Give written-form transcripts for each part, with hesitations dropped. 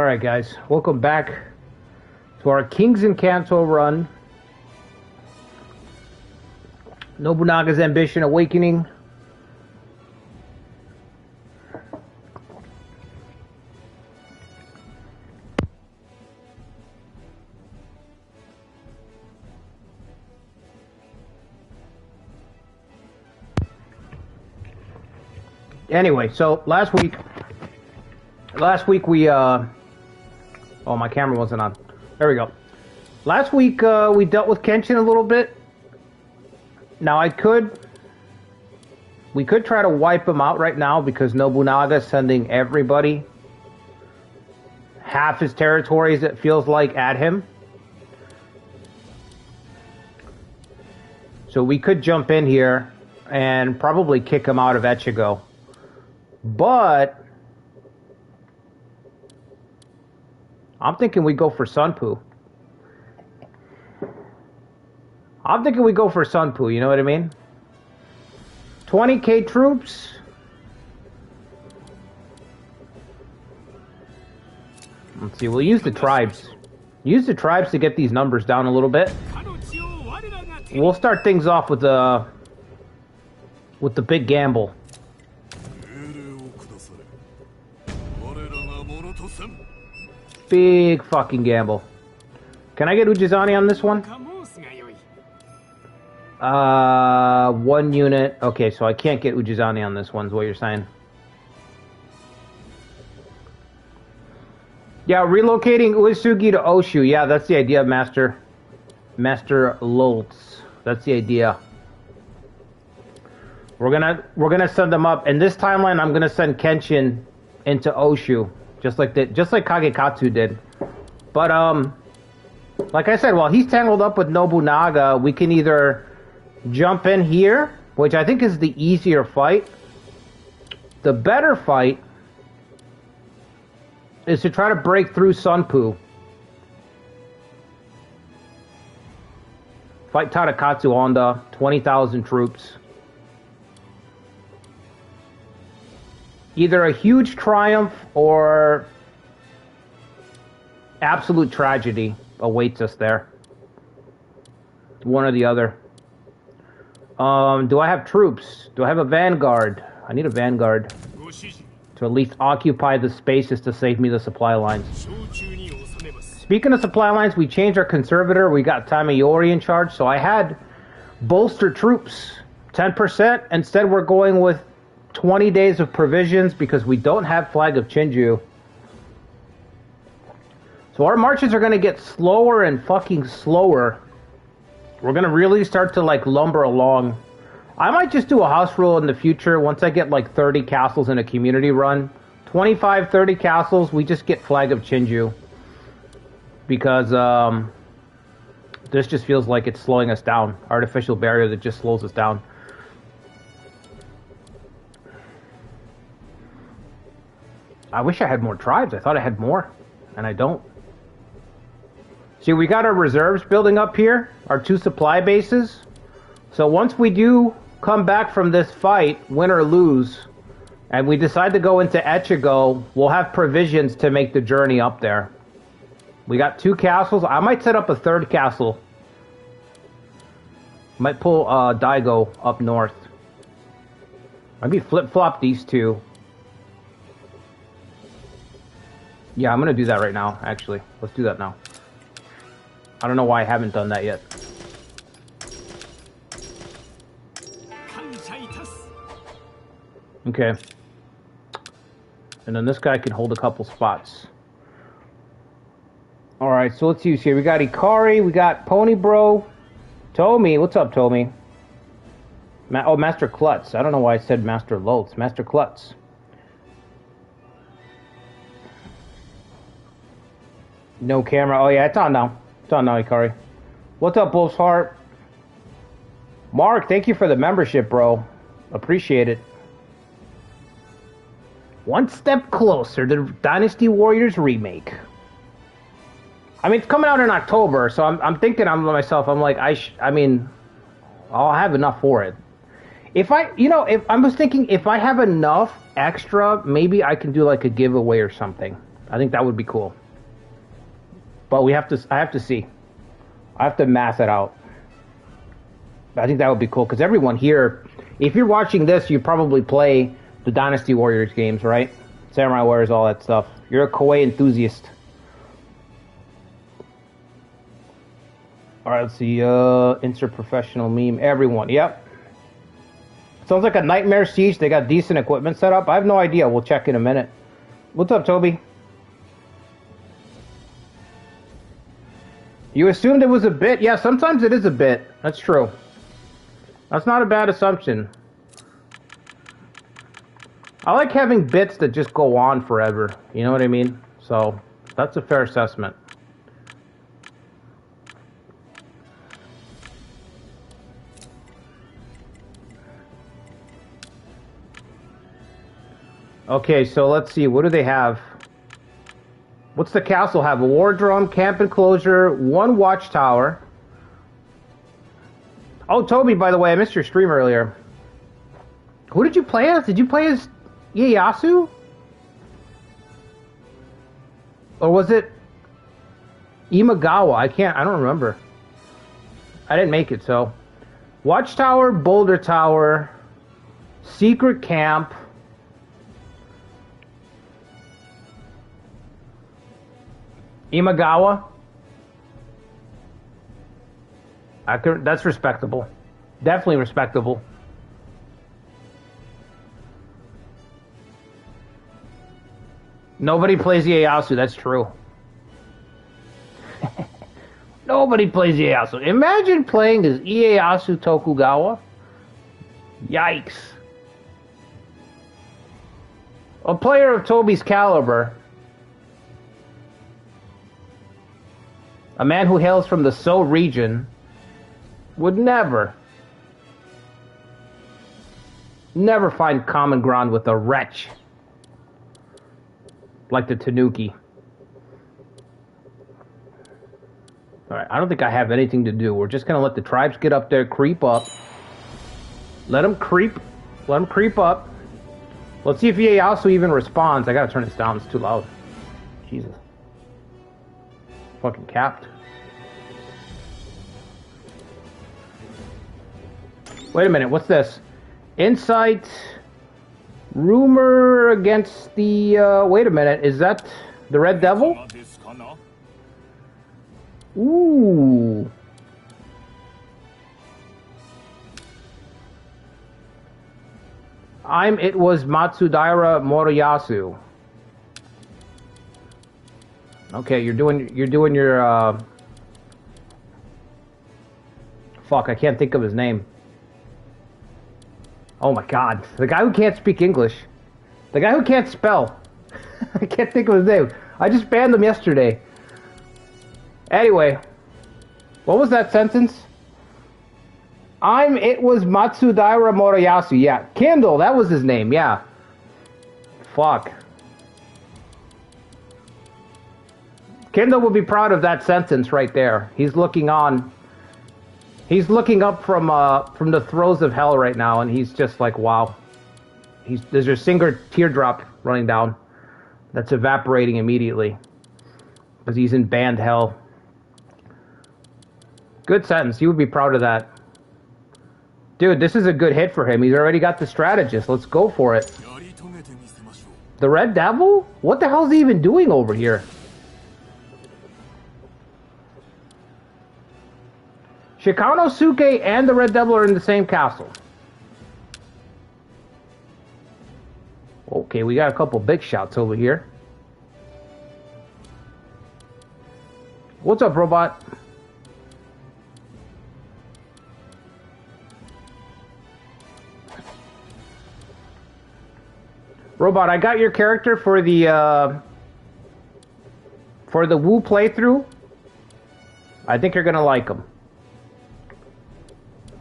Alright guys, welcome back to our Kings in Kanto run. Nobunaga's Ambition Awakening. Anyway, so last week we oh, my camera wasn't on. There we go. Last week we dealt with Kenshin a little bit. Now we could try to wipe him out right now because Nobunaga's sending everybody, half his territories, it feels like, at him. So we could jump in here and probably kick him out of Echigo. But I'm thinking we go for Sunpu. You know what I mean? 20k troops. Let's see, we'll use the tribes. Use the tribes to get these numbers down a little bit. We'll start things off with the big gamble. Big fucking gamble. Can I get Ujizani on this one? 1 unit. Okay, so I can't get Ujizani on this one, is what you're saying. Yeah, relocating Uesugi to Oshu. Yeah, that's the idea, Master Loltz. That's the idea. We're gonna send them up. In this timeline, I'm gonna send Kenshin into Oshu. Just like Kagekatsu did. But, like I said, while he's tangled up with Nobunaga, we can either jump in here, which I think is the easier fight. The better fight is to try to break through Sunpu. Fight Tadakatsu Honda, 20,000 troops. Either a huge triumph or absolute tragedy awaits us there. One or the other. Do I have troops? Do I have a vanguard? I need a vanguard to at least occupy the spaces to save me the supply lines. Speaking of supply lines, we changed our conservator. We got Tamayori in charge, so I had bolster troops 10%. Instead, we're going with 20 days of provisions because we don't have Flag of Chinju. So our marches are going to get slower and fucking slower. We're going to really start to like lumber along. I might just do a house rule in the future once I get like 30 castles in a community run. 25, 30 castles, we just get Flag of Chinju. Because this just feels like it's slowing us down. Artificial barrier that just slows us down. I wish I had more tribes. I thought I had more, and I don't. See, we got our reserves building up here, our 2 supply bases. So once we do come back from this fight, win or lose, and we decide to go into Echigo, we'll have provisions to make the journey up there. We got 2 castles. I might set up a 3rd castle. Might pull Daigo up north. Maybe flip-flop these 2. Yeah, I'm going to do that right now, actually. Let's do that now. I don't know why I haven't done that yet. Okay. And then this guy can hold a couple spots. Alright, so let's use here. We got Ikari, we got Pony Bro. Tomi, what's up, Tomi? Oh, Master Klutz. I don't know why I said Master Loltz. Master Klutz. No camera. Oh, yeah, it's on now. It's on now, Ikari. What's up, Wolf's Heart? Mark, thank you for the membership, bro. Appreciate it. One step closer to Dynasty Warriors Remake. I mean, it's coming out in October, so I'm thinking to myself, I'm like, I mean, I'll have enough for it. If I was thinking, if I have enough extra, maybe I can do like a giveaway or something. I think that would be cool. But I have to see. I have to math it out. I think that would be cool because everyone here, if you're watching this, you probably play the Dynasty Warriors games, right? Samurai Warriors, all that stuff. You're a Koei enthusiast. All right, let's see. Insert professional meme. Everyone, yep. Sounds like a Nightmare Siege. They got decent equipment set up. I have no idea. We'll check in a minute. What's up, Toby? You assumed it was a bit? Yeah, sometimes it is a bit. That's true. That's not a bad assumption. I like having bits that just go on forever. You know what I mean? So, that's a fair assessment. Okay, so let's see. What do they have? What's the castle have? A war drum, camp enclosure, 1 watchtower. Oh, Toby, by the way, I missed your stream earlier. Who did you play as? Did you play as Ieyasu? Or was it Imagawa? I don't remember. I didn't make it, so. Watchtower, Boulder Tower, secret camp. Imagawa? That's respectable. Definitely respectable. Nobody plays Ieyasu, that's true. Nobody plays Ieyasu. Imagine playing as Ieyasu Tokugawa. Yikes. A player of Toby's caliber, a man who hails from the So region, would never find common ground with a wretch like the Tanuki. Alright, I don't think I have anything to do. We're just going to let the tribes get up there, creep up. Let them creep up. Let's see if Ieyasu even responds. I got to turn this down, it's too loud. Jesus. Fucking capped. Wait a minute, what's this? Insight. Rumor against the, wait a minute, is that the Red Devil? Ooh. It was Matsudaira Moroyasu. Okay, you're doing your, fuck, I can't think of his name. Oh my god. The guy who can't speak English. The guy who can't spell. I can't think of his name. I just banned him yesterday. Anyway. What was that sentence? It was Matsudaira Moroyasu. Yeah. Kindle, that was his name. Yeah. Fuck. Kindle will be proud of that sentence right there. He's looking on. He's looking up from the throes of hell right now, and he's just like, wow. There's a single teardrop running down that's evaporating immediately because he's in banned hell. Good sentence. He would be proud of that. Dude, this is a good hit for him. He's already got the strategist. Let's go for it. The Red Devil? What the hell is he even doing over here? Shikanosuke and the Red Devil are in the same castle. Okay, we got a couple big shots over here. What's up, robot? Robot, I got your character for the Wu playthrough. I think you're gonna like him.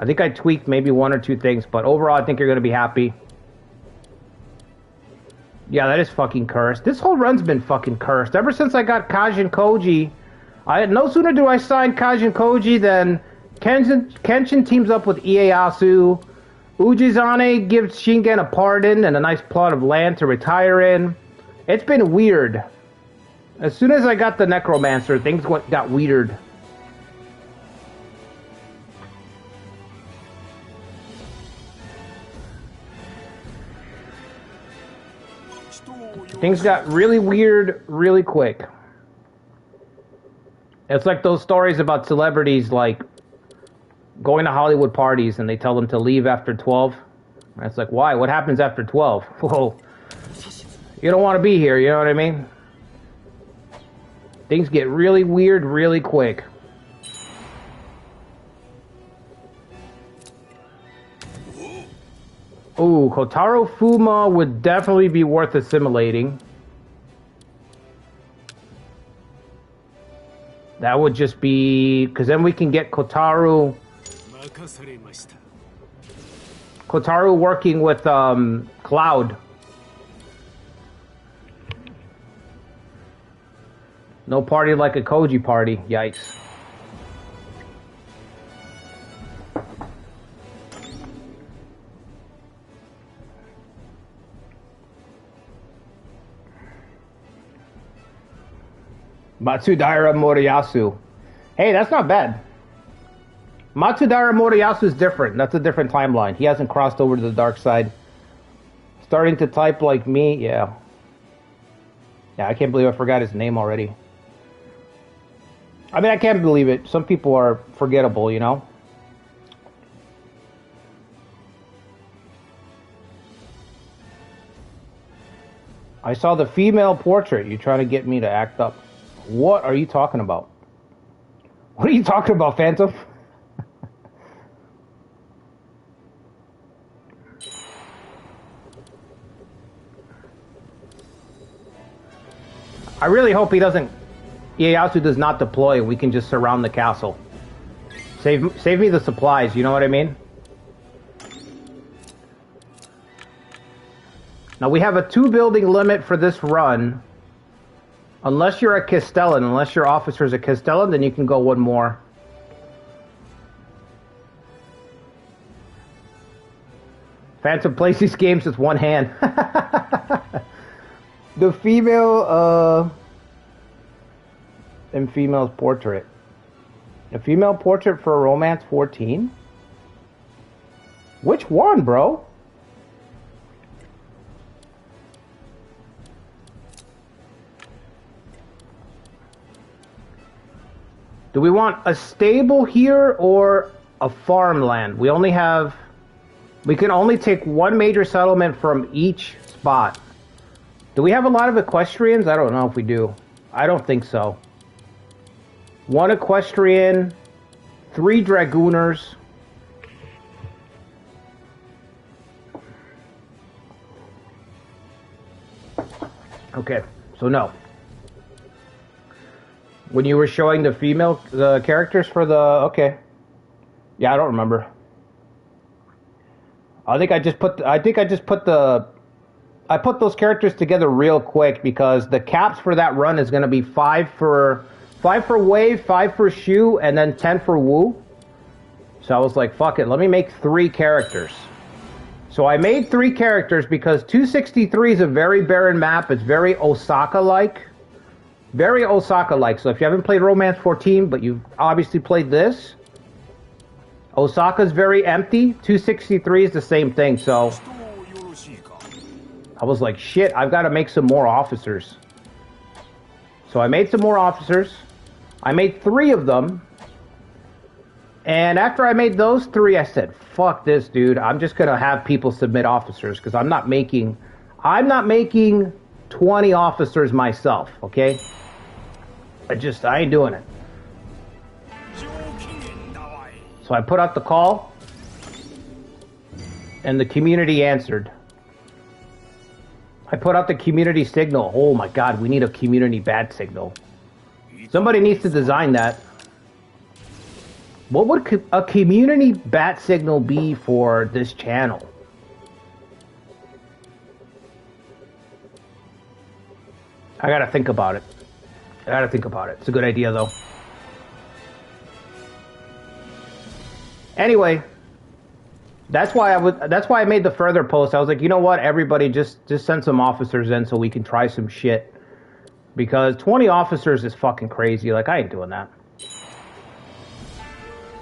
I think I tweaked maybe 1 or 2 things, but overall I think you're gonna be happy. Yeah, that is fucking cursed. This whole run's been fucking cursed. Ever since I got Kajin Koji, no sooner do I sign Kajin Koji than Kenshin teams up with Ieyasu. Ujizane gives Shingen a pardon and a nice plot of land to retire in. It's been weird. As soon as I got the necromancer, things got weird. Things got really weird really quick. It's like those stories about celebrities like going to Hollywood parties and they tell them to leave after 12. And it's like, why? What happens after 12? Well, you don't want to be here, you know what I mean? Things get really weird really quick. Ooh, Kotaro Fuma would definitely be worth assimilating. That would just be... because then we can get Kotaro working with Cloud. No party like a Koji party. Yikes. Matsudaira Moriyasu. Hey, that's not bad. Matsudaira Moriyasu is different. That's a different timeline. He hasn't crossed over to the dark side. Starting to type like me, yeah. Yeah, I can't believe I forgot his name already. I mean, I can't believe it. Some people are forgettable, you know? I saw the female portrait. You're trying to get me to act up. What are you talking about? What are you talking about, Phantom? I really hope he doesn't... Ieyasu does not deploy and we can just surround the castle. Save me the supplies, you know what I mean? Now we have a 2-building limit for this run. Unless you're a Castellan, unless your officer's a Castellan, then you can go one more. Phantom plays these games with one hand. The female, and female's portrait. A female portrait for Romance 14? Which one, bro? Do we want a stable here or a farmland? We can only take one major settlement from each spot. Do we have a lot of equestrians? I don't know if we do. I don't think so. 1 equestrian, 3 dragooners. Okay, so no. When you were showing the the characters for the... okay. Yeah, I don't remember. I put those characters together real quick because the caps for that run is going to be 5 for Wei, 5 for Shu, and then 10 for Wu. So I was like, fuck it, let me make 3 characters. So I made 3 characters because 263 is a very barren map. It's very Osaka-like. Very Osaka-like. So if you haven't played Romance 14, but you've obviously played this, Osaka's very empty. 263 is the same thing, so I was like, shit, I've got to make some more officers. So I made some more officers. I made 3 of them. And after I made those 3, I said, fuck this, dude. I'm just going to have people submit officers because I'm not making 20 officers myself, okay? I ain't doing it. So I put out the call, and the community answered. I put out the community signal. Oh my god, we need a community bat signal. Somebody needs to design that. What would a community bat signal be for this channel? I gotta think about it. It's a good idea, though. Anyway, that's why I made the further post. I was like, you know what? Everybody just send some officers in so we can try some shit. Because 20 officers is fucking crazy. Like, I ain't doing that.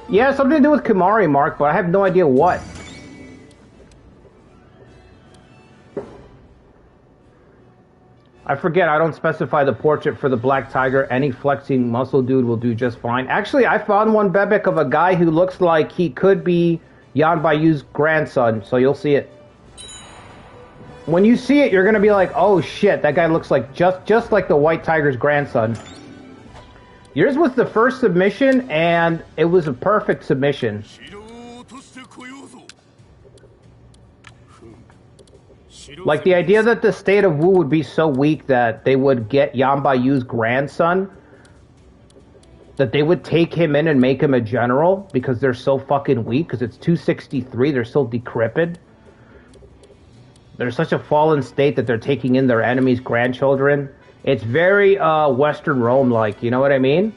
Yeah, something to do with Kimari, Mark, but I have no idea what. I forget, I don't specify the portrait for the Black Tiger. Any flexing muscle dude will do just fine. Actually, I found one Bebek of a guy who looks like he could be Yan Baiyu's grandson, so you'll see it. When you see it, you're gonna be like, oh shit, that guy looks like just like the White Tiger's grandson. Yours was the first submission, and it was a perfect submission. Like, the idea that the state of Wu would be so weak that they would get Yan Baiyu's grandson, that they would take him in and make him a general because they're so fucking weak, because it's 263, they're so decrepit. They're such a fallen state that they're taking in their enemies' grandchildren. It's very Western Rome-like, you know what I mean?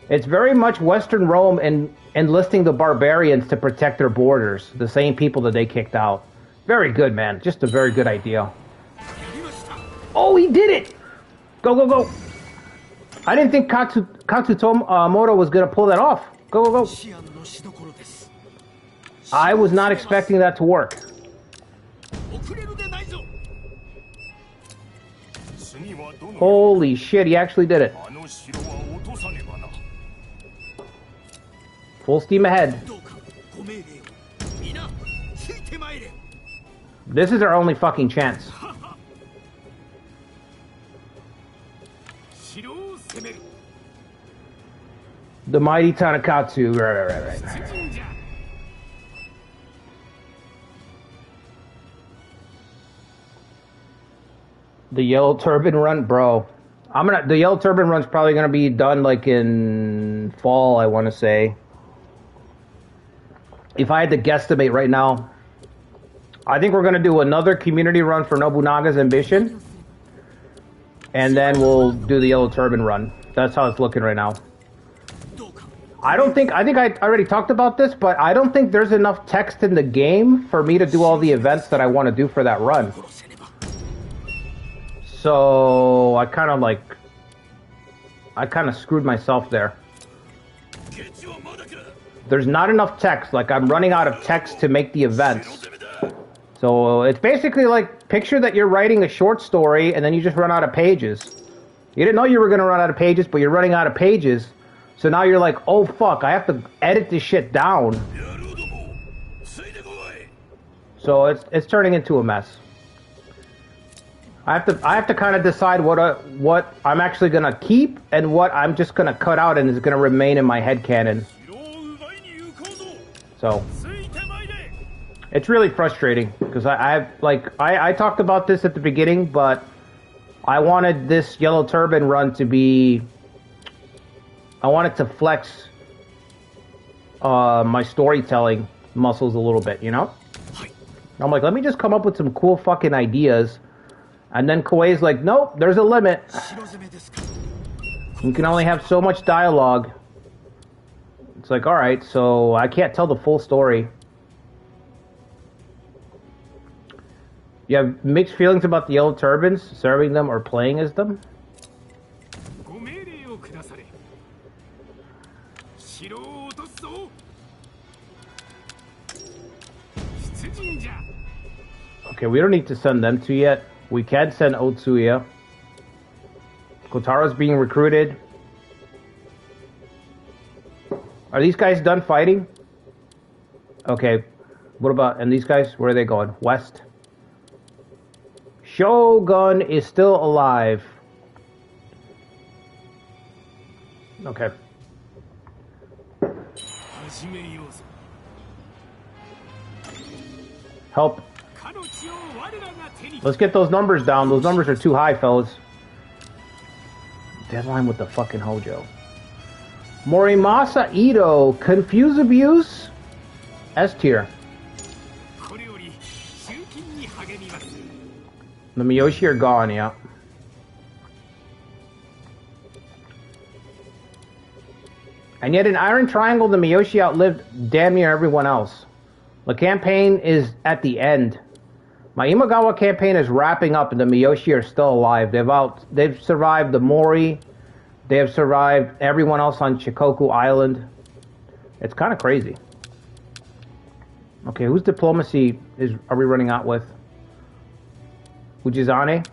It's very much Western Rome and enlisting the barbarians to protect their borders, the same people that they kicked out. Very good, man. Just a very good idea. Oh, he did it! Go, go, go! I didn't think Katsutomoto was going to pull that off. Go, go, go. I was not expecting that to work. Holy shit, he actually did it. Full steam ahead. This is our only fucking chance. The mighty Tanakatsu. Right. The Yellow Turban run, bro. The Yellow Turban run's probably gonna be done like in fall, I want to say. If I had to guesstimate right now, I think we're gonna do another community run for Nobunaga's Ambition, and then we'll do the Yellow Turban run. That's how it's looking right now. I think I already talked about this, but I don't think there's enough text in the game for me to do all the events that I want to do for that run. So I kind of screwed myself there. There's not enough text. Like, I'm running out of text to make the events. So it's basically like, picture that you're writing a short story and then you just run out of pages. You didn't know you were going to run out of pages, but you're running out of pages. So now you're like, oh fuck, I have to edit this shit down. So it's turning into a mess. I have to kind of decide what I'm actually gonna keep and what I'm just gonna cut out and is gonna remain in my headcanon. So it's really frustrating because I talked about this at the beginning, but I wanted this Yellow Turban run to be. I wanted to flex my storytelling muscles a little bit, you know? I'm like, let me just come up with some cool fucking ideas. And then Koei's like, nope, there's a limit. You can only have so much dialogue. It's like, alright, so I can't tell the full story. You have mixed feelings about the Yellow Turbans, serving them or playing as them? Okay, we don't need to send them to yet. We can send Otsuya. Kotaro's being recruited. Are these guys done fighting? Okay. What about... And these guys, where are they going? West? Shogun is still alive. Okay. Help. Let's get those numbers down. Those numbers are too high, fellas. Deadline with the fucking Hojo. Morimasa Ito. Confuse abuse? S tier. The Miyoshi are gone, yeah. And yet in Iron Triangle, the Miyoshi outlived damn near everyone else. The campaign is at the end. My Imagawa campaign is wrapping up, and the Miyoshi are still alive. They've survived the Mori. They have survived everyone else on Shikoku Island. It's kind of crazy. Okay, whose diplomacy are we running out with? Ujizane?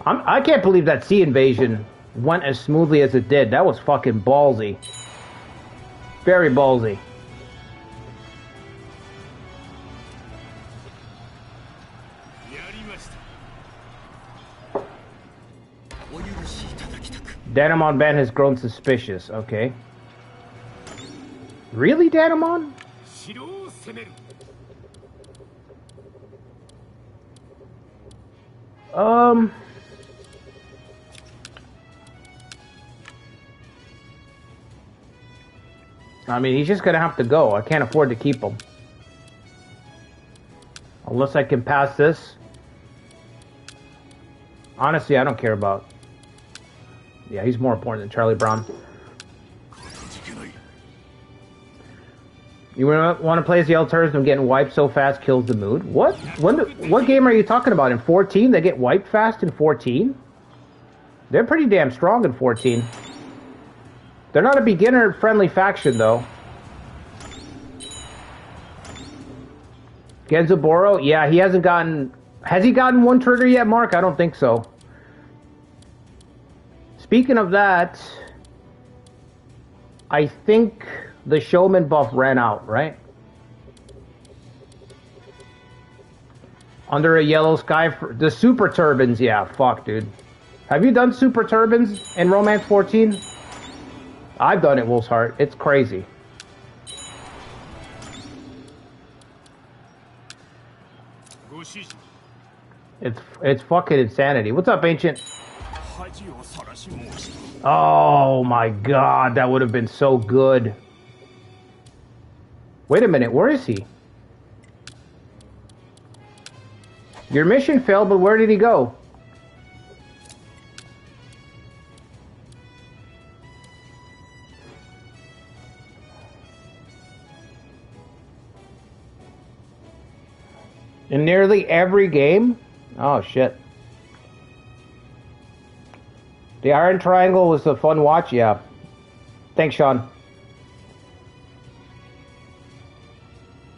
I can't believe that sea invasion went as smoothly as it did. That was fucking ballsy. Very ballsy. Danamon Band has grown suspicious. Okay. Really, Danamon? I mean, he's just gonna have to go. I can't afford to keep him. Unless I can pass this. Honestly, I don't care about... Yeah, he's more important than Charlie Brown. You want to play as the alternatives and getting wiped so fast kills the mood? What? What game are you talking about? In 14? They get wiped fast in 14? They're pretty damn strong in 14. They're not a beginner-friendly faction, though. Genzaburo? Yeah, he hasn't gotten... Has he gotten one trigger yet, Mark? I don't think so. Speaking of that, I think the Showman buff ran out, right? Under a yellow sky for the Super Turbans, yeah, fuck, dude. Have you done Super Turbans in Romance 14? I've done it, Wolf's Heart. It's crazy. It's fucking insanity. What's up, Ancient? Oh my god, that would have been so good. Wait a minute, where is he? Your mission failed, but where did he go? In nearly every game? Oh shit. The Iron Triangle was a fun watch, yeah. Thanks, Sean.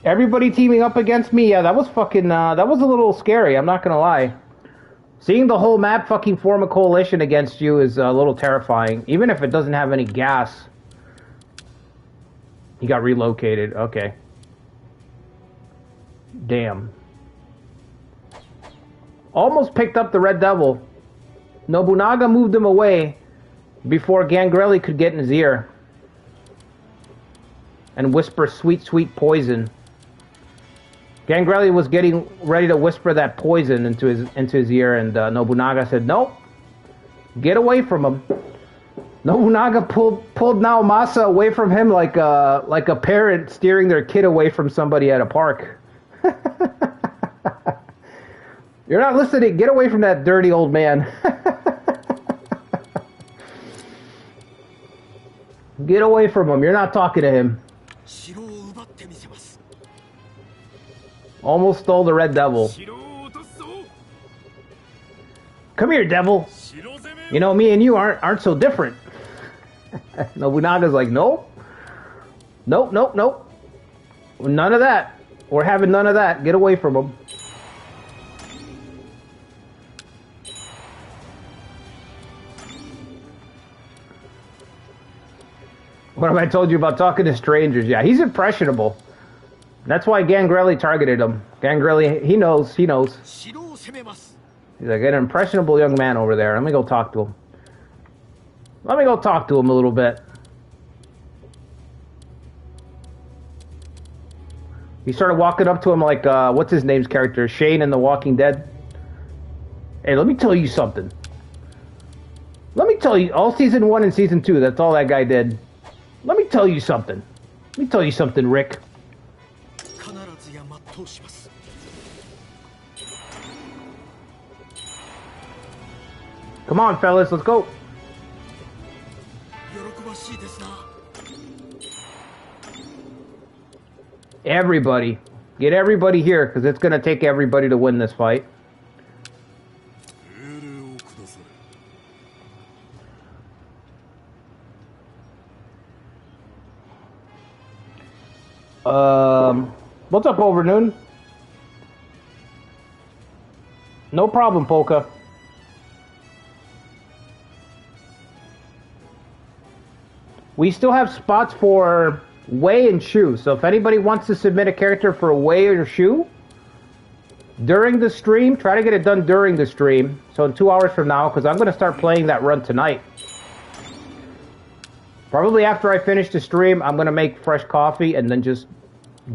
Everybody teaming up against me, yeah, that was fucking, that was a little scary, I'm not gonna lie. Seeing the whole map fucking form a coalition against you is a little terrifying, even if it doesn't have any gas. He got relocated, okay. Damn. Almost picked up the Red Devil. Nobunaga moved him away before Gangrelli could get in his ear and whisper sweet, sweet poison. Gangrelli was getting ready to whisper that poison into his ear, and Nobunaga said, "Nope, get away from him." Nobunaga pulled Naomasa away from him like a parent steering their kid away from somebody at a park. You're not listening. Get away from that dirty old man. Get away from him. You're not talking to him. Almost stole the Red Devil. Come here, devil. You know, me and you aren't so different. Nobunaga's like, nope. Nope, nope, nope. None of that. We're having none of that. Get away from him. What have I told you about talking to strangers? Yeah, he's impressionable. That's why Gangrelli targeted him. Gangrelli, he knows. He's like an impressionable young man over there. Let me go talk to him. Let me go talk to him a little bit. He started walking up to him like, what's his name's character? Shane in The Walking Dead. Hey, let me tell you something. Let me tell you, all season 1 and season 2, that's all that guy did. Let me tell you something. Let me tell you something, Rick. Come on, fellas, let's go. Everybody. Get everybody here, because it's going to take everybody to win this fight. What's up, Overnoon? No problem, Polka. We still have spots for Wei and Shu, so if anybody wants to submit a character for Wei or Shu during the stream, try to get it done during the stream. So in 2 hours from now, because I'm going to start playing that run tonight. Probably after I finish the stream, I'm going to make fresh coffee and then just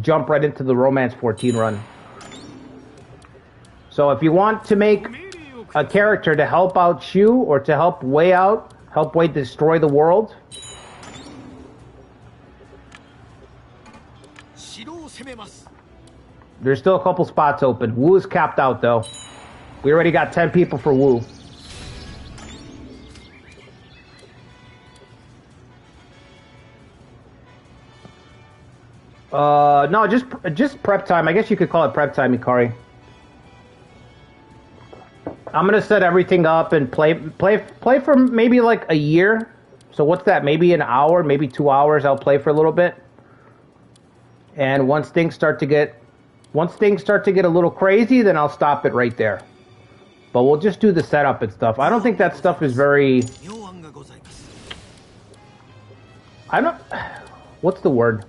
jump right into the Romance 14 run. So if you want to make a character to help out Shu or to help Wei out, help Wei destroy the world, there's still a couple spots open. Wu is capped out though. We already got 10 people for Wu. No, just prep time. I guess you could call it prep time, Ikari. I'm gonna set everything up and play for maybe like a year. So what's that? Maybe an hour, maybe 2 hours. I'll play for a little bit. And once things start to get a little crazy, then I'll stop it right there. But we'll just do the setup and stuff. I don't think that stuff is very. What's the word?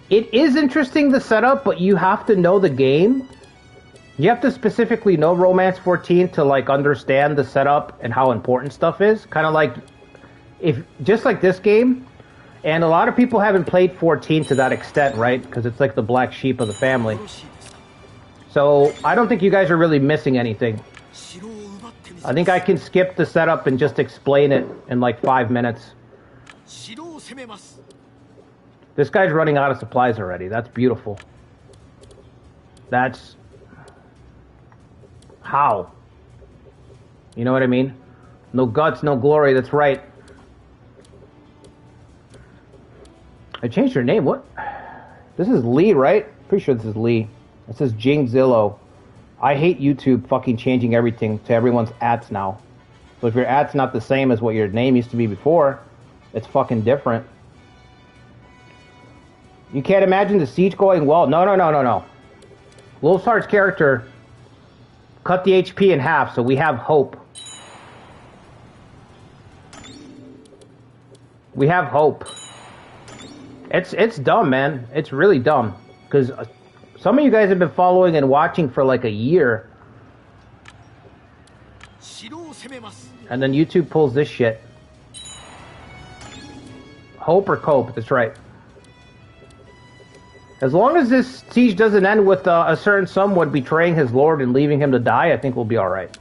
It is interesting, the setup, but you have to know the game. You have to specifically know Romance 14 to like understand the setup and how important stuff is. Kind of like just like this game. And a lot of people haven't played 14 to that extent, right? Because it's like the black sheep of the family. So I don't think you guys are really missing anything. I think I can skip the setup and just explain it in like 5 minutes. This guy's running out of supplies already. That's beautiful. That's... How? You know what I mean? No guts, no glory. That's right. I changed her name. What? This is Lee, right? Pretty sure this is Lee. This is Jing Zillow. I hate YouTube fucking changing everything to everyone's ats now. So if your at's not the same as what your name used to be before, it's fucking different. You can't imagine the siege going well. No. Wolfsheart's character cut the HP in half, so we have hope. We have hope. It's dumb, man. It's really dumb. Because some of you guys have been following and watching for like a year. And then YouTube pulls this shit. Hope or cope, that's right. As long as this siege doesn't end with a certain someone betraying his lord and leaving him to die, I think we'll be alright.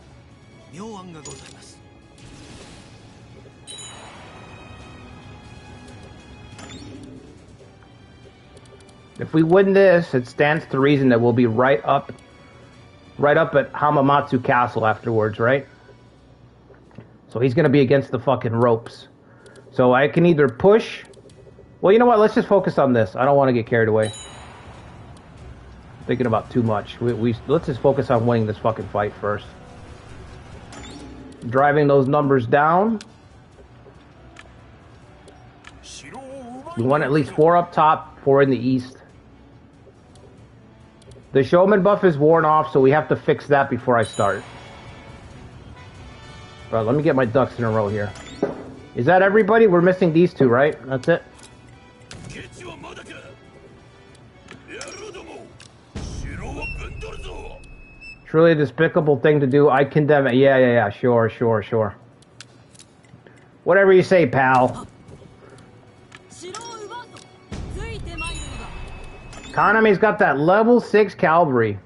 If we win this, it stands to reason that we'll be right up at Hamamatsu Castle afterwards, right? So he's gonna be against the fucking ropes. So I can either push... Well, you know what? Let's just focus on this. I don't want to get carried away. Thinking about too much. Let's just focus on winning this fucking fight first. Driving those numbers down. We want at least 4 up top, 4 in the east. The showman buff is worn off, so we have to fix that before I start. Bro, let me get my ducks in a row here. Is that everybody? We're missing these two, right? That's it? Truly a despicable thing to do. I condemn it. Yeah. Sure. Whatever you say, pal. Kanami's got that level 6 cavalry.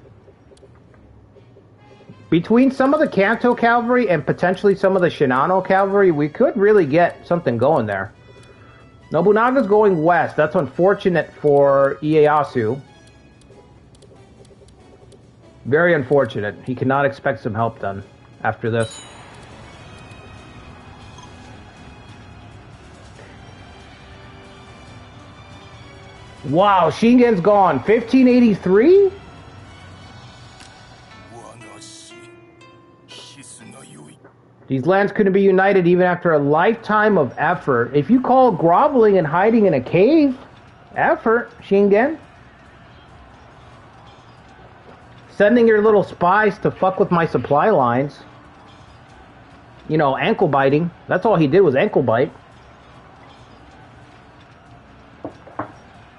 Between some of the Kanto cavalry and potentially some of the Shinano cavalry, we could really get something going there. Nobunaga's going west. That's unfortunate for Ieyasu. Very unfortunate. He cannot expect some help then after this. Wow, Shingen's gone. 1583? These lands couldn't be united even after a lifetime of effort. If you call groveling and hiding in a cave effort, Shingen. Sending your little spies to fuck with my supply lines. You know, ankle biting. That's all he did was ankle bite.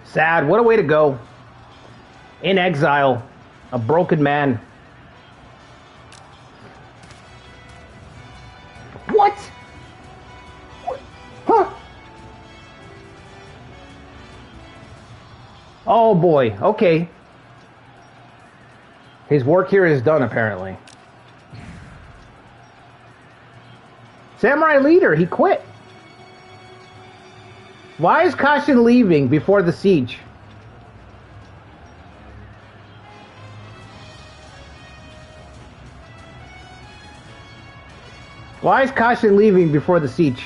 Sad. What a way to go. In exile. A broken man. What? Huh? Oh boy. Okay. His work here is done, apparently. Samurai leader, he quit. Why is Kashin leaving before the siege? Why is Kashin leaving before the siege?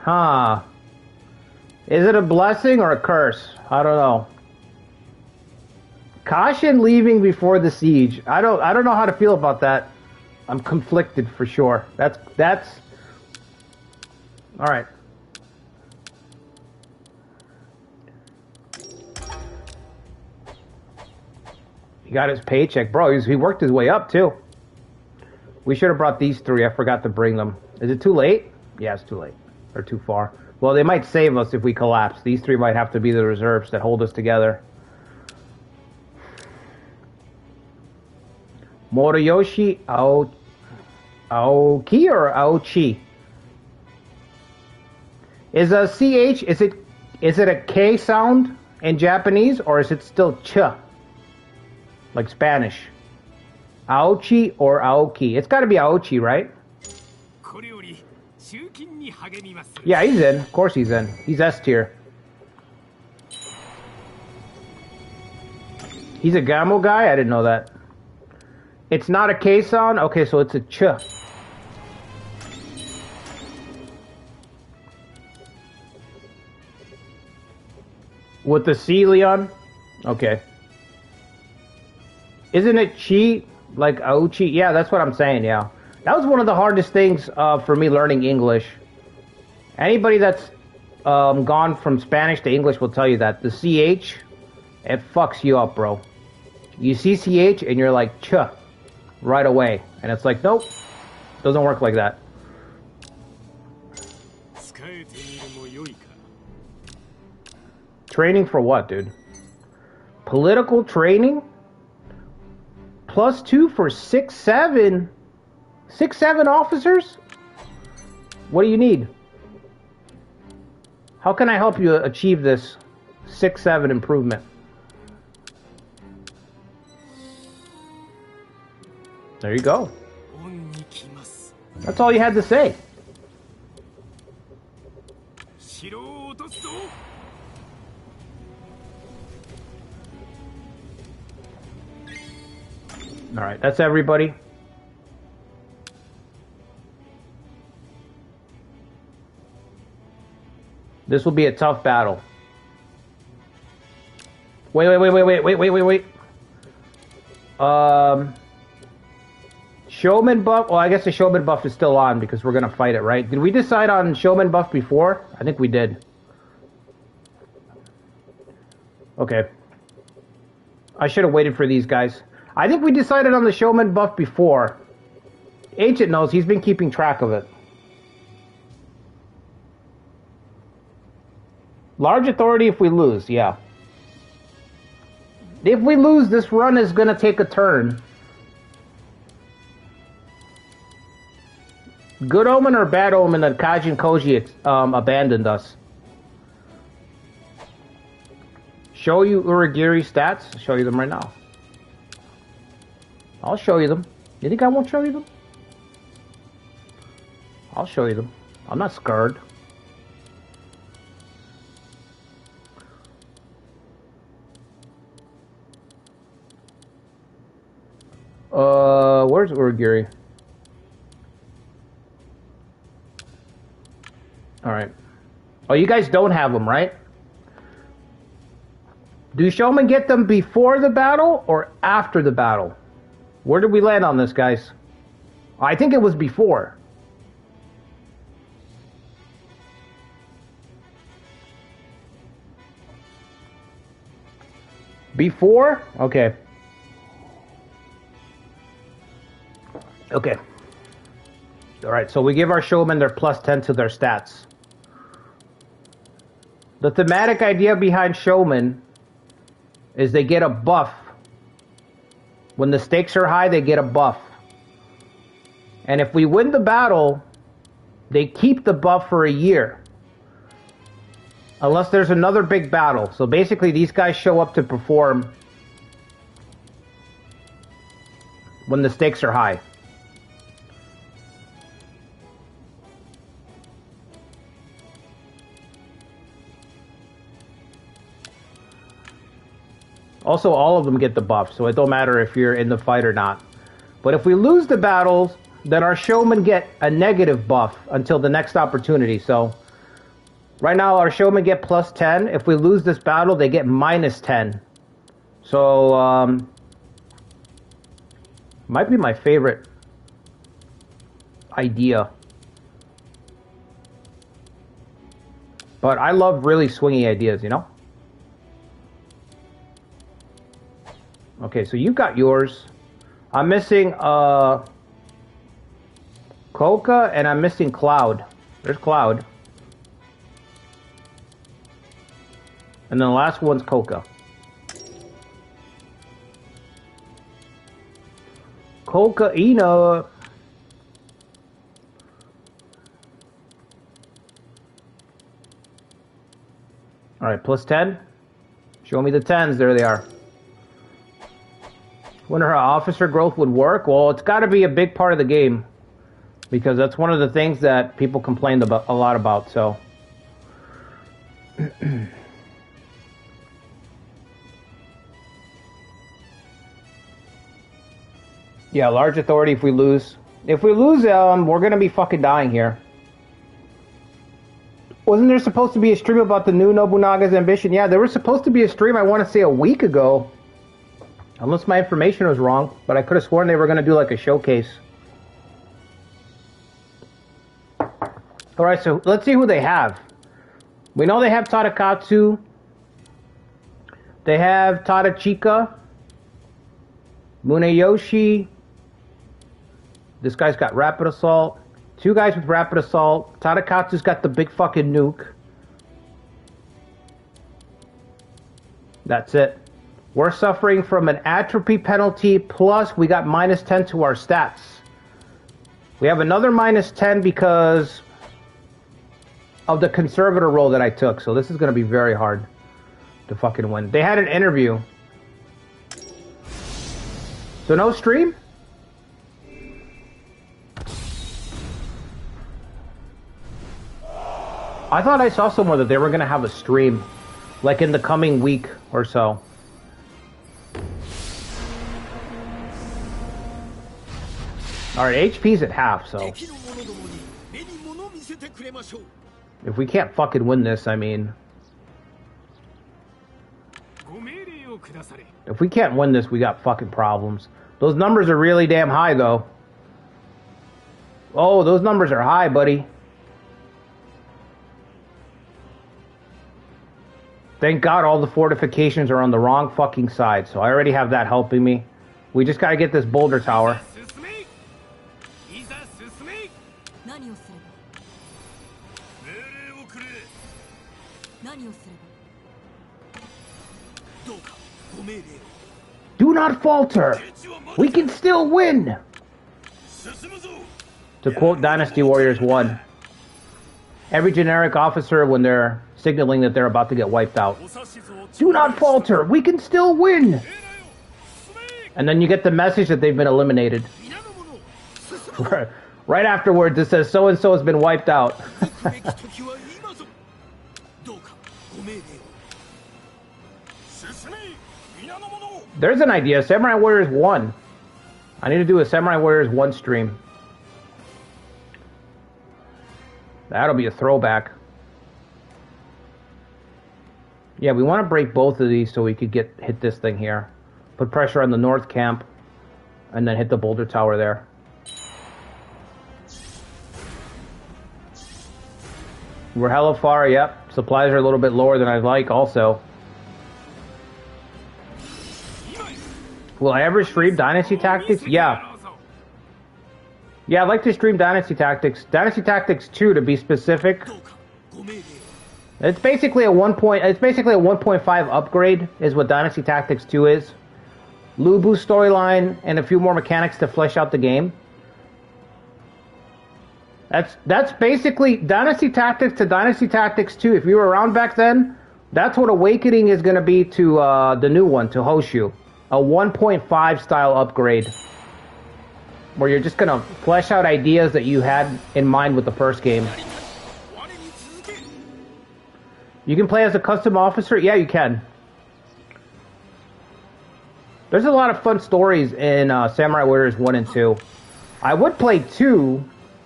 Huh. Is it a blessing or a curse? I don't know. Kashin leaving before the siege. I don't know how to feel about that. I'm conflicted for sure. That's all right. He got his paycheck, bro. He worked his way up too. We should have brought these three. I forgot to bring them. Is it too late? Yeah, it's too late. Or too far. Well, they might save us if we collapse. These three might have to be the reserves that hold us together. Moriyoshi Aoki or Aochi? Is a CH, is it a K sound in Japanese, or is it still ch? Like Spanish. Aochi or Aoki? It's gotta be Aochi, right? Yeah, he's in. Of course he's in. He's S tier. He's a Gamo guy? I didn't know that. It's not a K sound? Okay, so it's a ch. With the C, Leon? Okay. Isn't it chi? Like Aochi? Yeah, that's what I'm saying, yeah. That was one of the hardest things for me learning English. Anybody that's gone from Spanish to English will tell you that. The CH, it fucks you up, bro. You see CH and you're like, ch, right away. And it's like, nope, doesn't work like that. Training for what, dude? Political training? +2 for 6-7. 6-7 officers? What do you need? How can I help you achieve this 6-7 improvement? There you go. That's all you had to say. All right, that's everybody. This will be a tough battle. Wait. Showman buff. Well, I guess the showman buff is still on because we're gonna fight it, right? Did we decide on showman buff before? I think we did. Okay. I should have waited for these guys. I think we decided on the showman buff before. Ancient knows, he's been keeping track of it. Large authority if we lose, yeah. If we lose, this run is gonna take a turn. Good omen or bad omen that Kajin Koji abandoned us? Show you Uragiri stats? I'll show you them right now. I'll show you them. You think I won't show you them? I'll show you them. I'm not scared. Where's Uragiri? Oh, you guys don't have them, right? Do showmen get them before the battle or after the battle? Where did we land on this, guys? I think it was before. Before? Okay. Okay. Alright, so we give our showmen their +10 to their stats. The thematic idea behind showmen is they get a buff. When the stakes are high, they get a buff. And if we win the battle, they keep the buff for a year. Unless there's another big battle. So basically, these guys show up to perform when the stakes are high. Also, all of them get the buff, so it don't matter if you're in the fight or not. But if we lose the battles, then our showmen get a negative buff until the next opportunity. So right now, our showmen get +10. If we lose this battle, they get -10. So, might be my favorite idea. But I love really swingy ideas, you know? Okay, so you got yours. I'm missing Coca and I'm missing Cloud. There's Cloud. And then the last one's Coca. Cocaina. Alright, +10. Show me the 10s. There they are. Wonder how officer growth would work. Well, it's got to be a big part of the game. Because that's one of the things that people complained about a lot about, so. Yeah, large authority if we lose. If we lose, we're going to be fucking dying here. Wasn't there supposed to be a stream about the new Nobunaga's ambition? Yeah, there was supposed to be a stream, I want to say, a week ago. Unless my information was wrong, but I could have sworn they were going to do like a showcase. Alright, so let's see who they have. We know they have Tadakatsu. They have Tadachika. Muneyoshi. This guy's got Rapid Assault. 2 guys with Rapid Assault. Tadakatsu's got the big fucking nuke. That's it. We're suffering from an atrophy penalty, plus we got -10 to our stats. We have another -10 because of the conservator role that I took, so this is going to be very hard to fucking win. They had an interview. So no stream? I thought I saw somewhere that they were going to have a stream, like in the coming week or so. Alright, HP's at half, so. If we can't fucking win this, I mean. If we can't win this, we got fucking problems. Those numbers are really damn high, though. Oh, those numbers are high, buddy. Thank God all the fortifications are on the wrong fucking side, so I already have that helping me. We just gotta get this boulder tower. Do not falter! We can still win! To quote Dynasty Warriors 1. Every generic officer, when they're signaling that they're about to get wiped out. Do not falter! We can still win! And then you get the message that they've been eliminated. Right afterwards it says so-and-so has been wiped out. There's an idea. Samurai Warriors 1. I need to do a Samurai Warriors 1 stream. That'll be a throwback. Yeah, we want to break both of these so we could hit this thing here. Put pressure on the north camp, and then hit the boulder tower there. We're hella far, yep. Supplies are a little bit lower than I'd like also. Will I ever stream Dynasty Tactics? Yeah. Yeah, I'd like to stream Dynasty Tactics. Dynasty Tactics 2 to be specific. It's basically a 1.5 upgrade is what Dynasty Tactics 2 is. Lubu storyline and a few more mechanics to flesh out the game. That's basically Dynasty Tactics to Dynasty Tactics 2. If you were around back then, that's what Awakening is going to be to the new one, to Hojo. A 1.5 style upgrade. Where you're just going to flesh out ideas that you had in mind with the first game. You can play as a custom officer? Yeah, you can. There's a lot of fun stories in Samurai Warriors 1 and 2. I would play 2.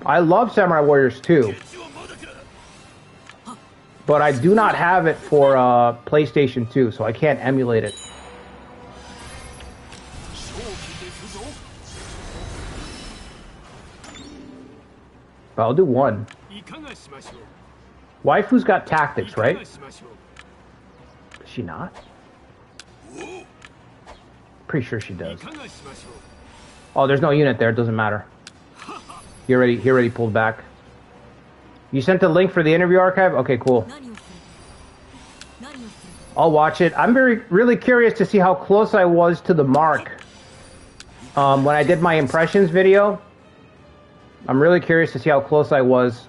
I love Samurai Warriors 2. But I do not have it for PlayStation 2, so I can't emulate it. But I'll do 1. Waifu's got tactics, right? Does she not? Pretty sure she does. Oh, there's no unit there. It doesn't matter. He already pulled back. You sent the link for the interview archive? Okay, cool. I'll watch it. I'm really curious to see how close I was to the mark. When I did my impressions video. I'm really curious to see how close I was.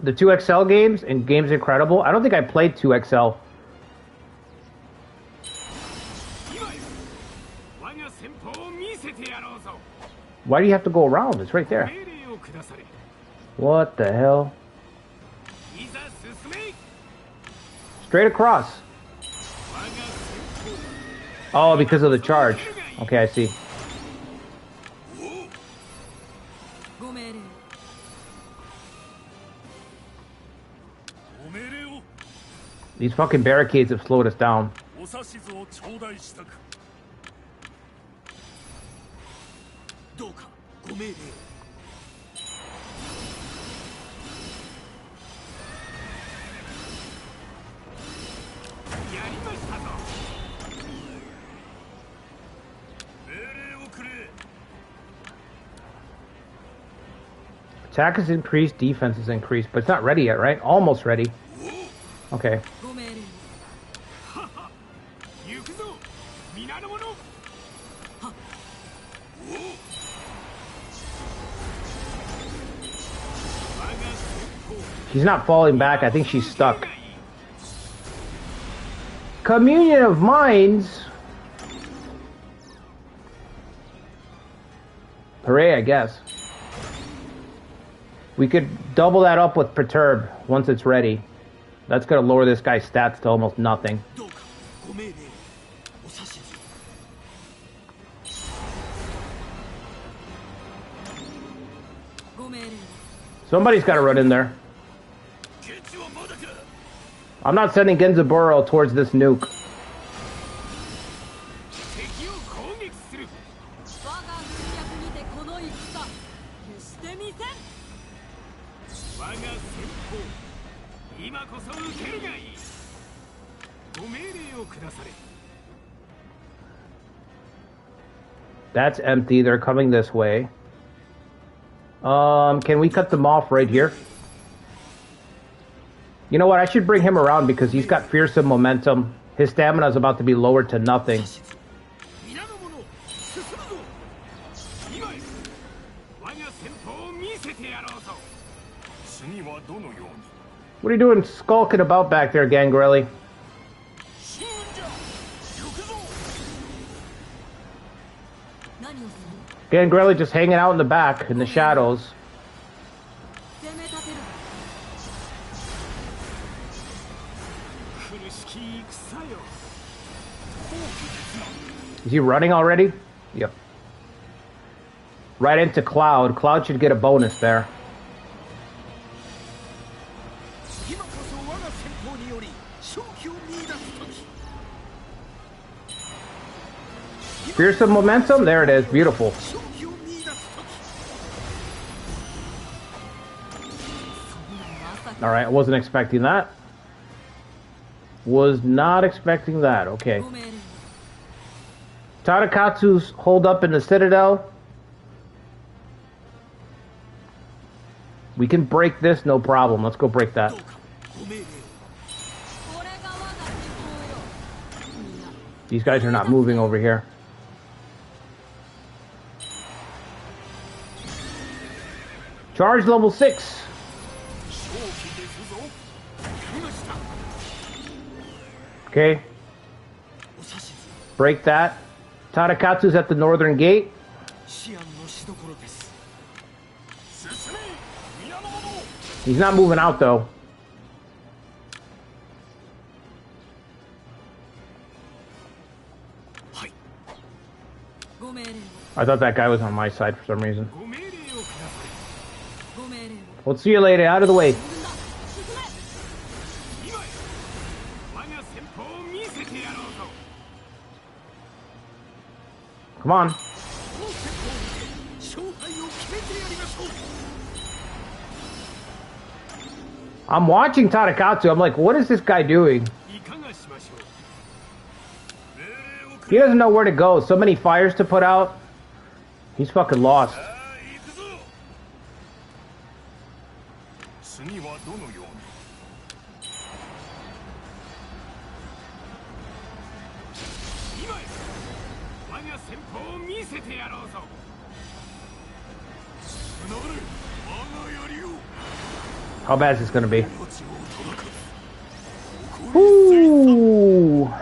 The 2XL games and Games Incredible. I don't think I played 2XL. Why do you have to go around? It's right there. What the hell? Straight across. Oh, because of the charge. Okay, I see. These fucking barricades have slowed us down. Attack is increased, defense is increased, but it's not ready yet, right? Almost ready. Okay. She's not falling back. I think she's stuck. Communion of Minds. Hooray, I guess. We could double that up with Perturb once it's ready. That's going to lower this guy's stats to almost nothing. Somebody's got to run in there. I'm not sending Genzaburo towards this nuke. That's empty. They're coming this way. Can we cut them off right here? You know what? I should bring him around because he's got fearsome momentum. His stamina is about to be lowered to nothing. What are you doing skulking about back there, Gangrelli? Gangrelli just hanging out in the back, in the shadows. Is he running already? Yep. Right into Cloud. Cloud should get a bonus there. Fearsome momentum? There it is. Beautiful. Alright, I wasn't expecting that. Was not expecting that. Okay. Tadakatsu's hold up in the Citadel. We can break this, no problem. Let's go break that. These guys are not moving over here. Charge level 6. Okay. Break that. Tadakatsu's at the northern gate. He's not moving out though. I thought that guy was on my side for some reason. We'll see you later. Out of the way. Come on. I'm watching Tadakatsu. I'm like, what is this guy doing? He doesn't know where to go. So many fires to put out. He's fucking lost. How bad is this gonna be? Ooh.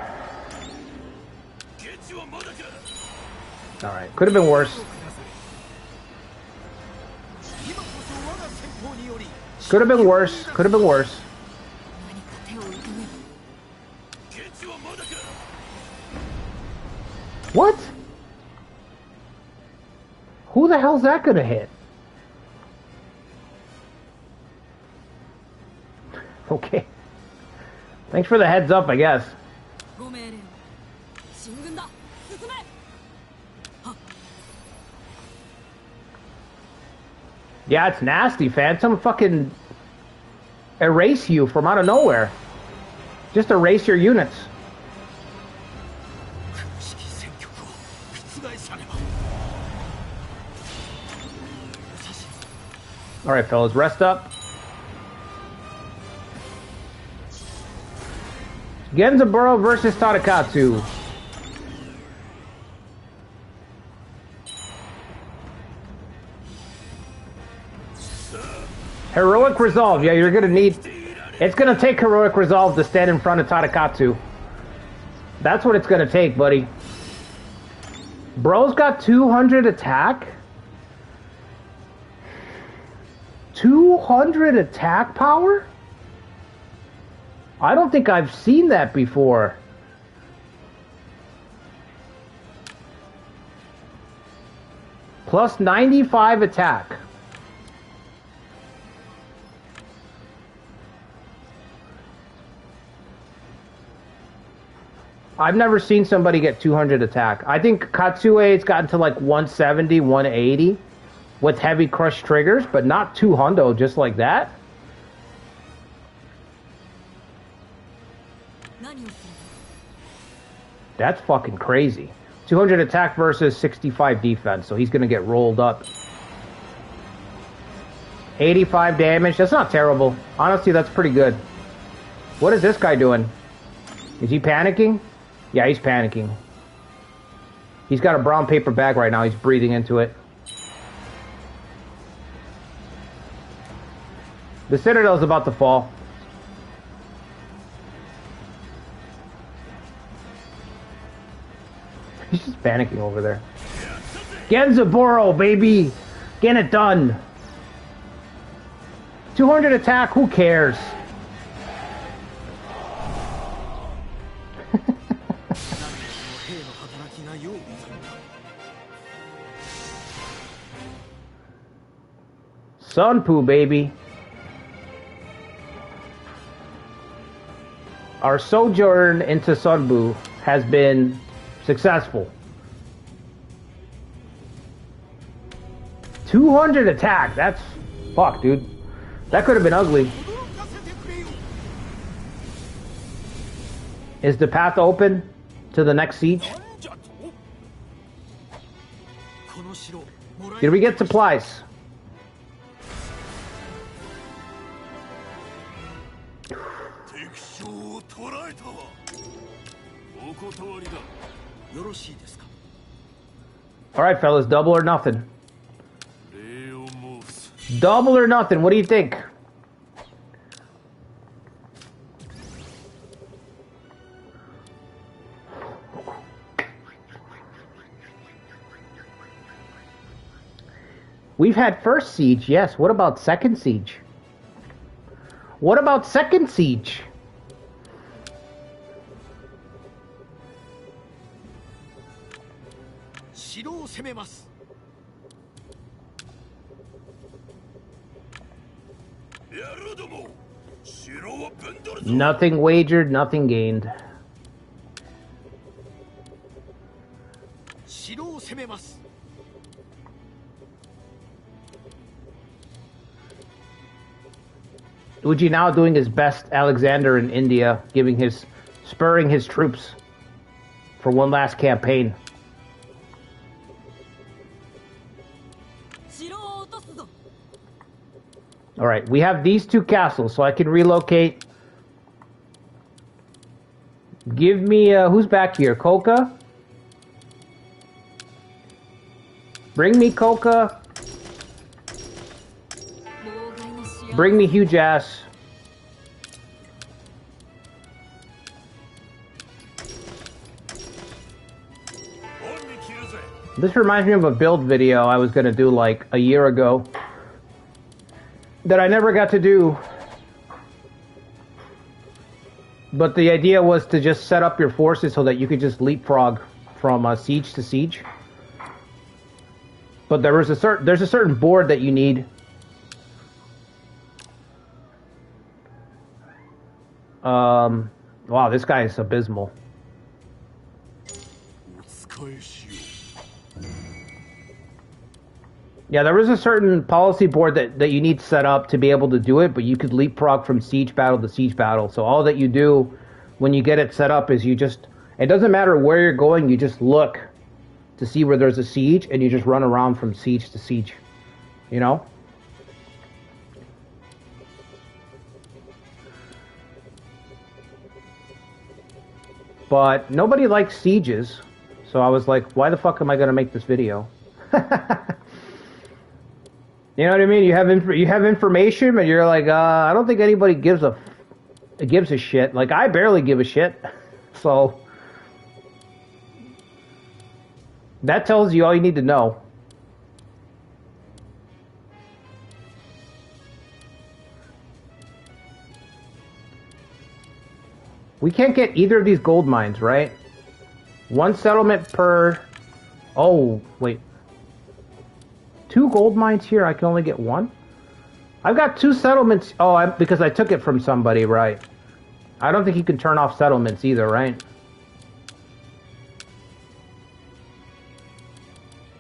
Alright, could have been worse. Could have been worse. Could have been worse. What? Who the hell's that gonna hit? Okay. Thanks for the heads up, I guess. Yeah, it's nasty, Phantom. Fucking erase you from out of nowhere. Just erase your units. Alright, fellas, rest up. Genzaburo versus Tadakatsu. Heroic Resolve. Yeah, you're gonna need... It's gonna take Heroic Resolve to stand in front of Tadakatsu. That's what it's gonna take, buddy. Bro's got 200 attack? 200 attack power? I don't think I've seen that before. Plus 95 attack. I've never seen somebody get 200 attack. I think Katsue's gotten to like 170, 180 with heavy crush triggers, but not 200 just like that. That's fucking crazy. 200 attack versus 65 defense, so he's going to get rolled up. 85 damage, that's not terrible. Honestly, that's pretty good. What is this guy doing? Is he panicking? Yeah, he's panicking. He's got a brown paper bag right now, he's breathing into it. The Citadel's about to fall. He's just panicking over there. Genzaburo, baby! Get it done! 200 attack, who cares? Sunpu, baby. Our sojourn into Sunbu has been successful. 200 attack. That's fuck, dude. That could have been ugly. Is the path open to the next siege? Did we get supplies? Alright, fellas, double or nothing. Double or nothing, what do you think? We've had first siege, yes. What about second siege? What about second siege? Nothing wagered, nothing gained. Uji now doing his best Alexander in India, spurring his troops for one last campaign. Alright, we have these two castles, so I can relocate. Give me, who's back here? Koka? Bring me Koka. Bring me huge ass. This reminds me of a build video I was gonna do like a year ago that I never got to do. But the idea was to just set up your forces so that you could just leapfrog from siege to siege. But there's a certain board that you need. Wow, this guy is abysmal. Yeah, there was a certain policy board that you need set up to be able to do it, but you could leapfrog from siege battle to siege battle. So all that you do when you get it set up is it doesn't matter where you're going, you just look to see where there's a siege, and you just run around from siege to siege. You know? But nobody likes sieges, so I was like, why the fuck am I going to make this video? You know what I mean? You have information, but you're like, I don't think anybody gives a shit. Like, I barely give a shit. So that tells you all you need to know. We can't get either of these gold mines, right? One settlement per... Oh, wait. 2 gold mines here, I can only get 1? I've got 2 settlements... Oh, because I took it from somebody, right? I don't think you can turn off settlements either, right?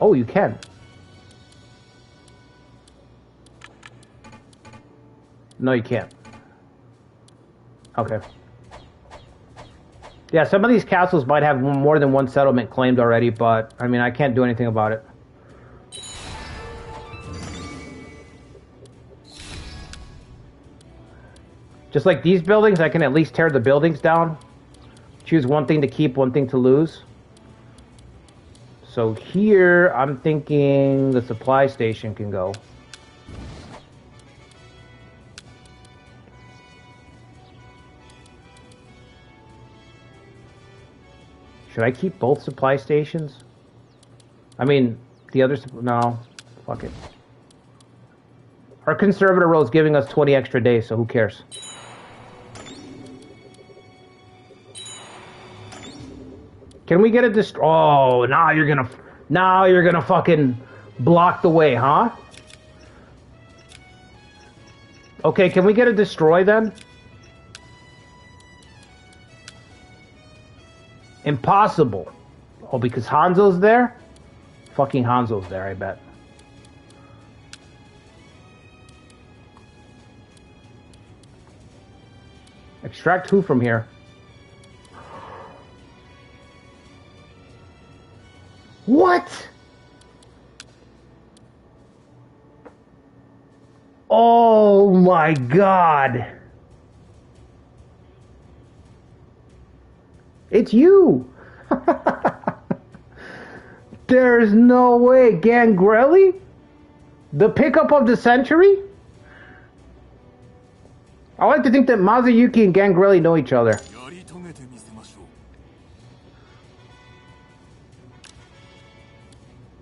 Oh, you can. No, you can't. Okay. Yeah, some of these castles might have more than 1 settlement claimed already, but, I mean, I can't do anything about it. Just like these buildings, I can at least tear the buildings down. Choose one thing to keep, one thing to lose. So here, I'm thinking the supply station can go. Should I keep both supply stations? I mean, the other... No. Fuck it. Our conservator rule is giving us 20 extra days, so who cares? Can we get a destroy? Oh, now you're gonna fucking block the way, huh? Okay, can we get a destroy then? Impossible. Oh, because Hanzo's there? Fucking Hanzo's there, I bet. Extract who from here? What? Oh my god. It's you. There's no way. Gangrelli? The pickup of the century? I like to think that Mazayuki and Gangrelli know each other.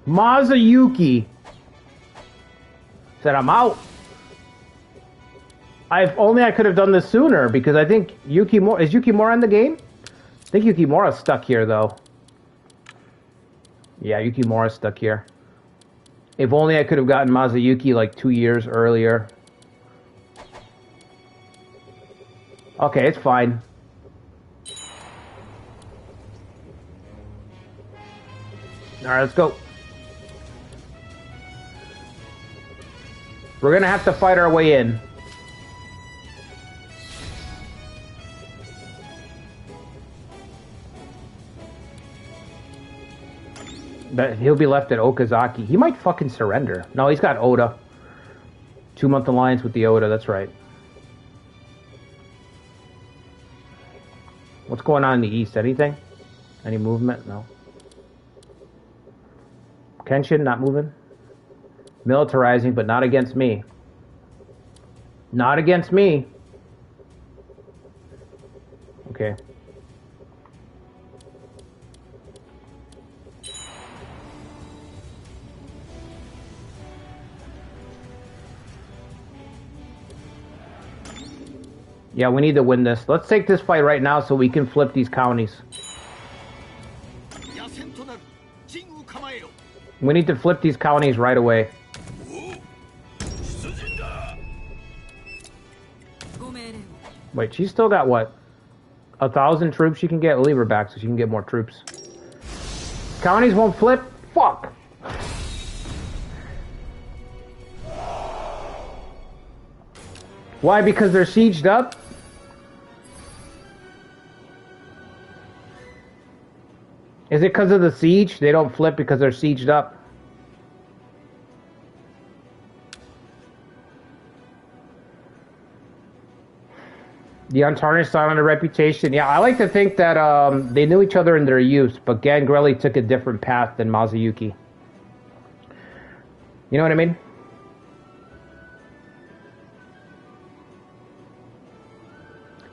Mazayuki said, I'm out. If only I could have done this sooner, because I think Yukimura... Is Yukimura in the game? I think Yukimura's stuck here, though. Yeah, Yukimura's stuck here. If only I could have gotten Mazayuki like 2 years earlier. Okay, it's fine. Alright, let's go. We're gonna have to fight our way in. But he'll be left at Okazaki. He might fucking surrender. No, he's got Oda. 2-month alliance with the Oda, that's right. What's going on in the east? Anything? Any movement? No. Kenshin not moving? Militarizing, but not against me. Not against me. Okay. Yeah, we need to win this. Let's take this fight right now so we can flip these counties. We need to flip these counties right away. Wait, she's still got what? 1,000 troops she can get? We'll leave her back so she can get more troops. Counties won't flip? Fuck! Why? Because they're sieged up? Is it because of the siege? They don't flip because they're sieged up. The Untarnished Silent Reputation. Yeah, I like to think that they knew each other in their youth, but Gangrelli took a different path than Mazayuki. You know what I mean?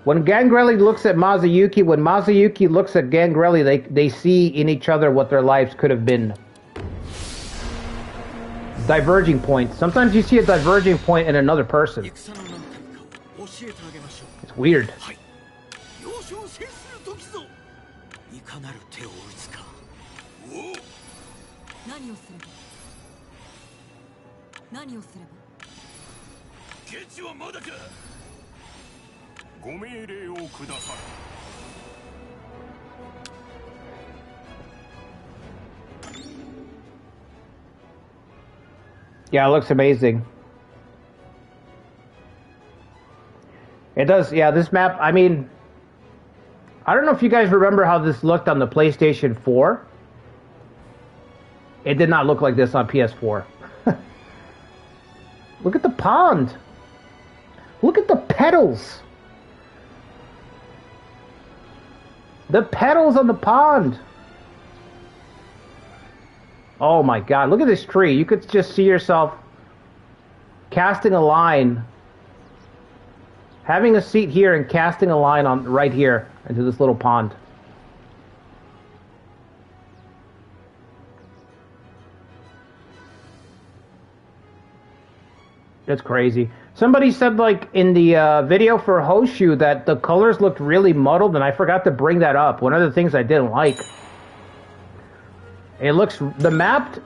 When Gangrelli looks at Mazayuki, when Mazayuki looks at Gangrelli, they see in each other what their lives could have been. Diverging points. Sometimes you see a diverging point in another person. It's weird. Yeah, it looks amazing. It does, yeah, this map, I mean, I don't know if you guys remember how this looked on the PlayStation 4. It did not look like this on PS4. Look at the pond. Look at the petals. The petals on the pond. Oh my god, look at this tree. You could just see yourself casting a line, having a seat here and casting a line on right here into this little pond. That's crazy. Somebody said, like, in the video for Hojo that the colors looked really muddled, and I forgot to bring that up. One of the things I didn't like. It looks, the map,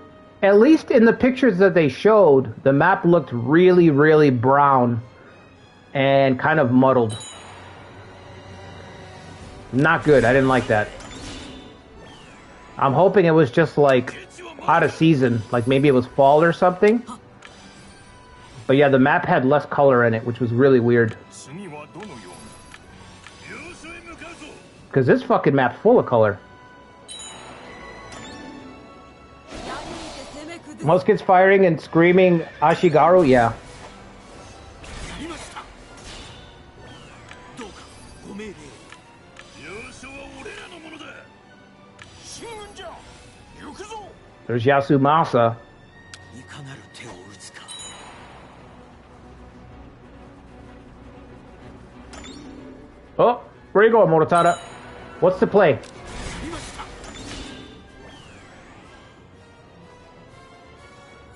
at least in the pictures that they showed, the map looked really, really brown and kind of muddled. Not good. I didn't like that. I'm hoping it was just like out of season, like maybe it was fall or something. But yeah, the map had less color in it, which was really weird. Because this fucking map's full of color. Most kids firing and screaming Ashigaru, yeah. There's Yasumasa. Oh, where you going, Mototada? What's the play?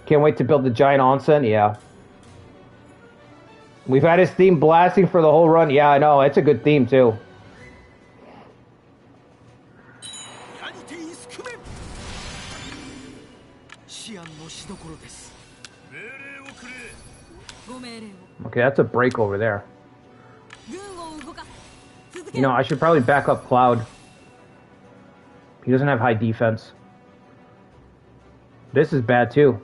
Can't wait to build the giant onsen, yeah. We've had his theme blasting for the whole run. Yeah, I know, it's a good theme too. Okay, that's a break over there. You know, I should probably back up Cloud. He doesn't have high defense. This is bad too.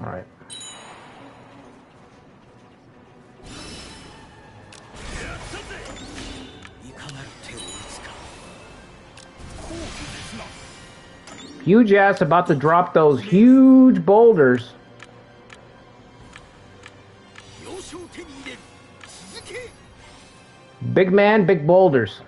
Alright. Huge ass about to drop those huge boulders. Big man, big boulders.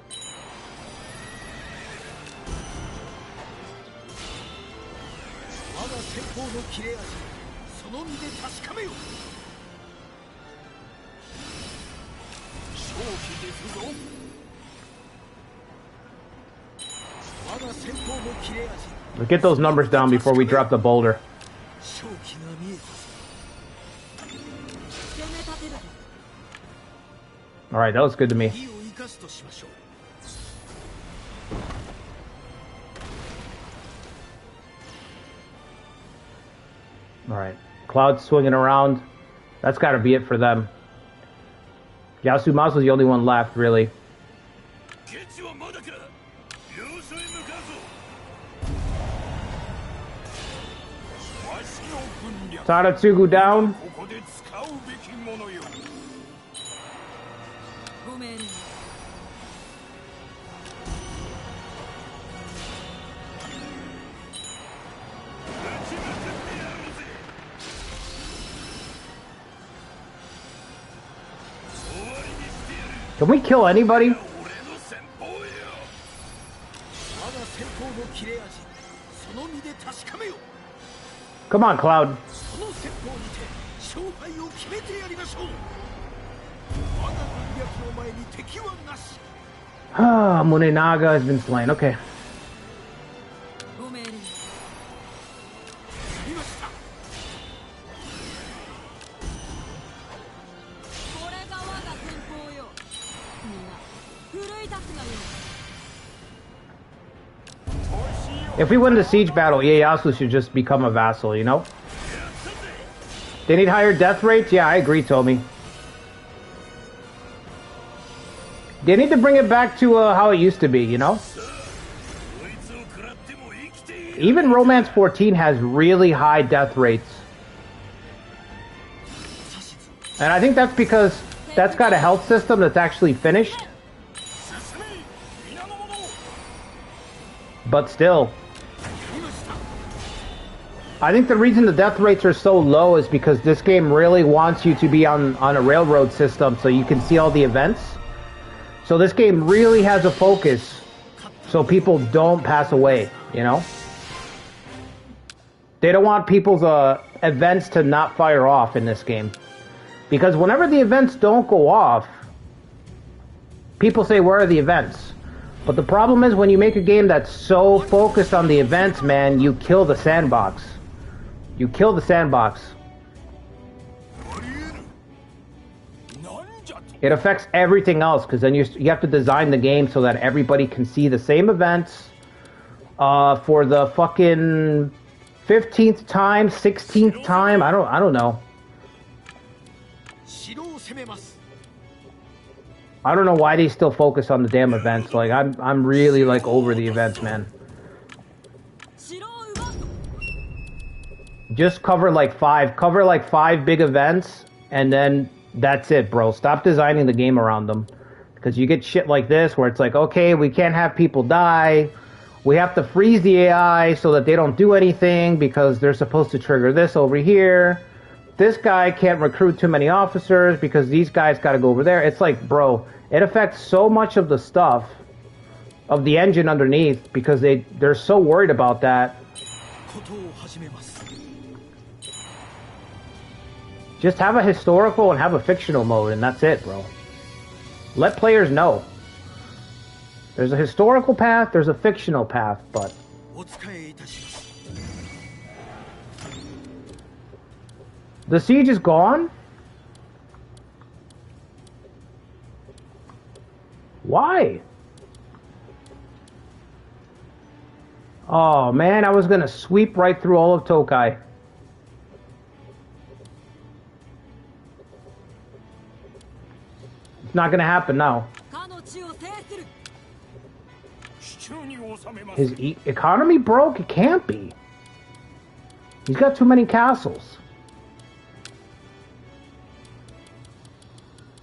Let's get those numbers down before we drop the boulder. Alright, that was good to me. Alright, Cloud swinging around. That's got to be it for them. Yasumasa's the only one left, really. Tadatsugu down. Can we kill anybody? Come on, Cloud. Ah, Nobunaga has been slain. Okay. If we win the siege battle, Ieyasu should just become a vassal, you know? They need higher death rates? Yeah, I agree, Tommy. They need to bring it back to how it used to be, you know? Even Romance 14 has really high death rates. And I think that's because that's got a health system that's actually finished. But still, I think the reason the death rates are so low is because this game really wants you to be on a railroad system so you can see all the events. So this game really has a focus so people don't pass away, you know? They don't want people's events to not fire off in this game. Because whenever the events don't go off, people say, where are the events? But the problem is when you make a game that's so focused on the events, man, you kill the sandbox. You kill the sandbox. It affects everything else, because then you have to design the game so that everybody can see the same events for the fucking 15th time, 16th time. I don't know. I don't know why they still focus on the damn events. Like I'm really like over the events, man. Just cover like five big events, and then that's it, bro. Stop designing the game around them, because you get shit like this where it's like, okay, we can't have people die. We have to freeze the AI so that they don't do anything because they're supposed to trigger this over here. This guy can't recruit too many officers because these guys got to go over there. It's like, bro, it affects so much of the stuff of the engine underneath because they're so worried about that. Just have a historical and have a fictional mode, and that's it, bro. Let players know. There's a historical path, there's a fictional path, but... The siege is gone? Why? Oh, man, I was gonna sweep right through all of Tokai. It's not gonna happen now. His economy broke? It can't be. He's got too many castles.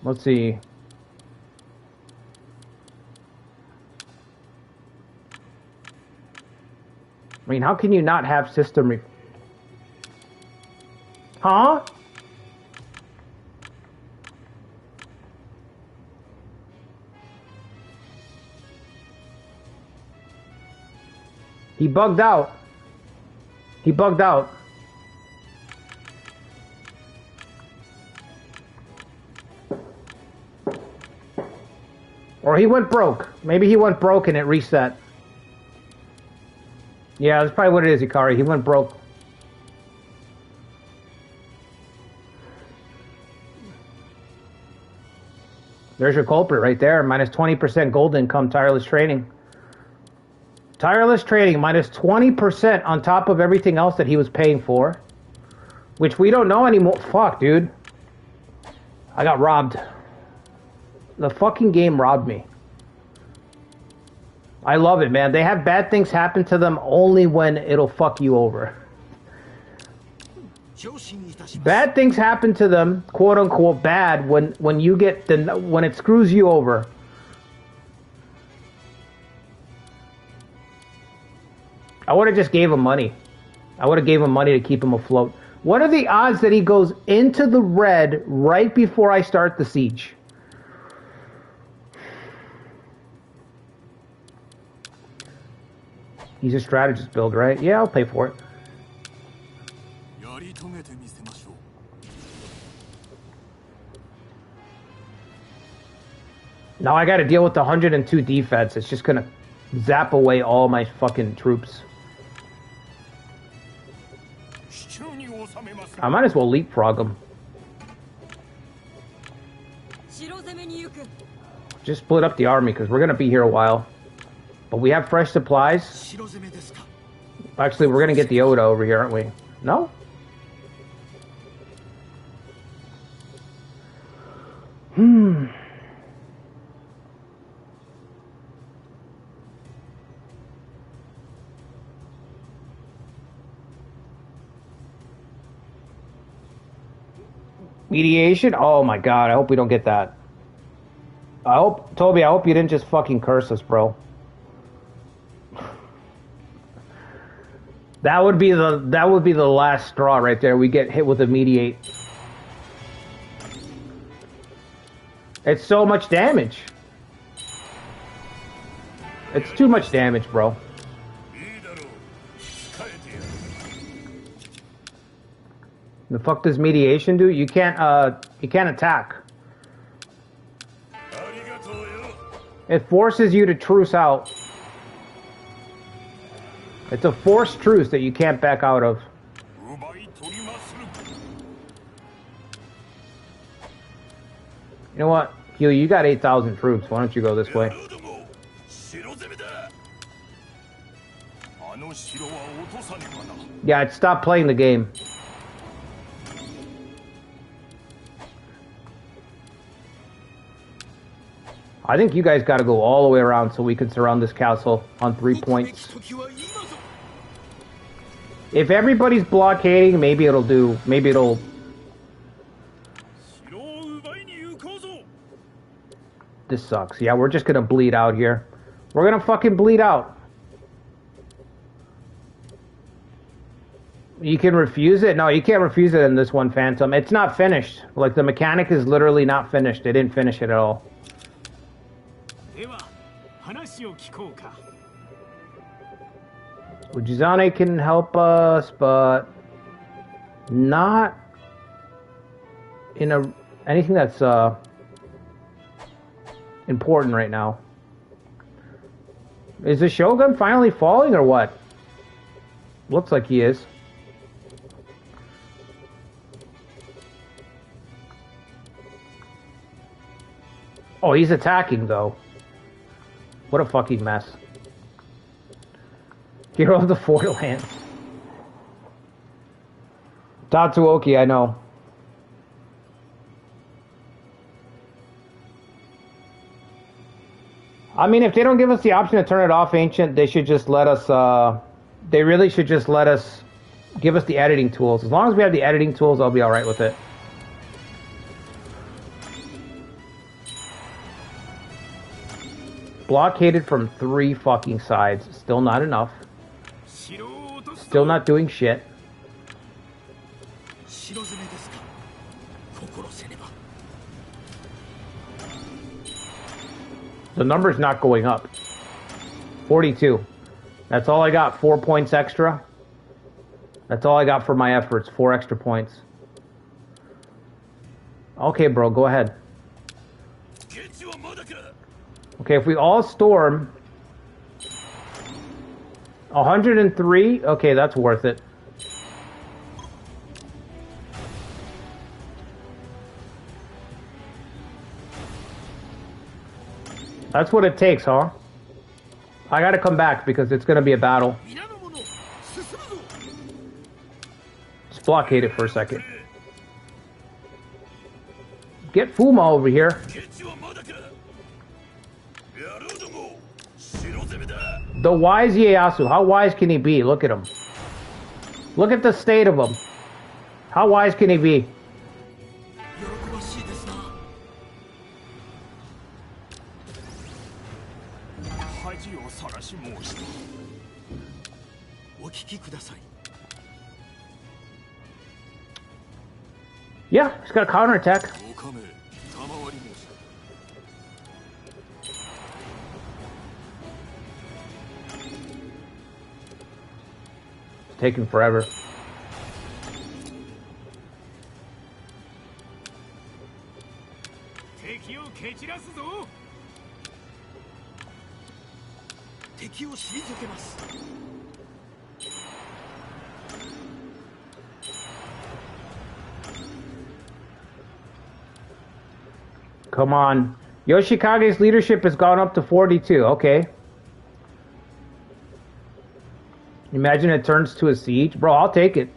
Let's see. I mean, how can you not have system Huh? He bugged out. He bugged out. Or he went broke. Maybe he went broke and it reset. Yeah, that's probably what it is, Ikari. He went broke. There's your culprit right there. Minus 20% gold income, tireless training. Tireless trading, minus 20% on top of everything else that he was paying for. Which we don't know anymore. Fuck, dude. I got robbed. The fucking game robbed me. I love it, man. They have bad things happen to them only when it'll fuck you over. Bad things happen to them, quote unquote bad, when you get when it screws you over. I would have just gave him money. I would have gave him money to keep him afloat. What are the odds that he goes into the red right before I start the siege? He's a strategist build, right? Yeah, I'll pay for it. Now I gotta deal with the 102 defense. It's just gonna zap away all my fucking troops. I might as well leapfrog them. Just split up the army because we're gonna be here a while. But we have fresh supplies. Actually, we're gonna get the Oda over here, aren't we? No? Mediation? Oh my god, I hope we don't get that. Toby, I hope you didn't just fucking curse us, bro. That would be the last straw right there. We get hit with a mediate. It's so much damage. It's too much damage, bro. The fuck does mediation do? You can't attack. It forces you to truce out. It's a forced truce that you can't back out of. You know what? You got 8,000 troops. Why don't you go this way? Yeah, stop playing the game. I think you guys got to go all the way around so we can surround this castle on 3 points. If everybody's blockading, maybe it'll do. Maybe it'll. This sucks. Yeah, we're just gonna bleed out here. We're gonna fucking bleed out. You can refuse it? No, you can't refuse it in this one, Phantom. It's not finished. Like, the mechanic is literally not finished. They didn't finish it at all. Ujizane can help us, but not in anything that's important right now. Is the Shogun finally falling or what? Looks like he is. Oh, he's attacking though. What a fucking mess. Hero of the Four Lands. Tatsuoki, I know. I mean, if they don't give us the option to turn it off, Ancient, they should just let us, they really should just let us, give us the editing tools. As long as we have the editing tools, I'll be alright with it. Blockaded from 3 fucking sides. Still not enough. Still not doing shit. The number's not going up. 42. That's all I got. 4 points extra. That's all I got for my efforts. 4 extra points. Okay, bro, go ahead. Okay, if we all storm 103, okay, that's worth it. That's what it takes, huh? I gotta come back because it's gonna be a battle. Just blockade it for a second. Get Fuma over here. The wise Ieyasu. How wise can he be? Look at him. Look at the state of him. How wise can he be? Yeah, he's got a counterattack. It's taking forever. Come on. Yoshikage's leadership has gone up to 42. Okay. Imagine it turns to a siege. Bro, I'll take it.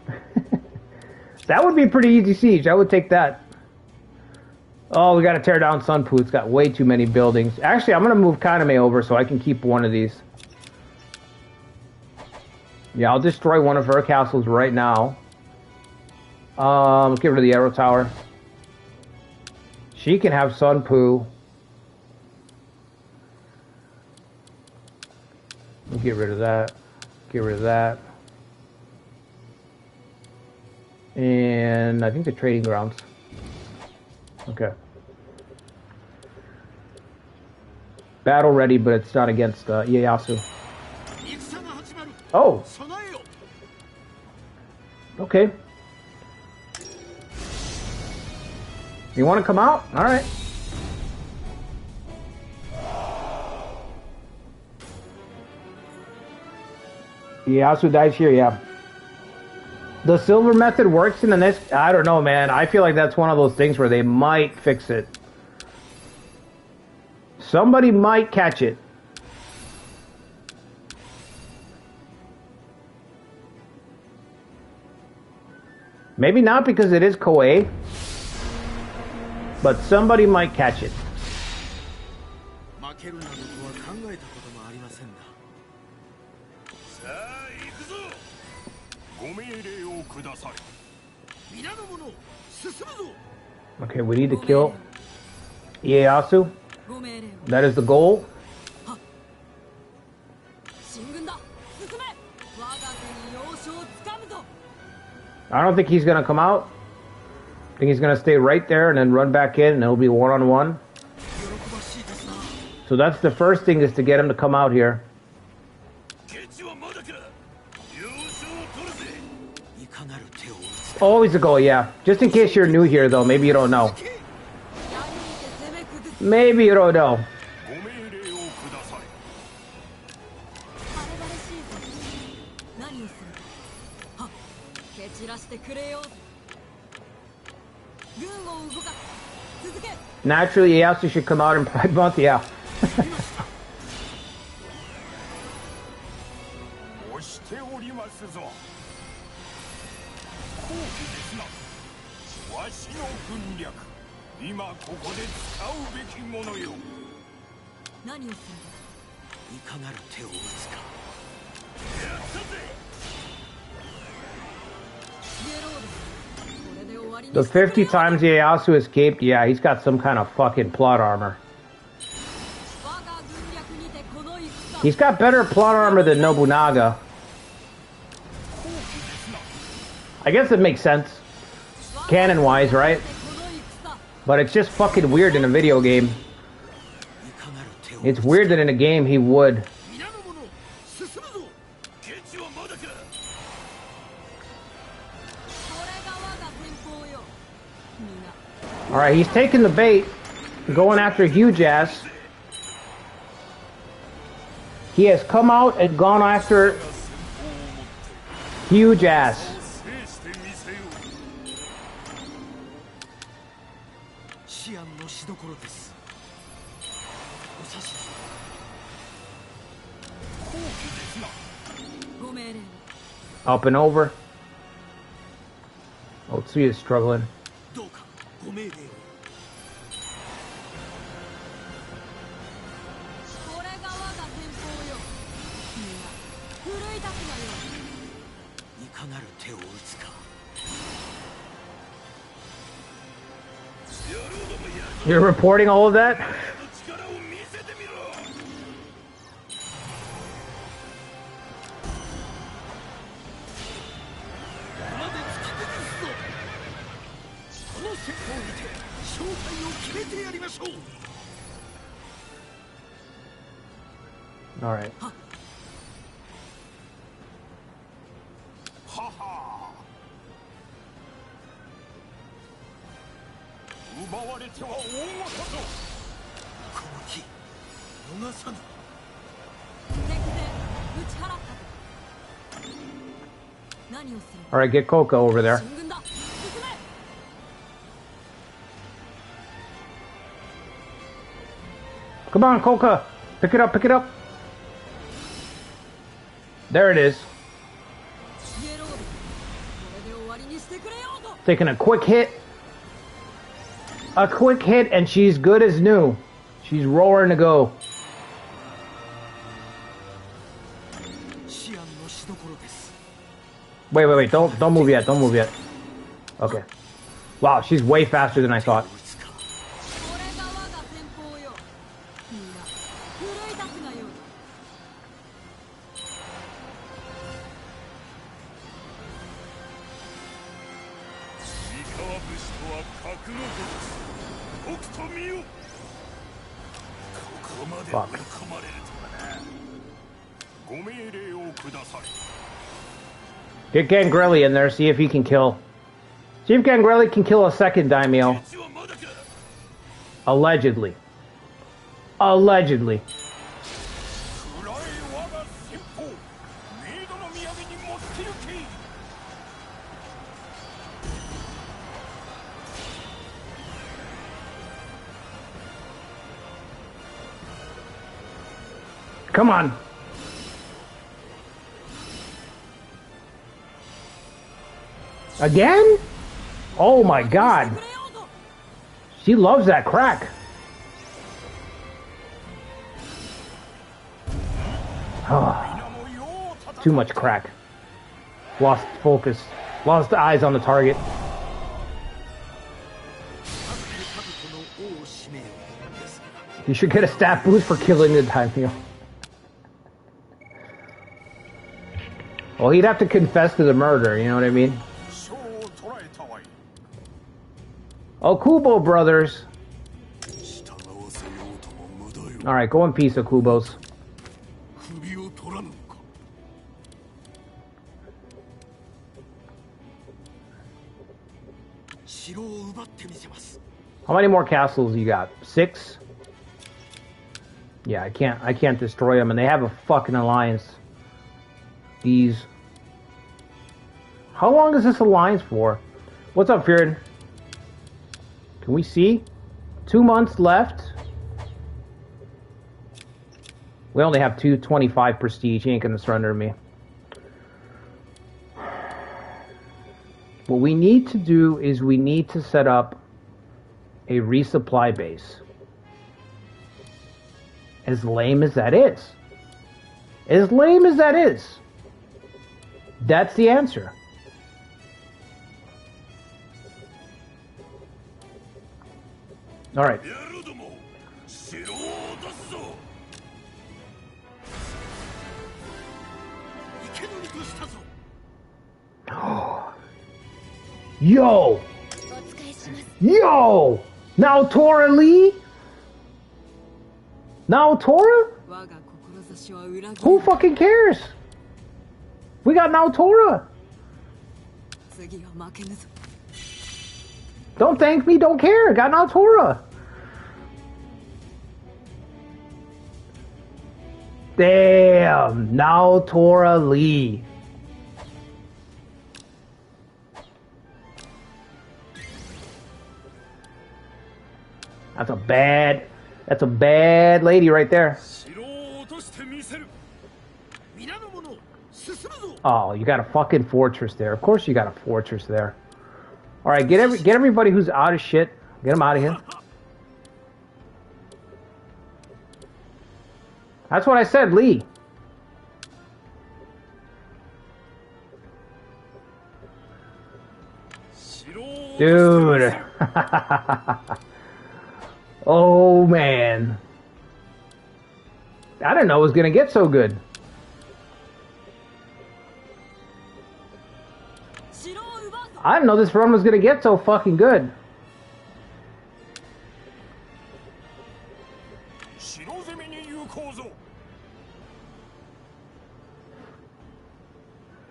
That would be a pretty easy siege. I would take that. Oh, we got to tear down Sunpu. It's got way too many buildings. Actually, I'm going to move Kaname over so I can keep one of these. Yeah, I'll destroy one of her castles right now. Let's get rid of the arrow tower. She can have Sunpu. We'll get rid of that. Get rid of that. And I think the trading grounds. Okay. Battle ready, but it's not against Ieyasu. Oh! Okay. You want to come out? Alright. Ieyasu dies here, yeah. The silver method works in the next... I don't know, man. I feel like that's one of those things where they might fix it. Somebody might catch it. Maybe not because it is Koei, but somebody might catch it. Okay, we need to kill Ieyasu. That is the goal. I don't think he's going to come out. I think he's going to stay right there and then run back in, and it'll be one-on-one. So that's the first thing, is to get him to come out here. Always a goal, yeah. Just in case you're new here, though. Maybe you don't know. Maybe you don't know. Naturally, Ieyasu should come out in Pride Month, yeah. The 50 times Ieyasu escaped, yeah, he's got some kind of fucking plot armor. He's got better plot armor than Nobunaga. I guess it makes sense, canon-wise, right? But it's just fucking weird in a video game. It's weird that in a game he would. Alright, he's taking the bait, going after huge ass. He has come out and gone after huge ass. Up and over. Otsuya is struggling. You're reporting all of that? All right. All right, get Coco over there. Come on, Coca. Pick it up, pick it up. There it is. Taking a quick hit. A quick hit, and she's good as new. She's roaring to go. Wait. Don't move yet. Don't move yet. Okay. Wow, she's way faster than I thought. Fuck. Get Gangrelli in there, see if he can kill. See if Gangrelli can kill a second daimyo. Allegedly. Allegedly. Come on. Again? Oh my god. She loves that crack. Oh, too much crack. Lost focus. Lost eyes on the target. You should get a stat boost for killing the daimyo. Well, he'd have to confess to the murder, you know what I mean? Okubo brothers. Alright, go in peace, Okubos. How many more castles you got? 6? Yeah, I can't destroy them, and they have a fucking alliance. These. How long is this alliance for? What's up, Feared? Can we see? 2 months left. We only have 225 prestige. He ain't gonna surrender to me. What we need to do is we need to set up a resupply base. As lame as that is. As lame as that is. That's the answer. Alright. Yo! Yo! Now Tora Lee? Now Tora? Who fucking cares? We got now Tora. Don't thank me, don't care. Got now Tora. Damn, now Tora Lee. That's a bad lady right there. Oh, you got a fucking fortress there. Of course you got a fortress there. All right, get everybody who's out of shit. Get them out of here. That's what I said, Lee. Dude. Oh, man. I didn't know it was going to get so good. I didn't know this run was going to get so fucking good.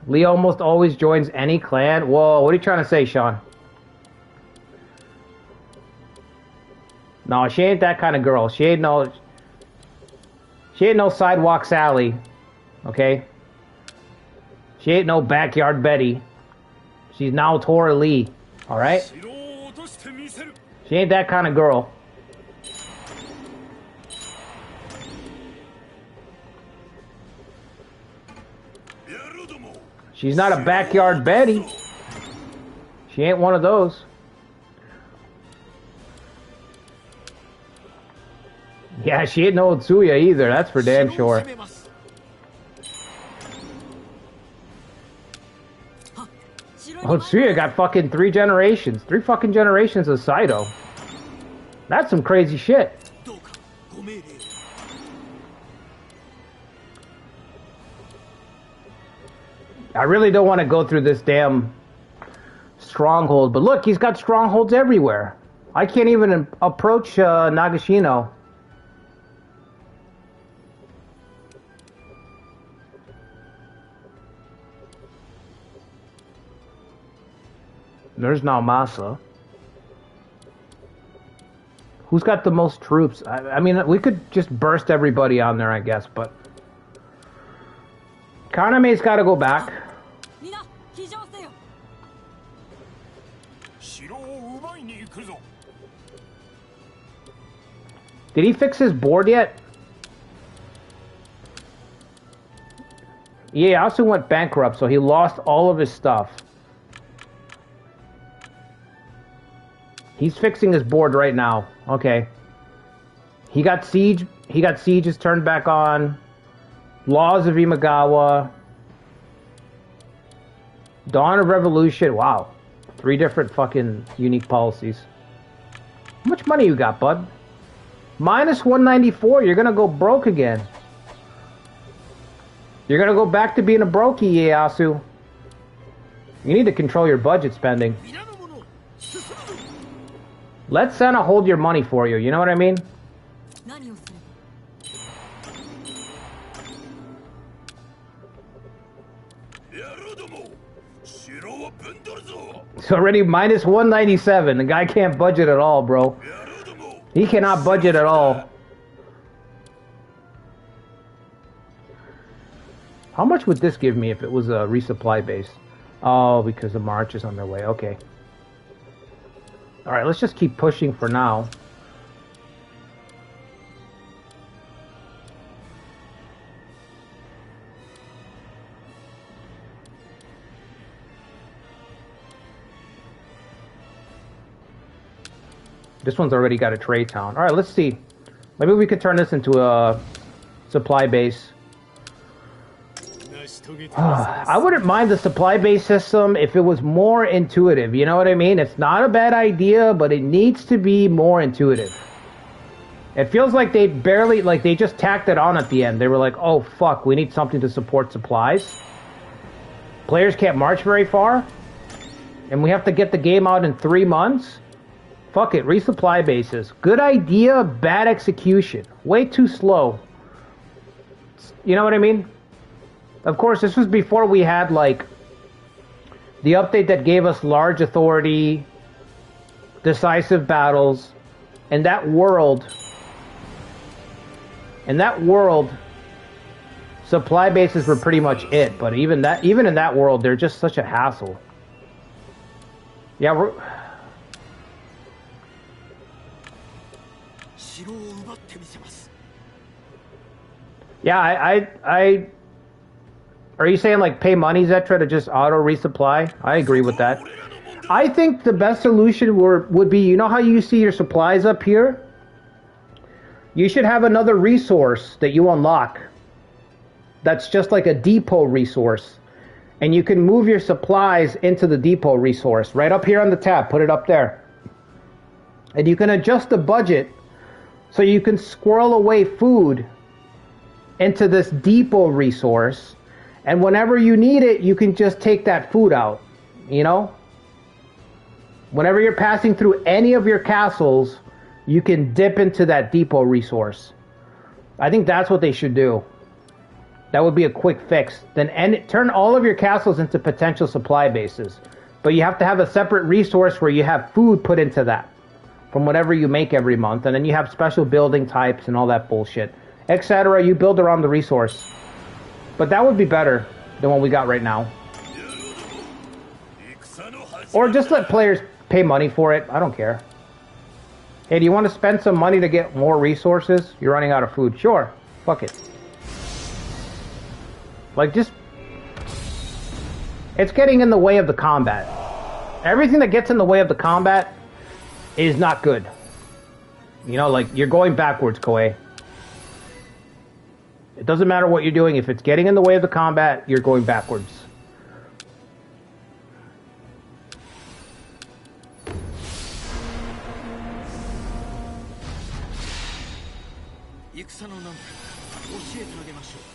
Lee almost always joins any clan. Whoa, what are you trying to say, Sean? No, she ain't that kind of girl. She ain't no sidewalk Sally. Okay? She ain't no backyard Betty. She's now Tora Lee. Alright? She ain't that kind of girl. She's not a backyard Betty. She ain't one of those. Yeah, she ain't no Otsuya either, that's for damn sure. Otsuya got fucking 3 generations. 3 fucking generations of Saito. That's some crazy shit. I really don't want to go through this damn stronghold, but look, he's got strongholds everywhere. I can't even approach Nagashino. There's Naomasa. Who's got the most troops? I mean, we could just burst everybody on there, I guess, but... Kaname's got to go back. Did he fix his board yet? Ieyasu went bankrupt, so he lost all of his stuff. He's fixing his board right now. Okay. He got siege. He got sieges turned back on. Laws of Imagawa. Dawn of Revolution. Wow. 3 different fucking unique policies. How much money you got, bud? Minus 194. You're gonna go broke again. You're gonna go back to being a brokey, Ieyasu. You need to control your budget spending. Let Senna hold your money for you, you know what I mean? It's already minus 197. The guy can't budget at all, bro. He cannot budget at all. How much would this give me if it was a resupply base? Oh, because the march is on their way. Okay. Alright, let's just keep pushing for now. This one's already got a trade town. Alright, let's see. Maybe we could turn this into a supply base. I wouldn't mind the supply base system if it was more intuitive, you know what I mean? It's not a bad idea, but it needs to be more intuitive. It feels like they barely, like they just tacked it on at the end. They were like, oh fuck, we need something to support supplies. Players can't march very far. And we have to get the game out in 3 months. Fuck it, resupply bases. Good idea, bad execution. Way too slow. You know what I mean? Of course, this was before we had, like, the update that gave us large authority, decisive battles, and that world, supply bases were pretty much it. But even in that world, they're just such a hassle. Yeah, I are you saying, like, pay money, Zetra, to just auto-resupply? I agree with that. I think the best solution would be, you know how you see your supplies up here? You should have another resource that you unlock. That's just like a depot resource. And you can move your supplies into the depot resource. Right up here on the tab, put it up there. And you can adjust the budget so you can squirrel away food into this depot resource. And whenever you need it, you can just take that food out, you know? Whenever you're passing through any of your castles, you can dip into that depot resource. I think that's what they should do. That would be a quick fix. Then turn all of your castles into potential supply bases. But you have to have a separate resource where you have food put into that from whatever you make every month. And then you have special building types and all that bullshit, etc. You build around the resource. But that would be better than what we got right now. Or just let players pay money for it. I don't care. Hey, do you want to spend some money to get more resources? You're running out of food. Sure. Fuck it. Like, just... It's getting in the way of the combat. Everything that gets in the way of the combat is not good. You know, like, you're going backwards, Koei. It doesn't matter what you're doing. If it's getting in the way of the combat, you're going backwards.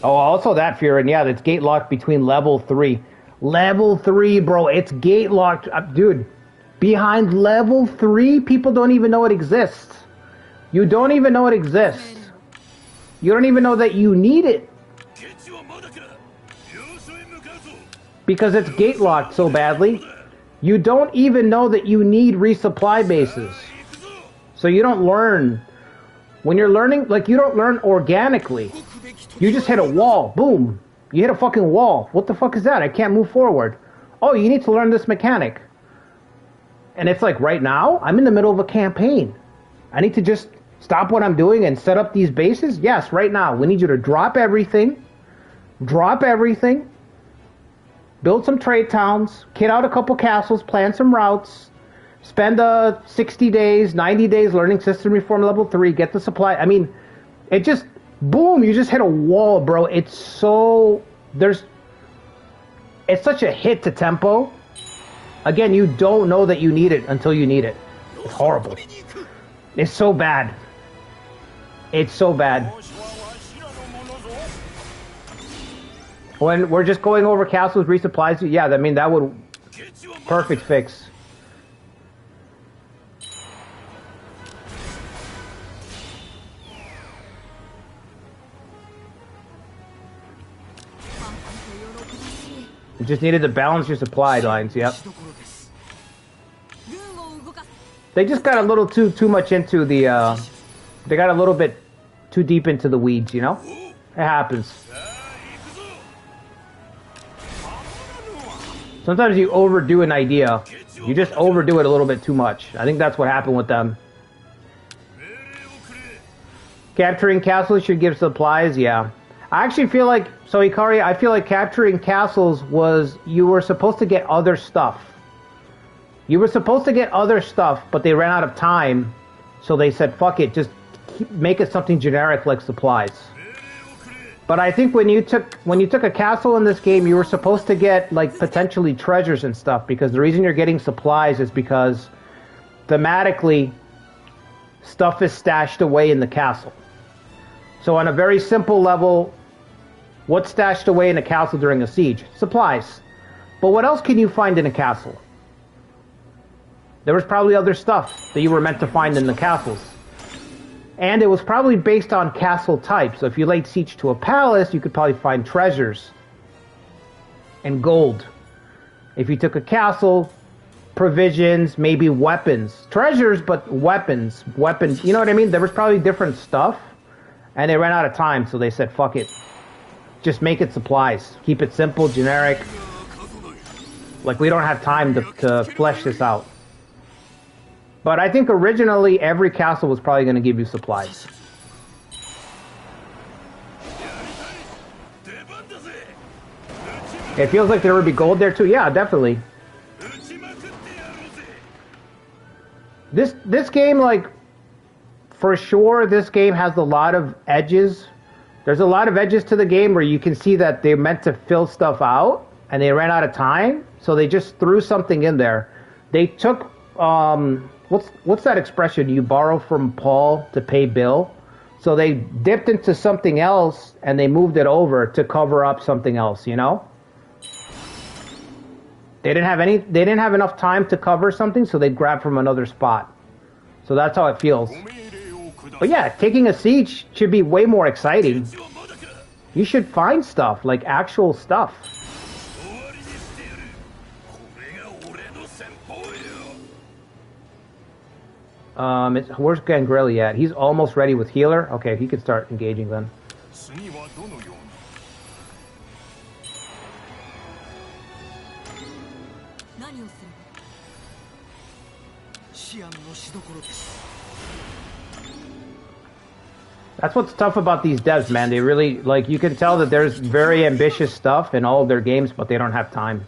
Oh, also that, Furin. Yeah, that's gate locked between level 3. Level 3, bro. It's gate locked. Dude, behind level 3, people don't even know it exists. You don't even know it exists. You don't even know that you need it. Because it's gate locked so badly. You don't even know that you need resupply bases. So you don't learn. When you're learning, like, you don't learn organically. You just hit a wall. Boom. You hit a fucking wall. What the fuck is that? I can't move forward. Oh, you need to learn this mechanic. And it's like, right now, I'm in the middle of a campaign. I need to just stop what I'm doing and set up these bases? Yes, right now. We need you to drop everything. drop everything, build some trade towns, kit out a couple castles, plan some routes, spend 60 days, 90 days learning system reform level 3, get the supply. I mean, it just, boom, you just hit a wall, bro. It's so, it's such a hit to tempo. Again, you don't know that you need it until you need it. It's horrible. It's so bad. It's so bad. When we're just going over castles, resupplies, yeah, I mean, that would... Perfect fix. You just needed to balance your supply lines, yep. They just got a little too much into the, they got a little bit too deep into the weeds, you know? It happens. Sometimes you overdo an idea. You just overdo it a little bit too much. I think that's what happened with them. Capturing castles should give supplies, yeah. I actually feel like, so Ikari, I feel like capturing castles was, you were supposed to get other stuff. You were supposed to get other stuff, but they ran out of time, so they said, fuck it, just make it something generic like supplies. But I think when you took a castle in this game, you were supposed to get, like, potentially treasures and stuff, because the reason you're getting supplies is because, thematically, stuff is stashed away in the castle. So on a very simple level, what's stashed away in a castle during a siege? Supplies. But what else can you find in a castle? There was probably other stuff that you were meant to find in the castles. And it was probably based on castle type. So if you laid siege to a palace, you could probably find treasures and gold. If you took a castle, provisions, maybe weapons. Treasures, but weapons. Weapons, you know what I mean? There was probably different stuff. And they ran out of time, so they said, fuck it. Just make it supplies. Keep it simple, generic. Like, we don't have time to flesh this out. But I think originally every castle was probably going to give you supplies. It feels like there would be gold there too. Yeah, definitely. This game, like, for sure, this game has a lot of edges. There's a lot of edges to the game where you can see that they meant to fill stuff out and they ran out of time, so they just threw something in there. They took what's that expression? You borrow from Paul to pay Bill. So they dipped into something else and they moved it over to cover up something else, you know? They didn't have enough time to cover something, so they grabbed from another spot. So that's how it feels. But yeah, taking a siege should be way more exciting. You should find stuff, like actual stuff. Where's Gangrelli at? He's almost ready with healer. Okay, he could start engaging then. That's what's tough about these devs, man. They really, like, you can tell that there's very ambitious stuff in all of their games, but they don't have time.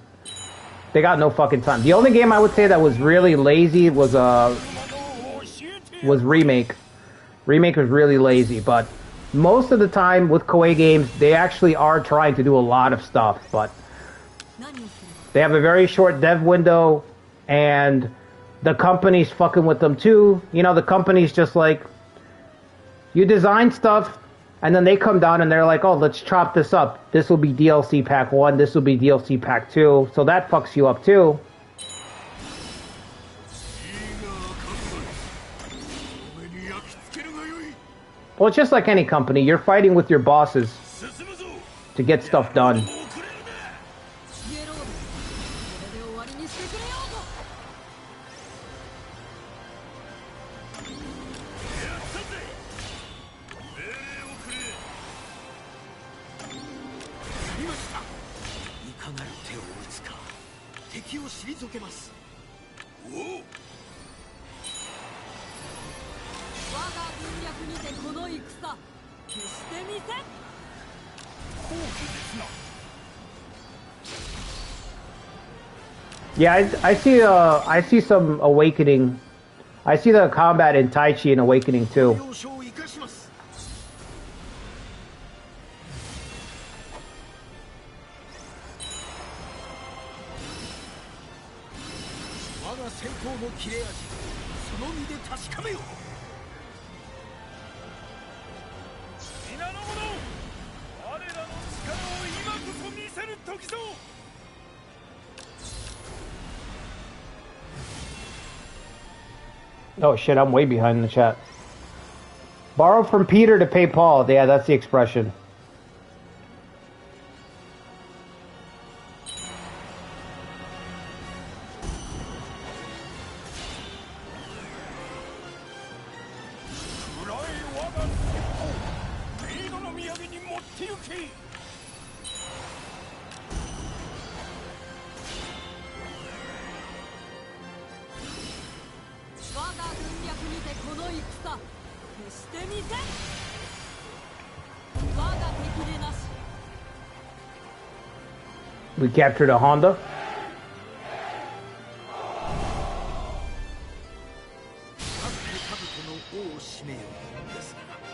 They got no fucking time. The only game I would say that was really lazy was Remake. Remake was really lazy, but most of the time with Koei games, they actually are trying to do a lot of stuff, but they have a very short dev window, and the company's fucking with them too. You know, the company's just like, you design stuff, and then they come down and they're like, oh, let's chop this up. This will be DLC Pack 1, this will be DLC Pack 2, so that fucks you up too. Well, it's just like any company. You're fighting with your bosses to get stuff done. Yeah, I see some awakening. I see the combat in Tai Chi and Awakening too. Oh shit, I'm way behind in the chat. Borrow from Peter to pay Paul. Yeah, that's the expression. We captured a Honda.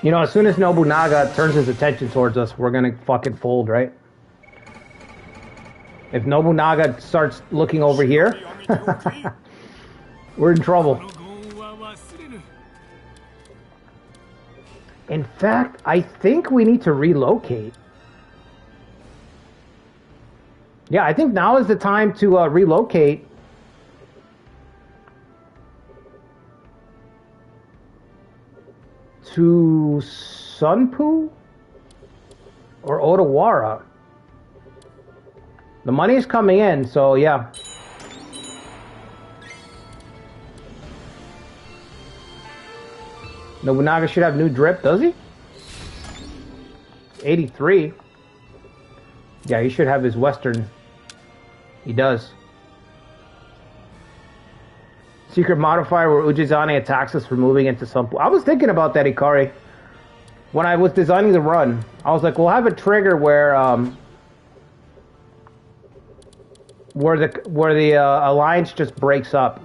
You know, as soon as Nobunaga turns his attention towards us, we're gonna fucking fold, right? If Nobunaga starts looking over here, we're in trouble. In fact, I think we need to relocate. Yeah, I think now is the time to relocate. To Sunpu or Odawara. The money's coming in, so yeah. Nobunaga should have new drip, does he? 83. Yeah, he should have his Western. He does. Secret modifier where Ujizane attacks us for moving into Sunpu. I was thinking about that, Ikari. When I was designing the run, I was like, we'll have a trigger where the alliance just breaks up.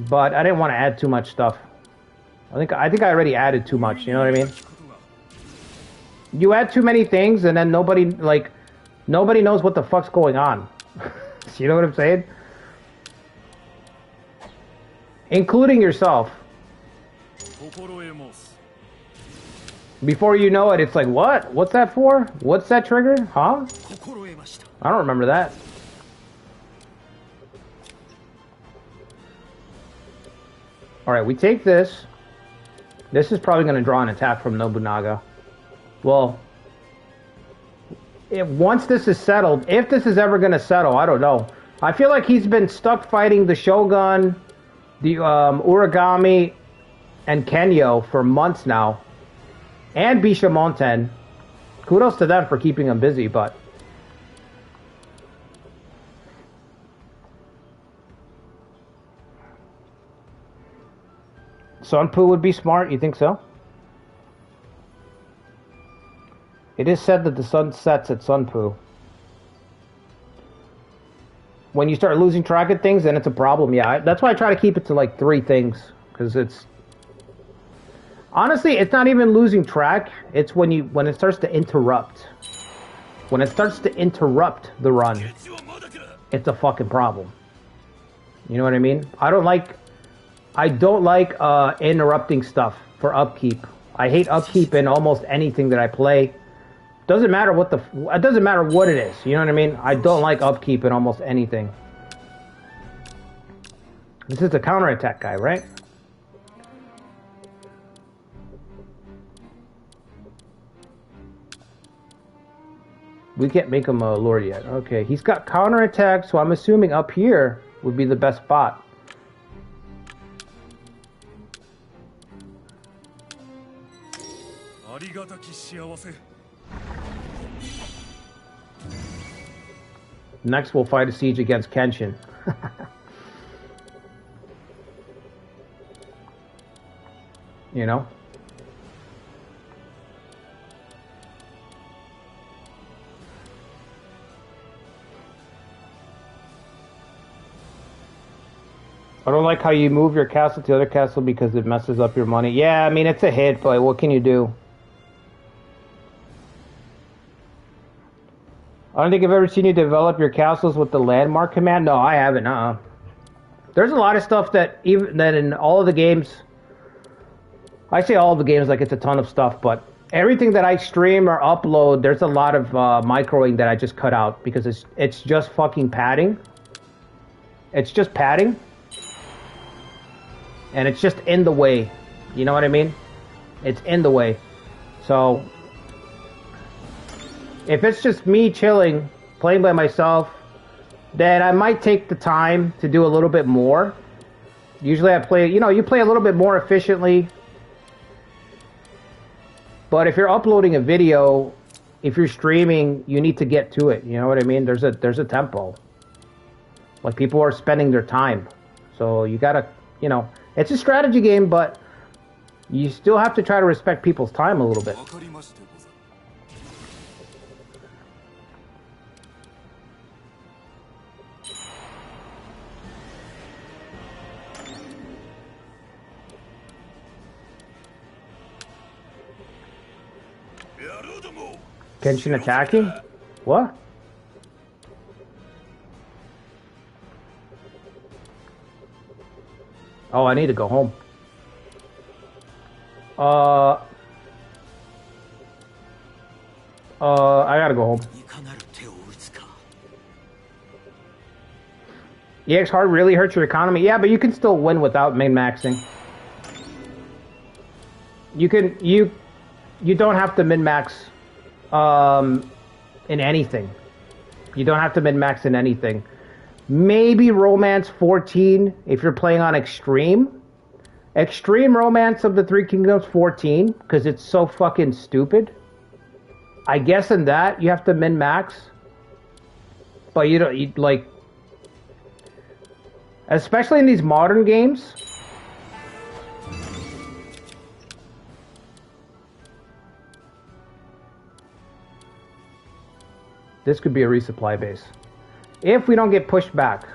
But I didn't want to add too much stuff. I think I already added too much, you know what I mean? You add too many things and then nobody knows what the fuck's going on. You know what I'm saying? Including yourself. Before you know it, it's like, what? What's that for? What's that trigger? Huh? I don't remember that. Alright, we take this. This is probably going to draw an attack from Nobunaga. Well, once this is settled, if this is ever going to settle, I don't know. I feel like he's been stuck fighting the Shogun, the Uragami, and Kenyo for months now. And Bishamonten. Kudos to them for keeping him busy, but... Sunpu would be smart, you think so? It is said that the sun sets at Sunpu. When you start losing track of things, then it's a problem. Yeah, that's why I try to keep it to like 3 things. Because it's... Honestly, it's not even losing track. It's when it starts to interrupt. When it starts to interrupt the run, it's a fucking problem. You know what I mean? I don't like interrupting stuff for upkeep. I hate upkeep in almost anything that I play. Doesn't matter what it doesn't matter what it is. You know what I mean? I don't like upkeep in almost anything. This is the counterattack guy, right? We can't make him a lord yet. Okay, he's got counterattack, so I'm assuming up here would be the best spot. Next, we'll fight a siege against Kenshin. You know? I don't like how you move your castle to the other castle because it messes up your money. Yeah, I mean, it's a hit, but what can you do? I don't think I've ever seen you develop your castles with the landmark command. No, I haven't. There's a lot of stuff that in all of the games. I say all of the games like it's a ton of stuff, but everything that I stream or upload, there's a lot of microing that I just cut out because it's just fucking padding. It's just padding. And it's just in the way. You know what I mean? It's in the way. So, if it's just me chilling, playing by myself, then I might take the time to do a little bit more. Usually I play, you play a little bit more efficiently. But if you're uploading a video, if you're streaming, you need to get to it. You know what I mean? There's a tempo. Like, people are spending their time. So you gotta, it's a strategy game, but you still have to try to respect people's time a little bit. Kenshin attacking? What? Oh, I need to go home. I gotta go home. EX hard really hurts your economy. Yeah, but you can still win without min-maxing. You don't have to min-max in anything. You don't have to min-max in anything. Maybe Romance 14 if you're playing on Extreme. Extreme Romance of the Three Kingdoms 14 because it's so fucking stupid. I guess in that you have to min-max. But you like, especially in these modern games. This could be a resupply base. If we don't get pushed back.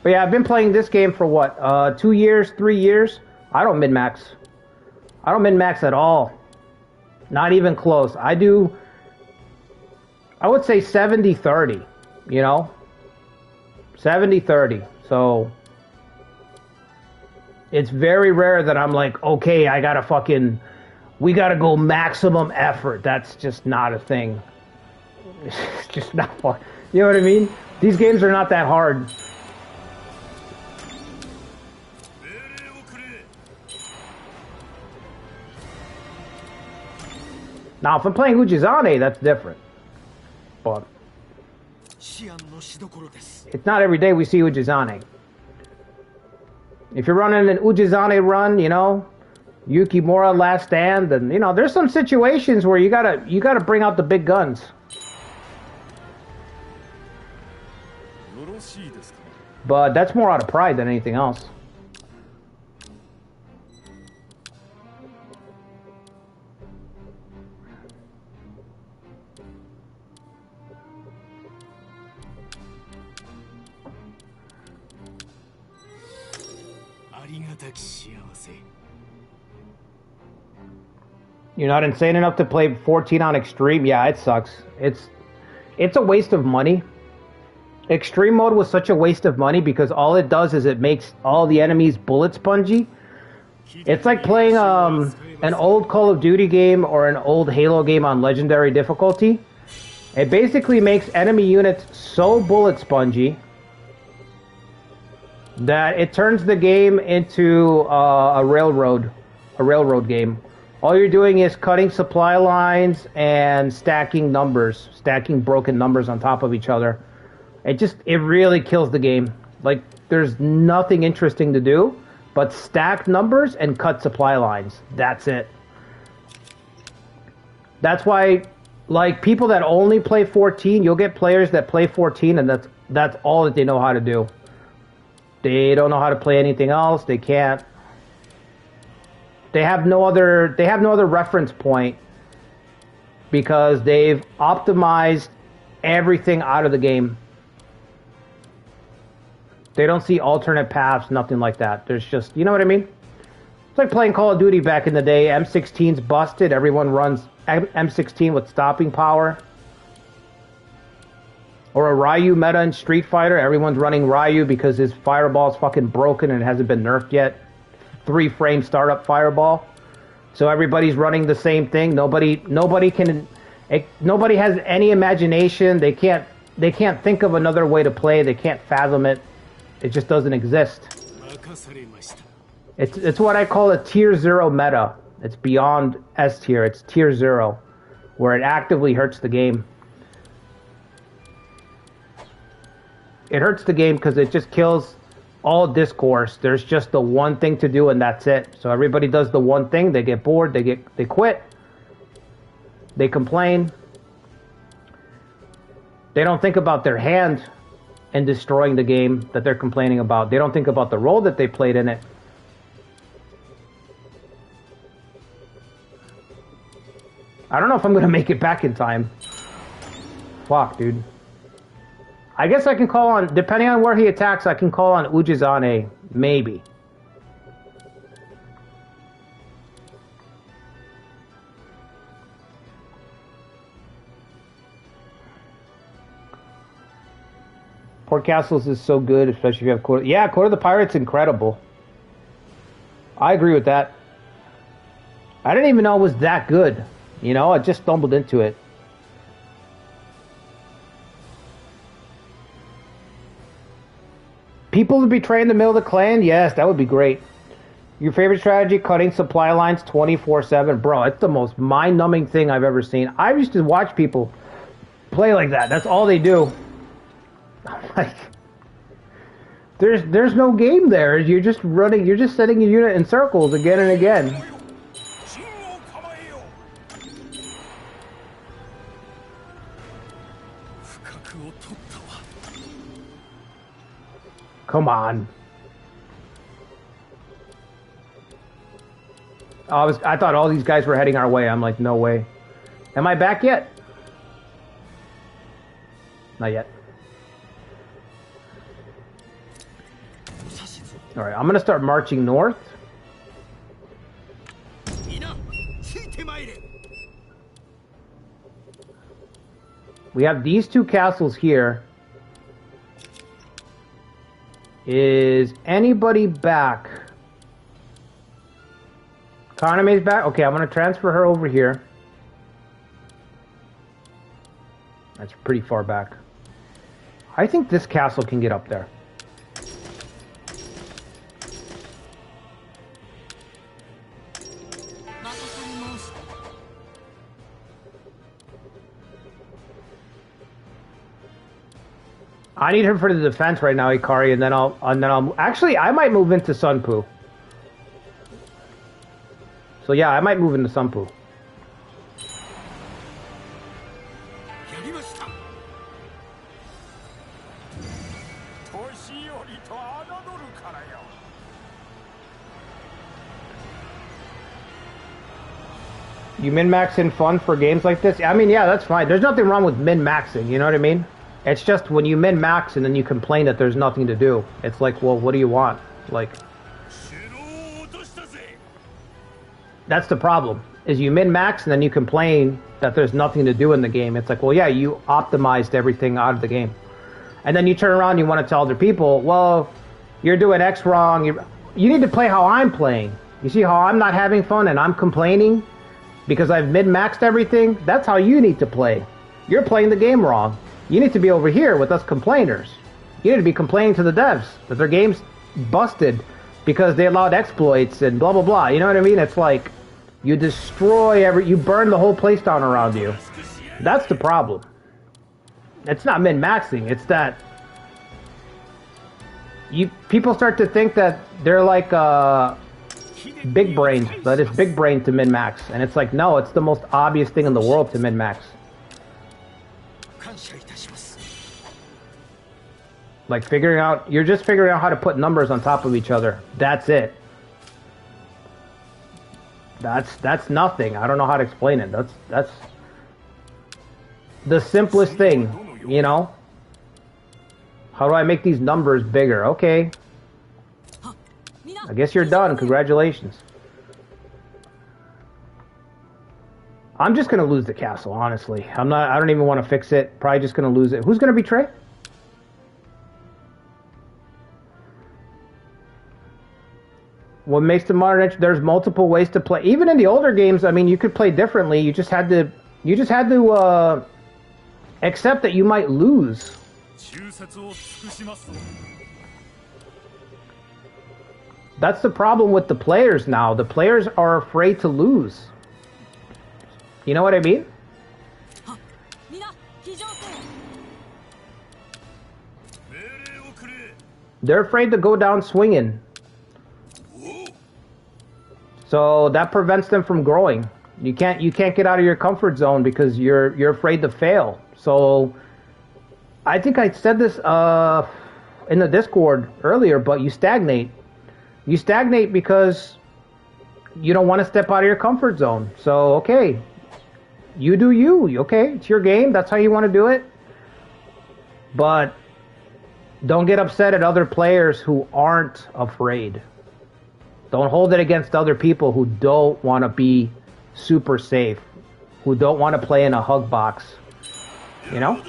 But yeah, I've been playing this game for what? 2 years, 3 years? I don't min-max. I don't min-max at all. Not even close. I would say 70-30, 70-30. So it's very rare that I'm like, okay, we gotta go maximum effort. That's just not a thing. It's just not fun. You know what I mean? These games are not that hard. Now, if I'm playing Ujizane, that's different. But it's not every day we see Ujizane. If you're running an Ujizane run, Yukimura Last Stand, then there's some situations where you gotta bring out the big guns. But that's more out of pride than anything else. You're not insane enough to play 14 on Extreme? Yeah, it sucks. It's a waste of money. Extreme mode was such a waste of money because all it does is it makes all the enemies bullet spongy. It's like playing an old Call of Duty game or an old Halo game on legendary difficulty. It basically makes enemy units so bullet spongy that it turns the game into a railroad game. All you're doing is cutting supply lines and stacking broken numbers on top of each other. It really kills the game. Like, there's nothing interesting to do but stack numbers and cut supply lines. That's it. That's why, like, people that only play 14, you'll get players that play 14 and that's all that they know how to do. They don't know how to play anything else. They can't. They have no other reference point because they've optimized everything out of the game. They don't see alternate paths, nothing like that. There's just, you know what I mean? It's like playing Call of Duty back in the day. M16's busted. Everyone runs M16 with stopping power. Or a Ryu meta in Street Fighter. Everyone's running Ryu because his fireball's fucking broken and it hasn't been nerfed yet. 3-frame startup fireball. So everybody's running the same thing. Nobody has any imagination. They can't think of another way to play. They can't fathom it. It just doesn't exist. It's what I call a tier 0 meta. It's beyond S tier. It's tier 0, where it actively hurts the game. It hurts the game because it just kills all discourse. There's just the one thing to do and that's it. So everybody does the one thing. They get bored. They quit. They complain. They don't think about their hand in destroying the game that they're complaining about. They don't think about the role that they played in it. I don't know if I'm going to make it back in time. Fuck, dude. I guess I can call on, depending on where he attacks, I can call on Ujizane, maybe. Port Castles is so good, especially if you have Court. Yeah, Court of the Pirates, incredible. I agree with that. I didn't even know it was that good. You know, I just stumbled into it. People to betray in the middle of the clan? Yes, that would be great. Your favorite strategy? Cutting supply lines 24/7. Bro, it's the most mind-numbing thing I've ever seen. I used to watch people play like that. That's all they do. Like, there's no game there. You're just running, you're just setting your unit in circles again and again. Come on. I thought all these guys were heading our way. I'm like, no way. Am I back yet? Not yet. All right, I'm going to start marching north. We have these two castles here. Is anybody back? Kaname's back? Okay, I'm going to transfer her over here. That's pretty far back. I think this castle can get up there. I need her for the defense right now, Ikari, and then I'll actually I might move into Sunpu. So yeah, I might move into Sunpu. You min-maxing fun for games like this? I mean, yeah, that's fine. There's nothing wrong with min-maxing, you know what I mean? It's just when you min-max and then you complain that there's nothing to do. It's like, well, what do you want? Like, that's the problem. Is you min-max and then you complain that there's nothing to do in the game. It's like, well, yeah, you optimized everything out of the game. And then you turn around and you want to tell other people, well, you're doing X wrong. You need to play how I'm playing. You see how I'm not having fun and I'm complaining because I've min-maxed everything? That's how you need to play. You're playing the game wrong. You need to be over here with us complainers. You need to be complaining to the devs that their game's busted because they allowed exploits and blah, blah, blah. You know what I mean? It's like you destroy you burn the whole place down around you. That's the problem. It's not min-maxing. It's that people start to think that they're like big brain, that it's big brain to min-max. And it's like, no, it's the most obvious thing in the world to min-max. Like you're just figuring out how to put numbers on top of each other. That's it. That's nothing. I don't know how to explain it. the simplest thing, you know? How do I make these numbers bigger? Okay. I guess you're done. Congratulations. I'm just gonna lose the castle, honestly. I don't even want to fix it. Probably just gonna lose it. Who's gonna betray? What makes the modern? There's multiple ways to play. Even in the older games, I mean, you could play differently. You just had to accept that you might lose. That's the problem with the players now. The players are afraid to lose. You know what I mean? They're afraid to go down swinging. So that prevents them from growing. You can't get out of your comfort zone because you're afraid to fail. So I think I said this in the Discord earlier, but you stagnate. You stagnate because you don't want to step out of your comfort zone. So okay, you do you. Okay, it's your game. That's how you want to do it. But don't get upset at other players who aren't afraid. Don't hold it against other people who don't want to be super safe, who don't want to play in a hug box. You know?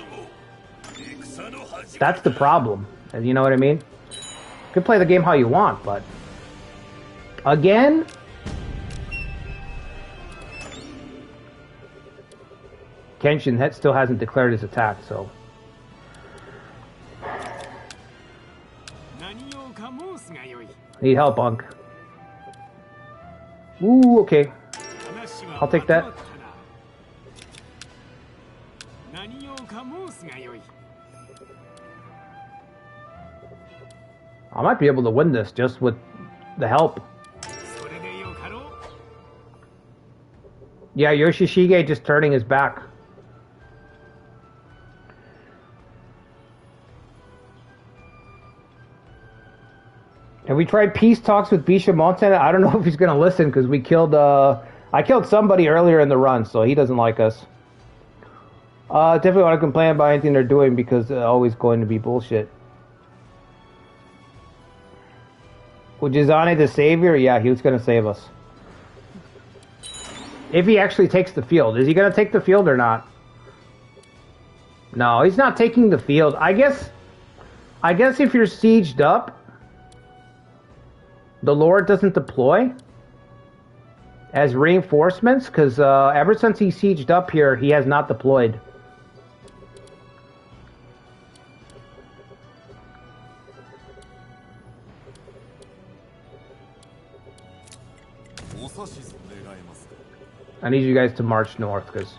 That's the problem. You know what I mean? You can play the game how you want, but... Again? Kenshin still hasn't declared his attack, so... Need help, Unk. Ooh, okay. I'll take that. I might be able to win this just with the help. Yeah, Yoshishige just turning his back. Have we tried peace talks with Bishamonten? I don't know if he's going to listen because we killed... I killed somebody earlier in the run, so he doesn't like us. Definitely want to complain about anything they're doing because it's always going to be bullshit. Was Jizane the savior? Yeah, he was going to save us. If he actually takes the field. Is he going to take the field or not? No, he's not taking the field. I guess if you're sieged up, the Lord doesn't deploy as reinforcements, because ever since he sieged up here, he has not deployed. I need you guys to march north, because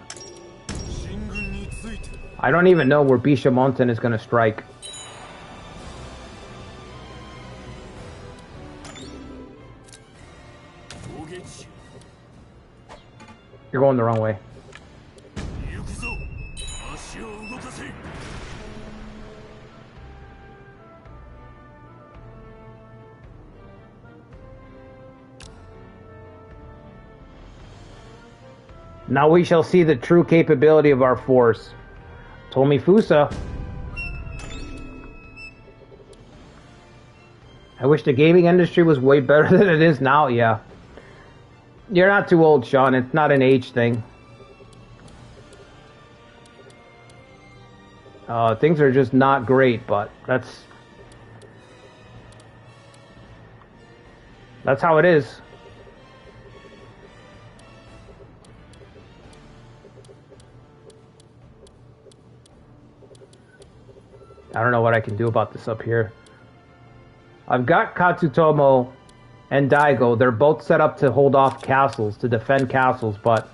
I don't even know where Bishamonten is going to strike. You're going the wrong way. Now we shall see the true capability of our force. Tomifusa. I wish the gaming industry was way better than it is now, yeah. You're not too old, Sean. It's not an age thing. Things are just not great, but that's how it is. I don't know what I can do about this up here. I've got Katsutomo and Daigo. They're both set up to hold off castles, to defend castles, but...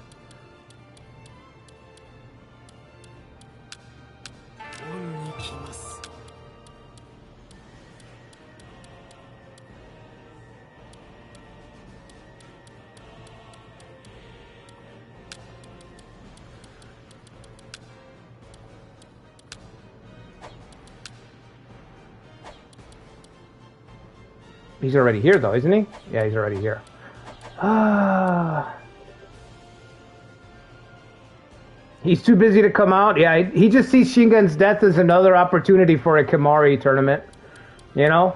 He's already here, though, isn't he? Yeah, he's already here. He's too busy to come out. Yeah, he just sees Shingen's death as another opportunity for a Kimari tournament. You know?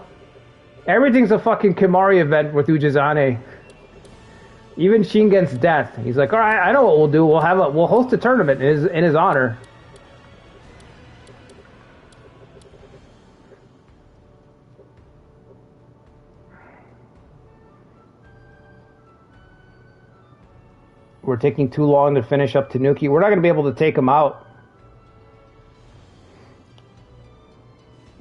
Everything's a fucking Kimari event with Ujizane. Even Shingen's death. He's like, all right, I know what we'll do. We'll host a tournament in his honor. We're taking too long to finish up Tanuki. We're not going to be able to take him out.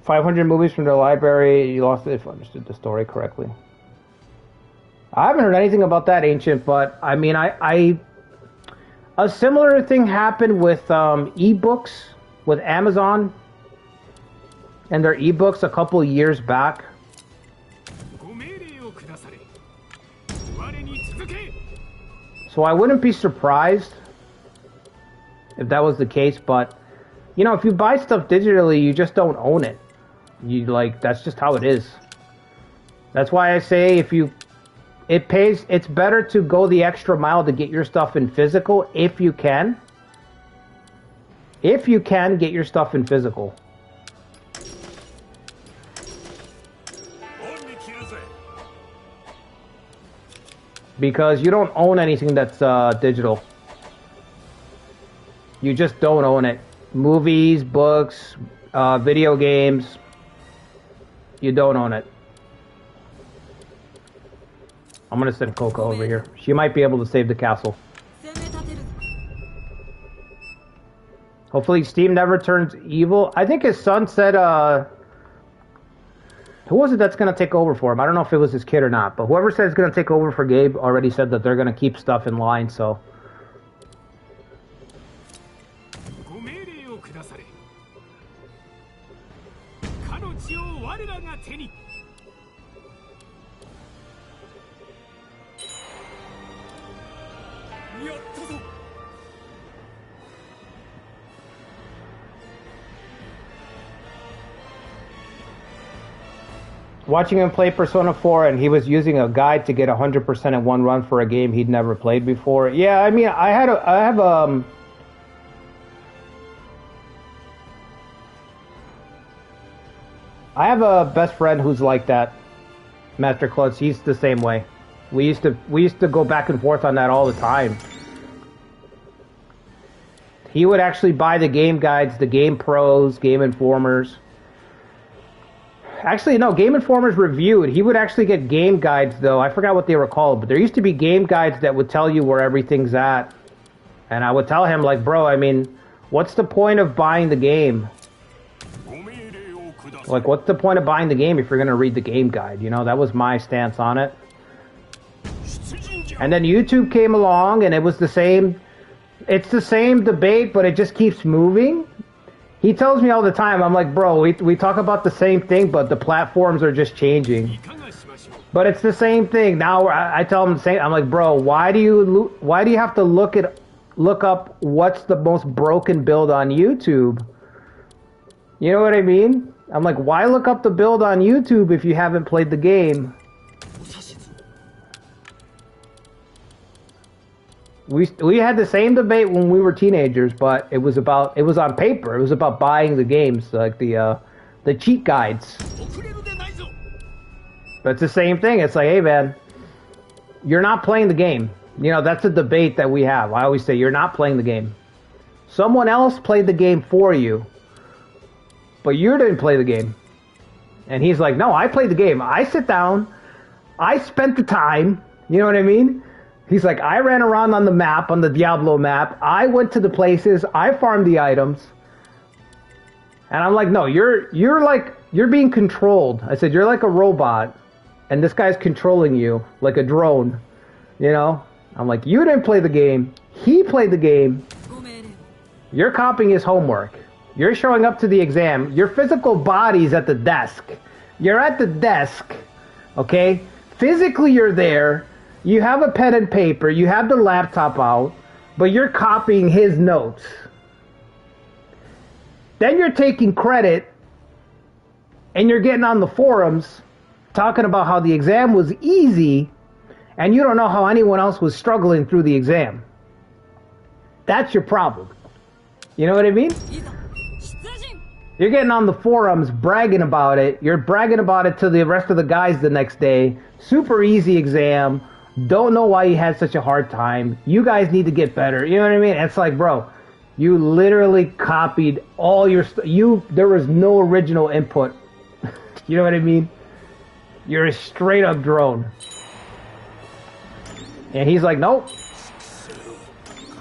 500 movies from the library. You lost it if I understood the story correctly. I haven't heard anything about that, Ancient, but I mean, a similar thing happened with ebooks with Amazon and their ebooks a couple years back. So I wouldn't be surprised if that was the case, but you know, if you buy stuff digitally, you just don't own it. That's just how it is. That's why I say it's better to go the extra mile to get your stuff in physical if you can. If you can get your stuff in physical. Because you don't own anything that's digital. You just don't own it. Movies, books, video games. You don't own it. I'm gonna send Coco over here. She might be able to save the castle. Hopefully Steam never turns evil. I think his son said, who was it that's going to take over for him? I don't know if it was his kid or not, but whoever said it's going to take over for Gabe already said that they're going to keep stuff in line, so. Watching him play Persona 4 and he was using a guide to get 100% in one run for a game he'd never played before. Yeah, I mean, I have a best friend who's like that, Master Klutz. He's the same way. We used to go back and forth on that all the time. He would actually buy the game guides, the Game Pros, Game Informers. Actually, no, Game Informer's reviewed. He would actually get game guides, though. I forgot what they were called, but there used to be game guides that would tell you where everything's at. And I would tell him, like, bro, I mean, what's the point of buying the game? Like, what's the point of buying the game if you're going to read the game guide? You know, that was my stance on it. And then YouTube came along, and it was the same. It's the same debate, but it just keeps moving. He tells me all the time, I'm like, bro, we talk about the same thing, but the platforms are just changing. But it's the same thing. Now I tell him the same. I'm like, bro, why do you have to look up what's the most broken build on YouTube? You know what I mean? I'm like, why look up the build on YouTube if you haven't played the game? We had the same debate when we were teenagers, but it was on paper. It was about buying the games, like the cheat guides. But it's the same thing. It's like, hey man, you're not playing the game. You know, that's a debate that we have. I always say you're not playing the game. Someone else played the game for you, but you didn't play the game. And he's like, no, I played the game. I sit down, I spent the time. You know what I mean? He's like, I ran around on the map, on the Diablo map. I went to the places. I farmed the items. And I'm like, no, you're being controlled. I said, you're like a robot, and this guy's controlling you like a drone. You know? I'm like, you didn't play the game. He played the game. You're copying his homework. You're showing up to the exam. Your physical body's at the desk. You're at the desk. Okay? Physically, you're there. You have a pen and paper, you have the laptop out, but you're copying his notes. Then you're taking credit, and you're getting on the forums, talking about how the exam was easy, and you don't know how anyone else was struggling through the exam. That's your problem. You know what I mean? You're getting on the forums bragging about it. You're bragging about it to the rest of the guys the next day. Super easy exam. Don't know why you had such a hard time. You guys need to get better. You know what I mean? It's like, bro, you literally copied all your there was no original input. You know what I mean? You're a straight up drone. And he's like, nope.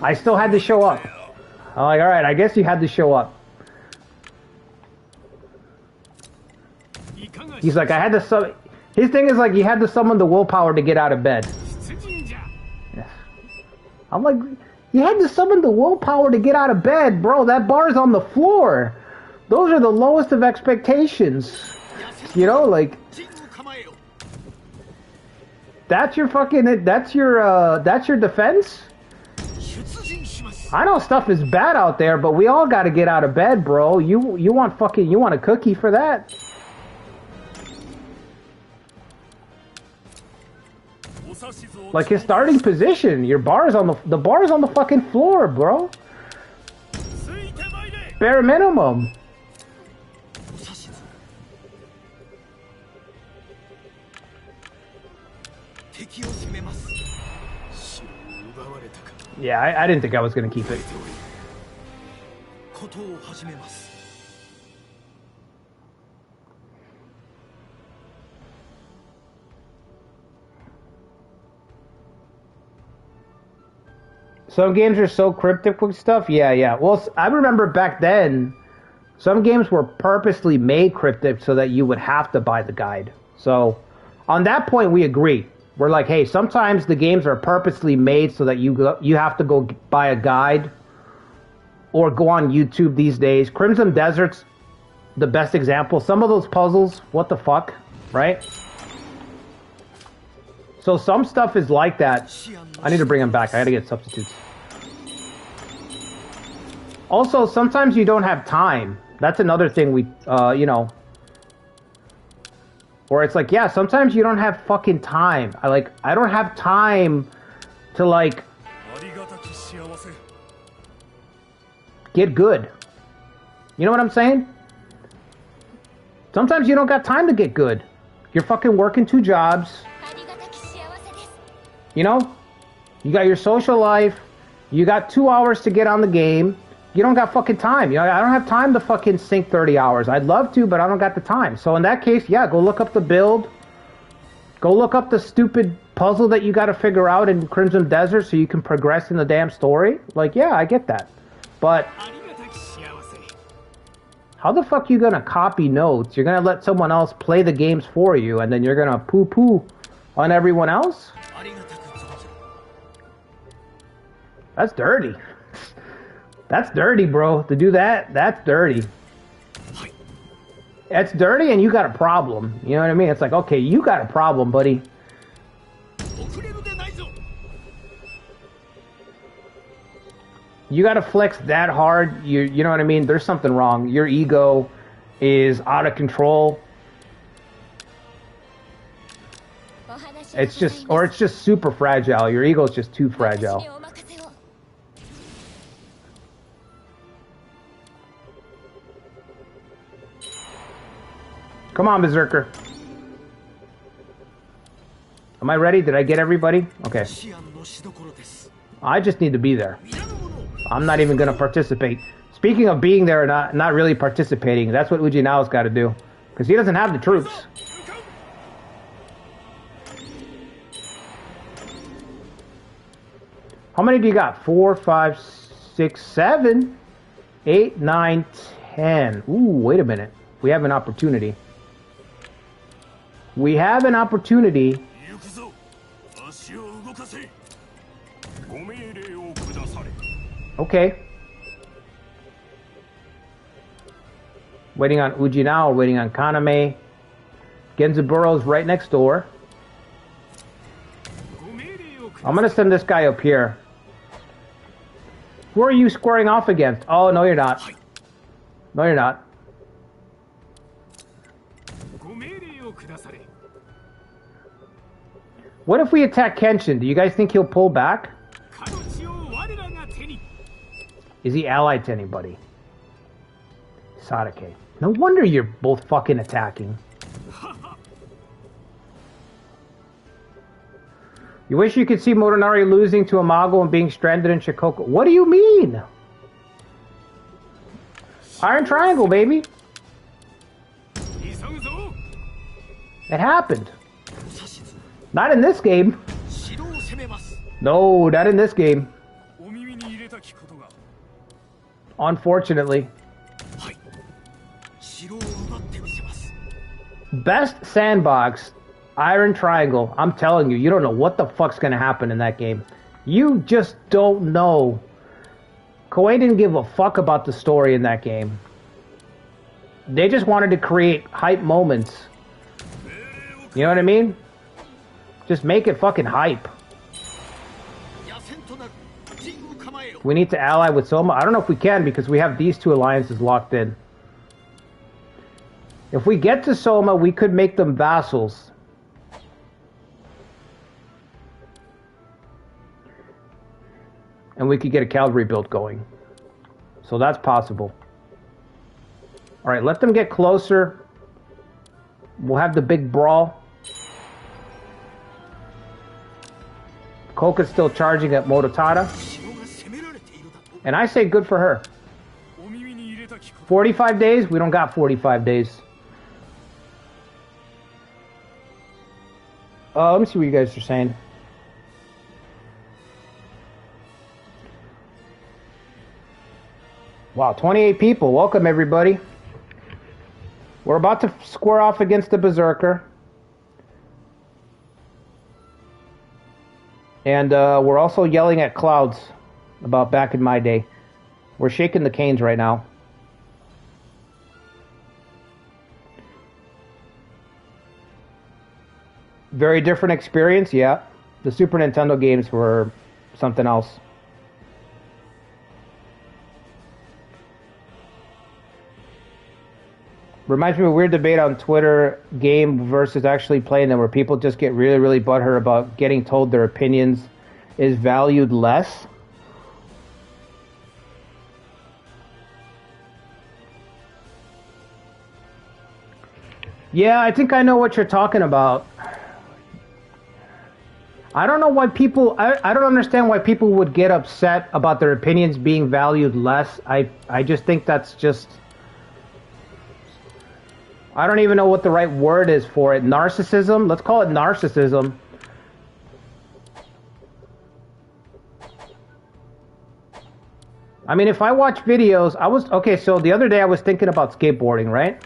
I still had to show up. I'm like, alright, I guess you had to show up. He's like, I had to his thing is like, you had to summon the willpower to get out of bed. I'm like, you had to summon the willpower to get out of bed, bro. That bar's on the floor. Those are the lowest of expectations. You know, like, that's your fucking, that's your defense? I know stuff is bad out there, but we all gotta get out of bed, bro. You want a cookie for that? Like his starting position, your bar's on the bar's on the fucking floor, bro. Bare minimum. Yeah, I didn't think I was gonna keep it. Some games are so cryptic with stuff. Yeah. Well, I remember back then, some games were purposely made cryptic so that you would have to buy the guide. So, on that point, we agree. We're like, hey, sometimes the games are purposely made so that you have to go buy a guide or go on YouTube these days. Crimson Desert's the best example. Some of those puzzles, what the fuck, right? So some stuff is like that. I need to bring them back. I gotta get substitutes. Also, sometimes you don't have time. That's another thing we, you know. Or it's like, yeah, sometimes you don't have fucking time. I don't have time to, like, get good. You know what I'm saying? Sometimes you don't got time to get good. You're fucking working 2 jobs. You know? You got your social life. You got 2 hours to get on the game. You don't got fucking time. You know, I don't have time to fucking sink 30 hours. I'd love to, but I don't got the time. So in that case, yeah, go look up the build. Go look up the stupid puzzle that you got to figure out in Crimson Desert so you can progress in the damn story. Like, yeah, I get that. But how the fuck you gonna copy notes? You're gonna let someone else play the games for you, and then you're gonna poo-poo on everyone else? That's dirty. That's dirty, bro. To do that, that's dirty. It's dirty and you got a problem. You know what I mean? It's like, okay, you got a problem, buddy. You got to flex that hard. You know what I mean? There's something wrong. Your ego is out of control. It's just super fragile. Your ego is just too fragile. Come on, Berserker. Am I ready? Did I get everybody? Okay. I just need to be there. I'm not even going to participate. Speaking of being there and not really participating, that's what Ujinao's got to do. Because he doesn't have the troops. How many do you got? 4, 5, 6, 7, 8, 9, 10. Ooh, wait a minute. We have an opportunity. We have an opportunity. Okay. Waiting on Ujinao, waiting on Kaname. Genzaburo's right next door. I'm gonna send this guy up here. Who are you squaring off against? Oh, no, you're not. No, you're not. What if we attack Kenshin? Do you guys think he'll pull back? Is he allied to anybody? Sadake. No wonder you're both fucking attacking. You wish you could see Motonari losing to Imago and being stranded in Shikoku. What do you mean? Iron Triangle, baby. It happened. Not in this game. No, not in this game. Unfortunately. Best sandbox, Iron Triangle. I'm telling you, you don't know what the fuck's gonna happen in that game. You just don't know. Koei didn't give a fuck about the story in that game. They just wanted to create hype moments. You know what I mean? Just make it fucking hype. We need to ally with Soma. I don't know if we can because we have these two alliances locked in. If we get to Soma, we could make them vassals. And we could get a cavalry build going. So that's possible. Alright, let them get closer. We'll have the big brawl. Koka's still charging at Mototada. And I say good for her. 45 days? We don't got 45 days. Let me see what you guys are saying. Wow, 28 people. Welcome, everybody. We're about to square off against the Berserker. And we're also yelling at clouds about back in my day. We're shaking the canes right now. Very different experience, yeah. The Super Nintendo games were something else. Reminds me of a weird debate on Twitter, game versus actually playing them, where people just get really, really butthurt about getting told their opinions is valued less. Yeah, I think I know what you're talking about. I don't know why people... I don't understand why people would get upset about their opinions being valued less. I just think that's just... I don't even know what the right word is for it. Narcissism? Let's call it narcissism. I mean, if I watch videos... Okay, so the other day I was thinking about skateboarding, right?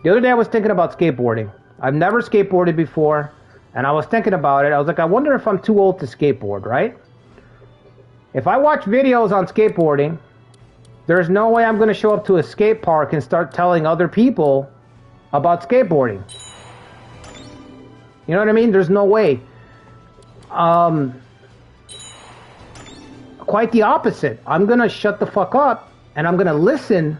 The other day I was thinking about skateboarding. I've never skateboarded before, and I was thinking about it. I was like, I wonder if I'm too old to skateboard, right? If I watch videos on skateboarding, there's no way I'm going to show up to a skate park and start telling other people about skateboarding. You know what I mean? There's no way. Quite the opposite. I'm going to shut the fuck up, and I'm going to listen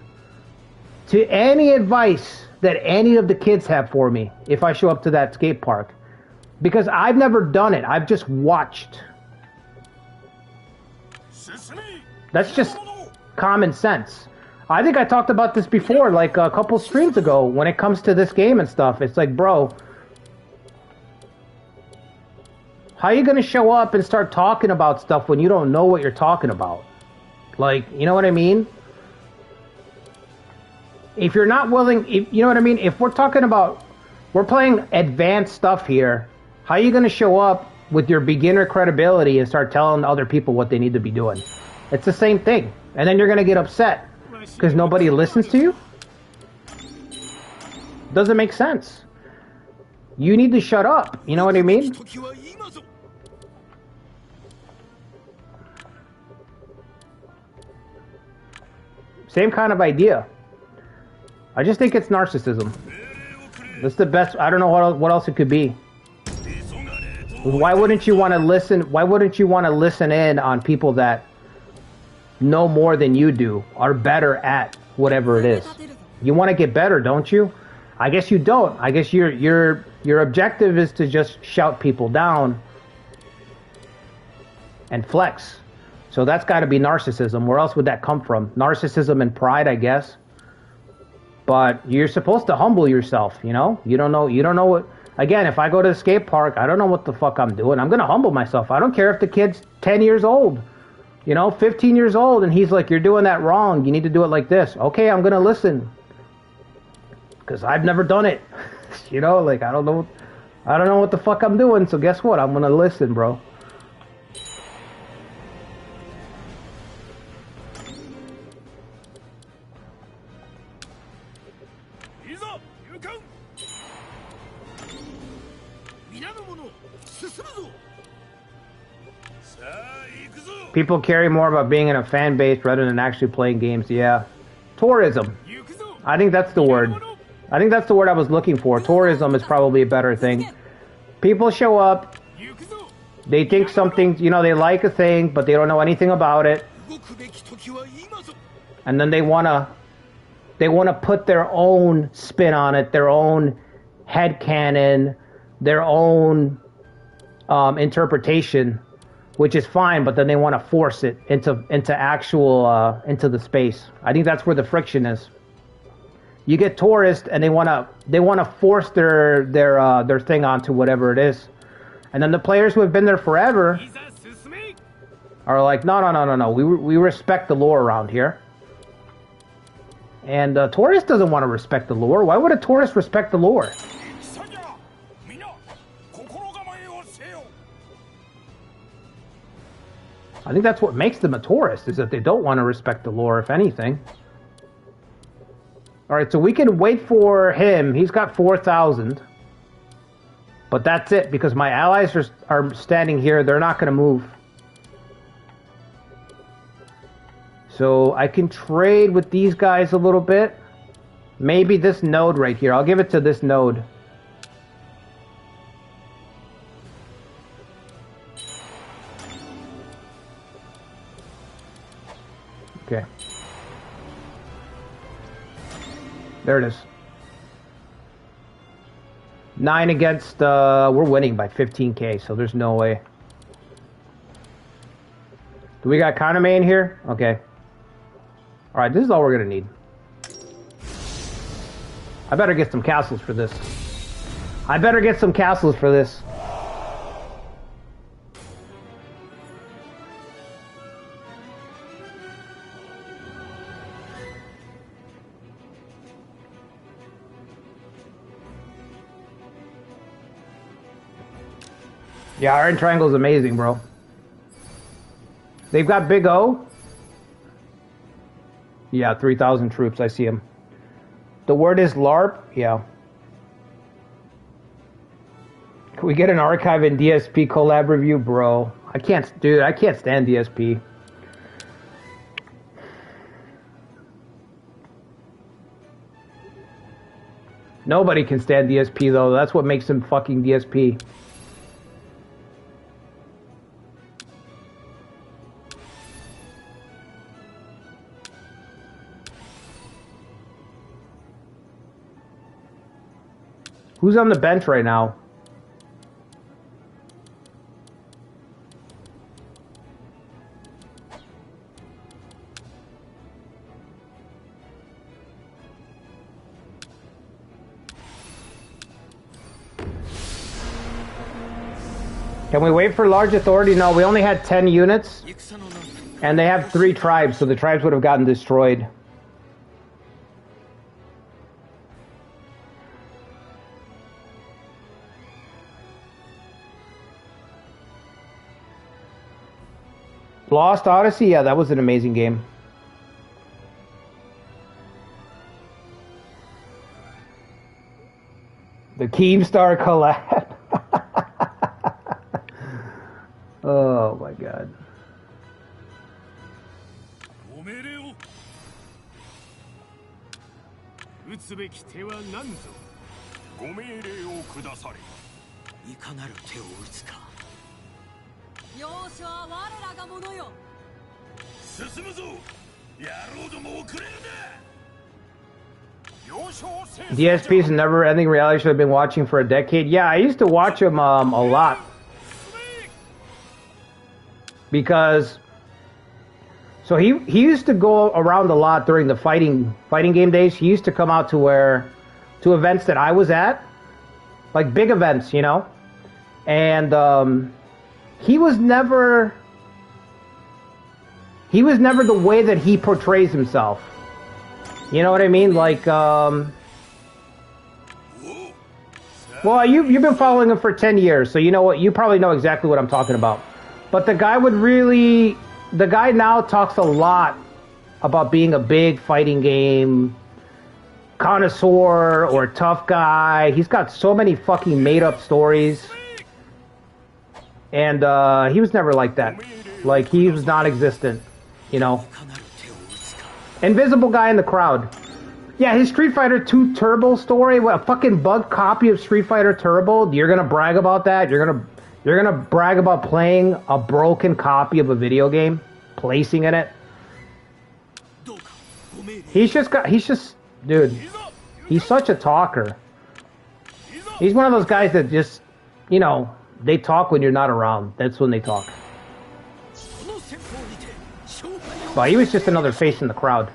to any advice that any of the kids have for me if I show up to that skate park. Because I've never done it. I've just watched. That's just common sense. I think I talked about this before, like a couple streams ago, when it comes to this game and stuff. It's like, bro, how are you going to show up and start talking about stuff when you don't know what you're talking about? Like, you know what I mean? If you're not willing, you know what I mean? If we're talking about, we're playing advanced stuff here, how are you going to show up with your beginner credibility and start telling other people what they need to be doing? It's the same thing. And then you're going to get upset because nobody listens to you? Doesn't make sense. You need to shut up. You know what I mean? Same kind of idea. I just think it's narcissism. That's the best. I don't know what else it could be. Why wouldn't you want to listen? Why wouldn't you want to listen in on people that know more than you do, are better at whatever it is? You want to get better, don't you? I guess you don't. I guess your objective is to just shout people down and flex. So that's got to be narcissism. Where else would that come from? Narcissism and pride, I guess. But you're supposed to humble yourself, you know? You don't know what... Again, if I go to the skate park, I don't know what the fuck I'm doing. I'm going to humble myself. I don't care if the kid's 10 years old, you know, 15 years old, and he's like, you're doing that wrong. You need to do it like this. Okay, I'm going to listen. Because I've never done it. You know, like, I don't know what the fuck I'm doing, so guess what? I'm going to listen, bro. People care more about being in a fan base rather than actually playing games. Yeah. Tourism. I think that's the word. I think that's the word I was looking for. Tourism is probably a better thing. People show up. They think something, you know, they like a thing, but they don't know anything about it. And then they want to put their own spin on it, their own headcanon, their own interpretation. Which is fine, but then they want to force it into the space. I think that's where the friction is. You get tourists, and they want to force their thing onto whatever it is, and then the players who have been there forever are like, no. We respect the lore around here, and a tourist doesn't want to respect the lore. Why would a tourist respect the lore? I think that's what makes them a tourist, is that they don't want to respect the lore, if anything. Alright, so we can wait for him. He's got 4,000. But that's it, because my allies are standing here. They're not going to move. So I can trade with these guys a little bit. Maybe this node right here. I'll give it to this node. Okay. There it is. 9 against, we're winning by 15k, so there's no way. Do we got Kaname in here? Okay. Alright, this is all we're gonna need. I better get some castles for this. Yeah, Iron Triangle's amazing, bro. They've got Big O. Yeah, 3,000 troops. I see him. The word is LARP. Yeah. Can we get an archive in DSP collab review, bro? I can't stand DSP. Nobody can stand DSP, though. That's what makes him fucking DSP. Who's on the bench right now? Can we wait for large authority? No, we only had 10 units. And they have 3 tribes, so the tribes would have gotten destroyed. Lost Odyssey? Yeah, that was an amazing game. The Keemstar collab. Oh my god. DSP's a never-ending reality show I've been watching for a decade. Yeah, I used to watch them a lot. Because So he used to go around a lot during the fighting game days. He used to come out to events that I was at, like big events, you know. And he was never the way that he portrays himself. You know what I mean? Like, well, you've been following him for 10 years, so you know what? You probably know exactly what I'm talking about. But the guy now talks a lot about being a big fighting game connoisseur or tough guy. He's got so many fucking made up stories. And he was never like that. Like, he was non-existent, you know. Invisible guy in the crowd. Yeah, his Street Fighter 2 Turbo story, a fucking bug copy of Street Fighter Turbo. You're gonna brag about that? You're gonna brag about playing a broken copy of a video game, placing in it? Dude, he's such a talker. He's one of those guys that just, you know, they talk when you're not around. That's when they talk. But he was just another face in the crowd.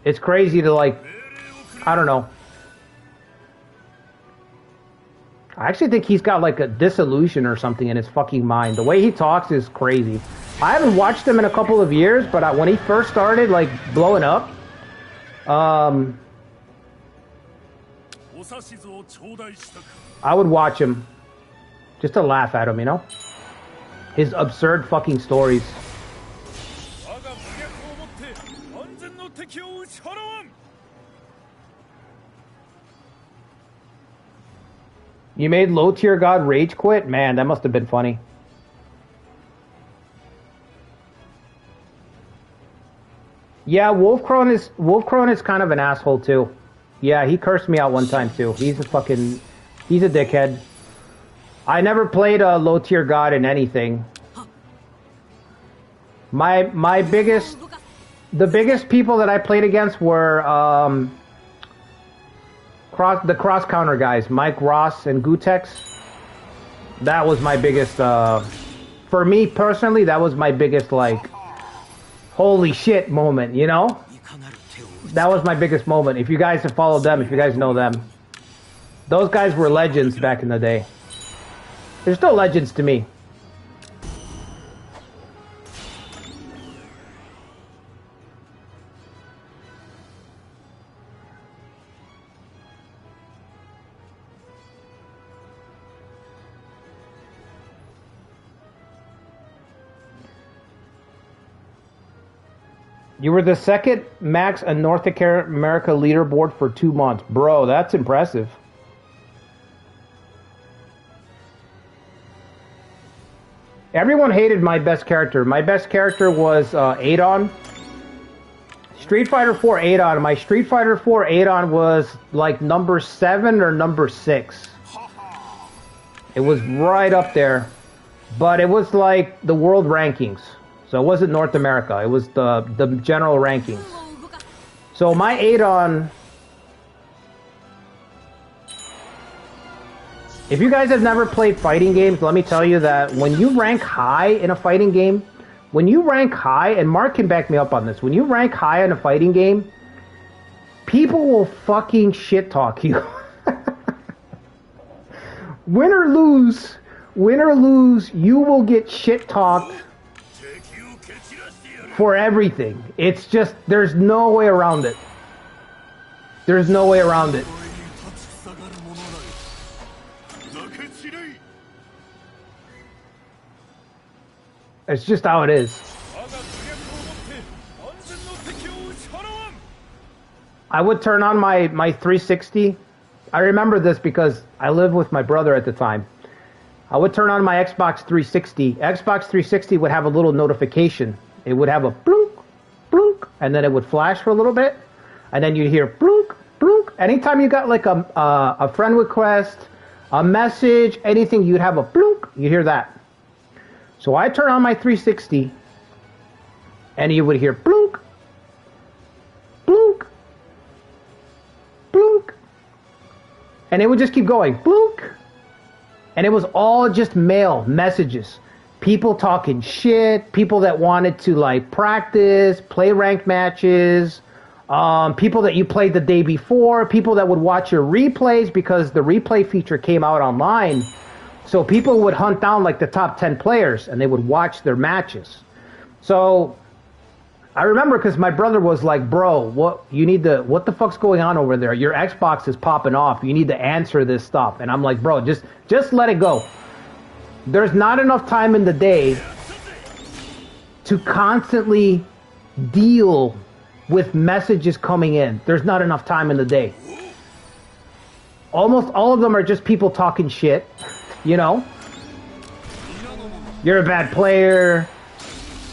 It's crazy to, like, I don't know. I actually think he's got like a disillusion or something in his fucking mind. The way he talks is crazy. I haven't watched him in a couple of years, but when he first started like blowing up, I would watch him just to laugh at him, you know? His absurd fucking stories. You made low tier god rage quit? Man, that must have been funny. Yeah, Wolfcrone is kind of an asshole too. Yeah, he cursed me out one time too. He's a dickhead. I never played a low tier god in anything. The biggest people that I played against were the cross counter guys, Mike Ross and Gutex. That was my biggest, for me personally, that was my biggest, like, holy shit moment, you know? That was my biggest moment. If you guys have followed them, if you guys know them. Those guys were legends back in the day. They're still legends to me. You were the second max on North America leaderboard for 2 months. Bro, that's impressive. Everyone hated my best character. My best character was Adon. Street Fighter 4 Adon. My Street Fighter 4 Adon was like number 7 or number 6. It was right up there. But it was like the world rankings. So it wasn't North America. It was the general rankings. So my Adon... If you guys have never played fighting games, let me tell you that when you rank high in a fighting game, when you rank high, and Mark can back me up on this, when you rank high in a fighting game, people will fucking shit talk you. Win or lose, you will get shit talked for everything. It's just, there's no way around it. There's no way around it. It's just how it is. I would turn on my 360. I remember this because I lived with my brother at the time. I would turn on my Xbox 360. Xbox 360 would have a little notification. It would have a bloop, bloop, and then it would flash for a little bit, and then you'd hear bloop, bloop. Anytime you got like a friend request, a message, anything, you'd have a bloop. You hear that. So I turn on my 360, and you would hear bloop, bloop, bloop, and it would just keep going, bloop, and it was all just mail messages. people talking shit, people that wanted to like practice, play ranked matches, people that you played the day before, people that would watch your replays because the replay feature came out online. So people would hunt down like the top 10 players and they would watch their matches. So I remember because my brother was like, bro, what the fuck's going on over there? Your Xbox is popping off. You need to answer this stuff. And I'm like, bro, just let it go. There's not enough time in the day to constantly deal with messages coming in. There's not enough time in the day. Almost all of them are just people talking shit, you know? You're a bad player.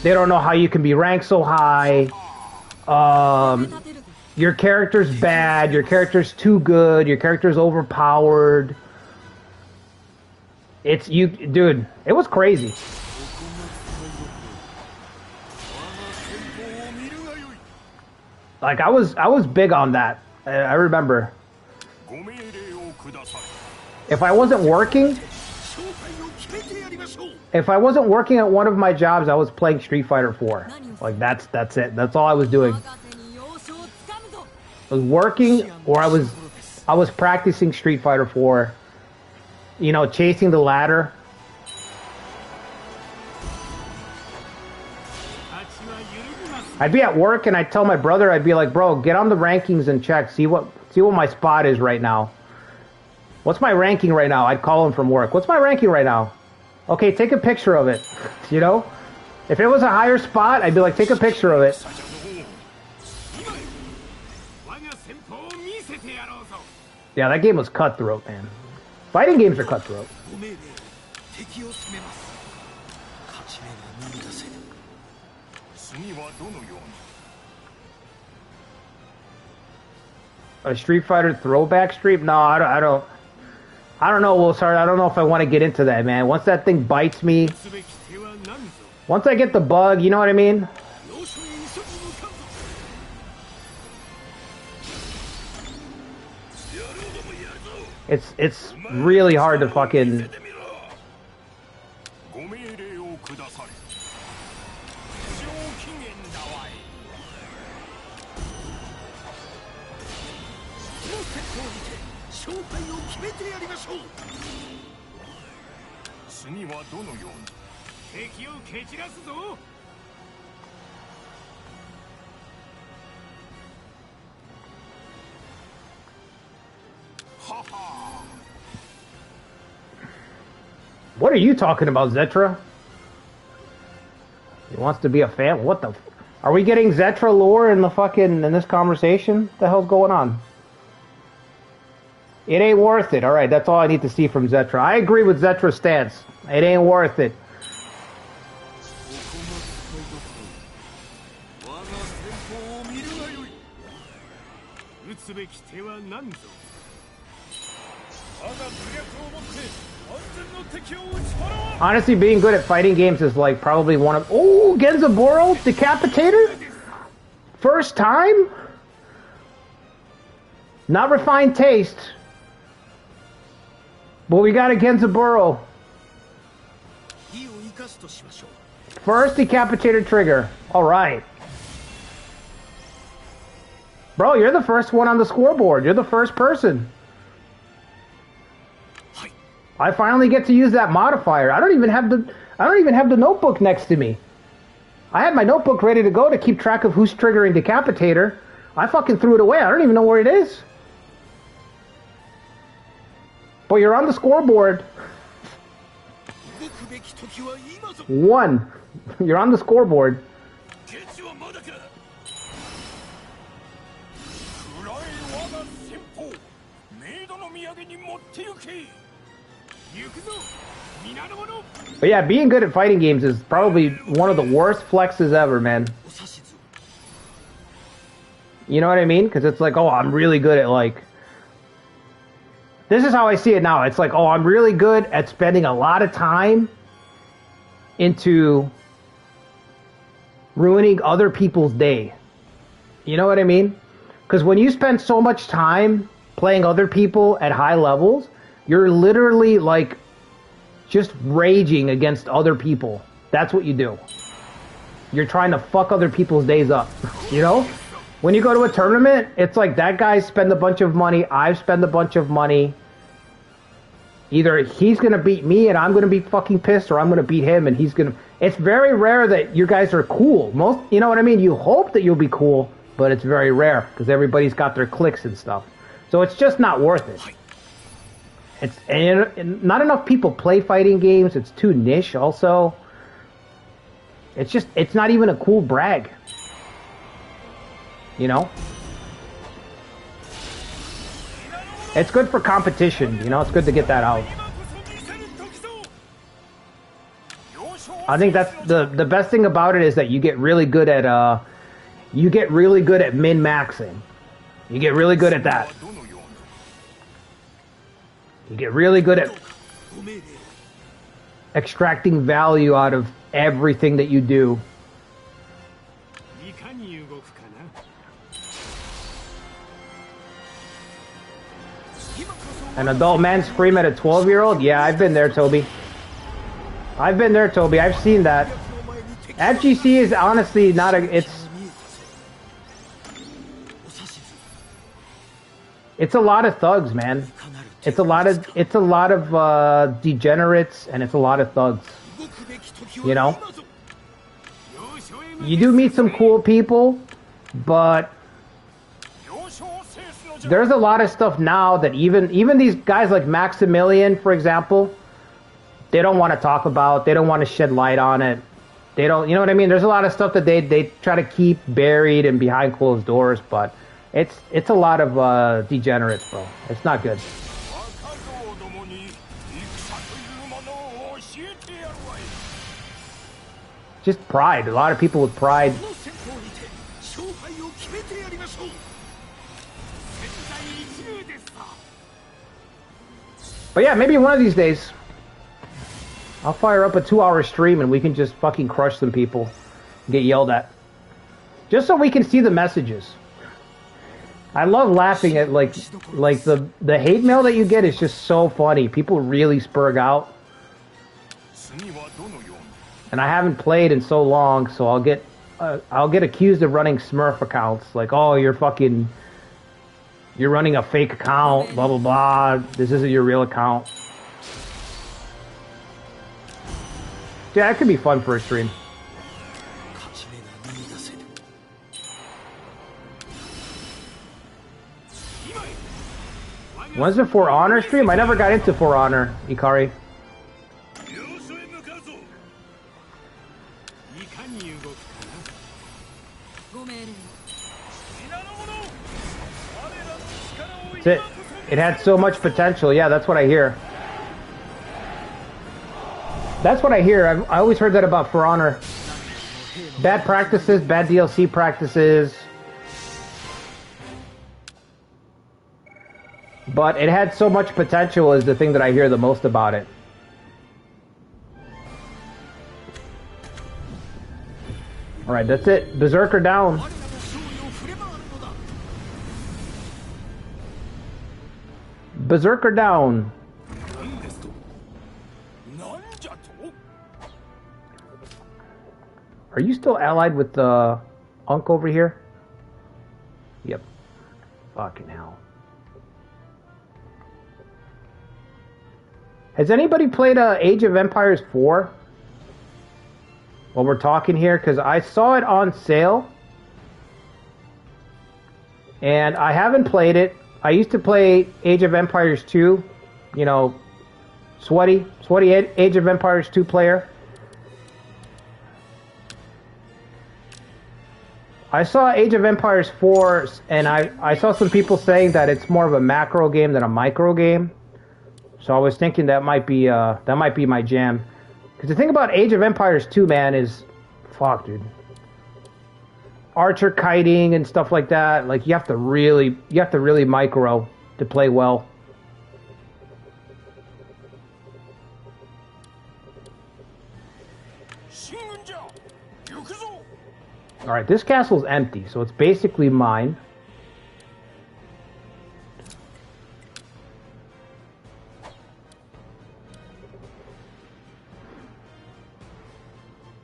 They don't know how you can be ranked so high. Your character's bad. Your character's too good. Your character's overpowered. Dude, it was crazy. Like I was big on that. I remember. If I wasn't working at one of my jobs, I was playing Street Fighter 4. Like that's it. That's all I was doing. I was working or I was practicing Street Fighter 4. You know, chasing the ladder. I'd be at work and I'd tell my brother, I'd be like, bro, get on the rankings and check, see what my spot is right now. What's my ranking right now? I'd call him from work. What's my ranking right now? Okay, take a picture of it. You know? If it was a higher spot, I'd be like, take a picture of it. Yeah, that game was cutthroat, man. Fighting games are cutthroat. A Street Fighter throwback stream? No, I don't know, Will Sard. I don't know if I want to get into that, man. Once that thing bites me, once I get the bug, you know what I mean? It's really hard to fucking... What are you talking about, Zetra? He wants to be a fan? What the... Are we getting Zetra lore in this conversation? What the hell's going on? It ain't worth it. Alright, that's all I need to see from Zetra. I agree with Zetra's stance. It ain't worth it. Honestly, being good at fighting games is like probably one of... Oh, Genzaburo Decapitator? First time? Not refined taste. But we got a Genzaburo. First Decapitator trigger. Alright. Bro, you're the first one on the scoreboard. You're the first person. I finally get to use that modifier. I don't even have the notebook next to me. I had my notebook ready to go to keep track of who's triggering Decapitator. I fucking threw it away. I don't even know where it is. But you're on the scoreboard. 1. You're on the scoreboard. But yeah, being good at fighting games is probably one of the worst flexes ever, man. You know what I mean? Because it's like, oh, I'm really good at like... This is how I see it now. It's like, oh, I'm really good at spending a lot of time into ruining other people's day. You know what I mean? Because when you spend so much time playing other people at high levels, you're literally like just raging against other people. That's what you do. You're trying to fuck other people's days up, you know? When you go to a tournament, it's like that guy spent a bunch of money, I've spent a bunch of money. Either he's going to beat me and I'm going to be fucking pissed, or I'm going to beat him and he's going to... It's very rare that you guys are cool. Most, you know what I mean? You hope that you'll be cool, but it's very rare because everybody's got their cliques and stuff. So it's just not worth it. And not enough people play fighting games. It's too niche also. It's just, it's not even a cool brag. You know? It's good for competition, you know? It's good to get that out. I think that's the best thing about it is that you get really good at min-maxing. You get really good at that. You get really good at extracting value out of everything that you do. An adult man scream at a 12-year-old? Yeah, I've been there, Toby. I've been there, Toby. I've seen that. FGC is honestly not a... It's a lot of thugs, man. It's a lot of degenerates, and it's a lot of thugs. You know? You do meet some cool people, but there's a lot of stuff now that even these guys like Maximilian, for example, they don't want to talk about. They don't want to shed light on it. They don't, you know what I mean? There's a lot of stuff that they try to keep buried and behind closed doors, but it's a lot of degenerates, bro. It's not good. Just pride. A lot of people with pride. But yeah, maybe one of these days, I'll fire up a 2-hour stream and we can just fucking crush some people and get yelled at. Just so we can see the messages. I love laughing at like the hate mail that you get is just so funny. People really spurg out. And I haven't played in so long, so I'll get accused of running Smurf accounts. Like, oh, you're running a fake account, blah, blah, blah. This isn't your real account. Yeah, that could be fun for a stream. When's the For Honor stream? I never got into For Honor, Ikari. That's it. It had so much potential. Yeah, that's what I hear. That's what I hear. I always heard that about For Honor. Bad practices, bad DLC practices. But it had so much potential is the thing that I hear the most about it. Alright, that's it. Berserker down. Berserker down. Are you still allied with the Unk over here? Yep. Fucking hell. Has anybody played Age of Empires 4? While we're talking here, because I saw it on sale. And I haven't played it. I used to play Age of Empires 2. You know, sweaty Age of Empires 2 player. I saw Age of Empires 4, and I saw some people saying that it's more of a macro game than a micro game. So I was thinking that might be my jam. Because the thing about Age of Empires 2, man, is fuck, dude. Archer kiting and stuff like that. Like you have to really micro to play well. Alright, this castle's empty, so it's basically mine.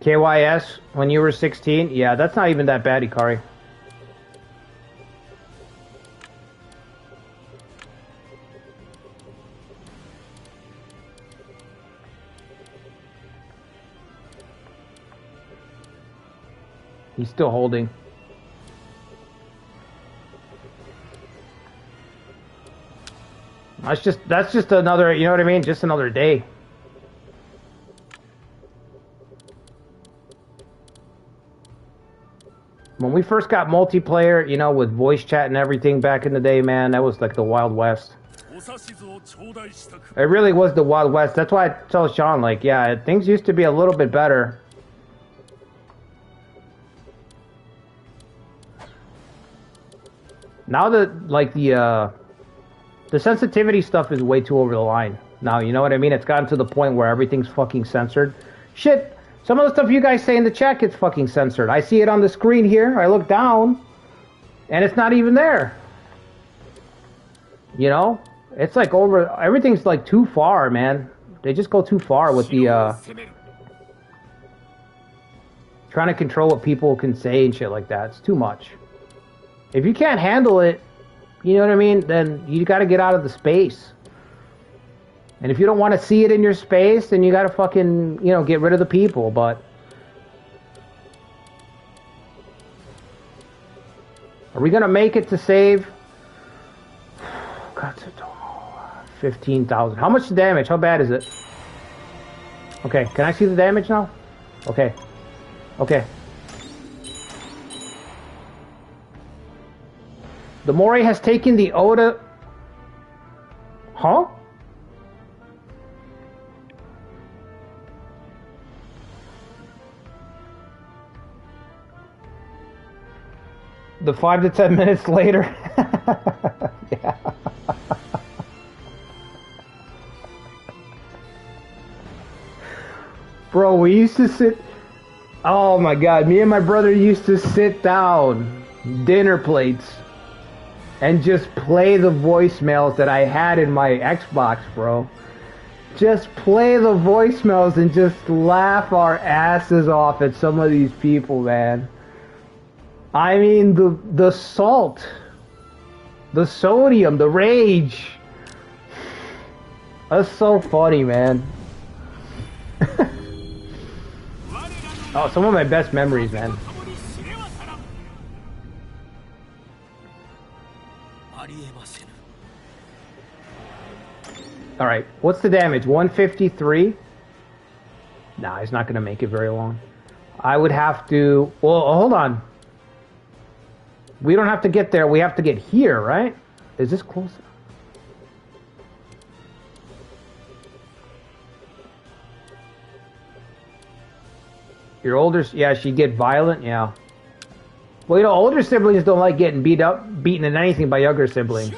KYS when you were 16? Yeah, that's not even that bad, Ikari. He's still holding. That's just another, you know what I mean? Just another day. When we first got multiplayer, you know, with voice chat and everything back in the day, man, that was like the Wild West. It really was the Wild West. That's why I tell Sean, like, yeah, things used to be a little bit better. Now that, like, the sensitivity stuff is way too over the line. Now, you know what I mean? It's gotten to the point where everything's fucking censored. Shit, some of the stuff you guys say in the chat gets fucking censored. I see it on the screen here. I look down, and it's not even there. You know? It's like over... Everything's like too far, man. They just go too far with the, trying to control what people can say and shit like that. It's too much. If you can't handle it, you know what I mean, then you gotta get out of the space. And if you don't want to see it in your space, then you gotta fucking, you know, get rid of the people, but... Are we gonna make it to save? God, 15,000. How much damage? How bad is it? Okay, can I see the damage now? Okay. Okay. The Mori has taken the Oda... Huh? The 5 to 10 minutes later. Yeah. Bro, we used to sit... Oh my god, me and my brother used to sit down, dinner plates, and just play the voicemails that I had in my Xbox, bro. Just play the voicemails and just laugh our asses off at some of these people, man. I mean, the salt, the sodium, the rage. That's so funny, man. Oh, some of my best memories, man. Alright, what's the damage? 153? Nah, he's not going to make it very long. I would have to... Well, hold on. We don't have to get there. We have to get here, right? Is this close? Your older... Yeah, she get violent? Yeah. Well, you know, older siblings don't like getting beaten in anything by younger siblings.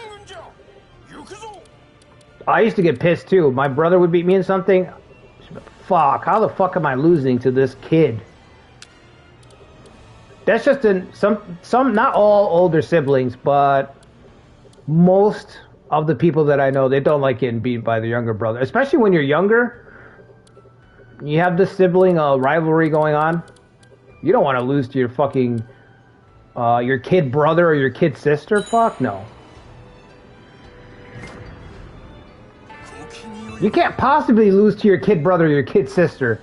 I used to get pissed too. My brother would beat me in something. Fuck, how the fuck am I losing to this kid? That's just in some, not all older siblings, but most of the people that I know, they don't like getting beat by their younger brother. Especially when you're younger. You have this sibling rivalry going on. You don't want to lose to your fucking, your kid brother or your kid sister. Fuck no. You can't possibly lose to your kid brother or your kid sister.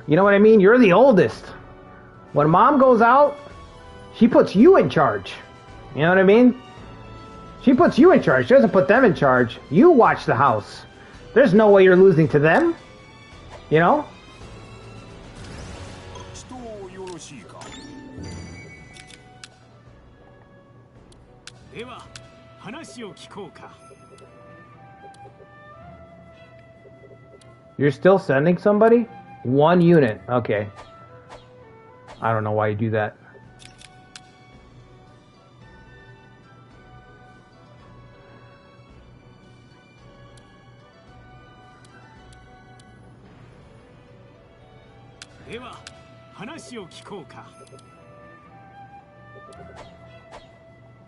You know what I mean? You're the oldest. When mom goes out, she puts you in charge. You know what I mean? She puts you in charge. She doesn't put them in charge. You watch the house. There's no way you're losing to them. You know? You're still sending somebody? 1 unit. Okay. I don't know why you do that.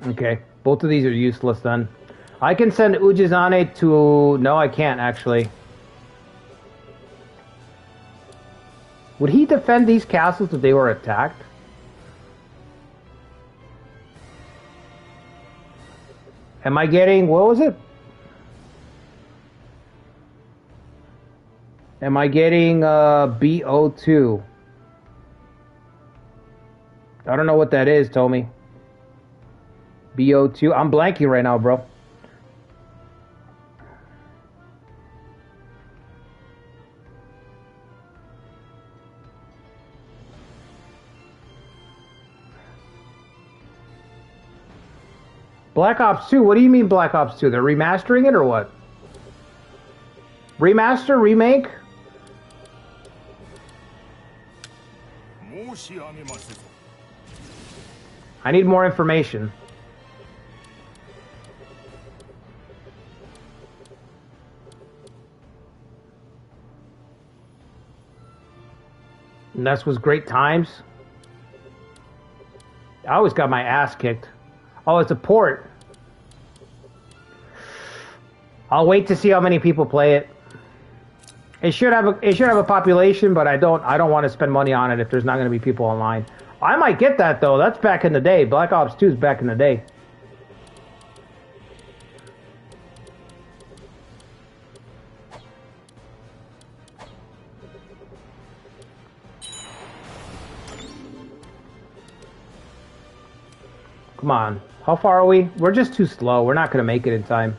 Okay. Both of these are useless then. I can send Ujizane to... No, I can't actually. Would he defend these castles if they were attacked? Am I getting... What was it? Am I getting BO2? I don't know what that is, Tommy. BO2. I'm blanking right now, bro. Black Ops 2? What do you mean Black Ops 2? They're remastering it or what? Remaster? Remake? I need more information. And this was great times. I always got my ass kicked. Oh, it's a port. I'll wait to see how many people play it. It should have a population, but I don't want to spend money on it if there's not going to be people online. I might get that though. That's back in the day. Black Ops 2 is back in the day. Come on. How far are we? We're just too slow. We're not going to make it in time.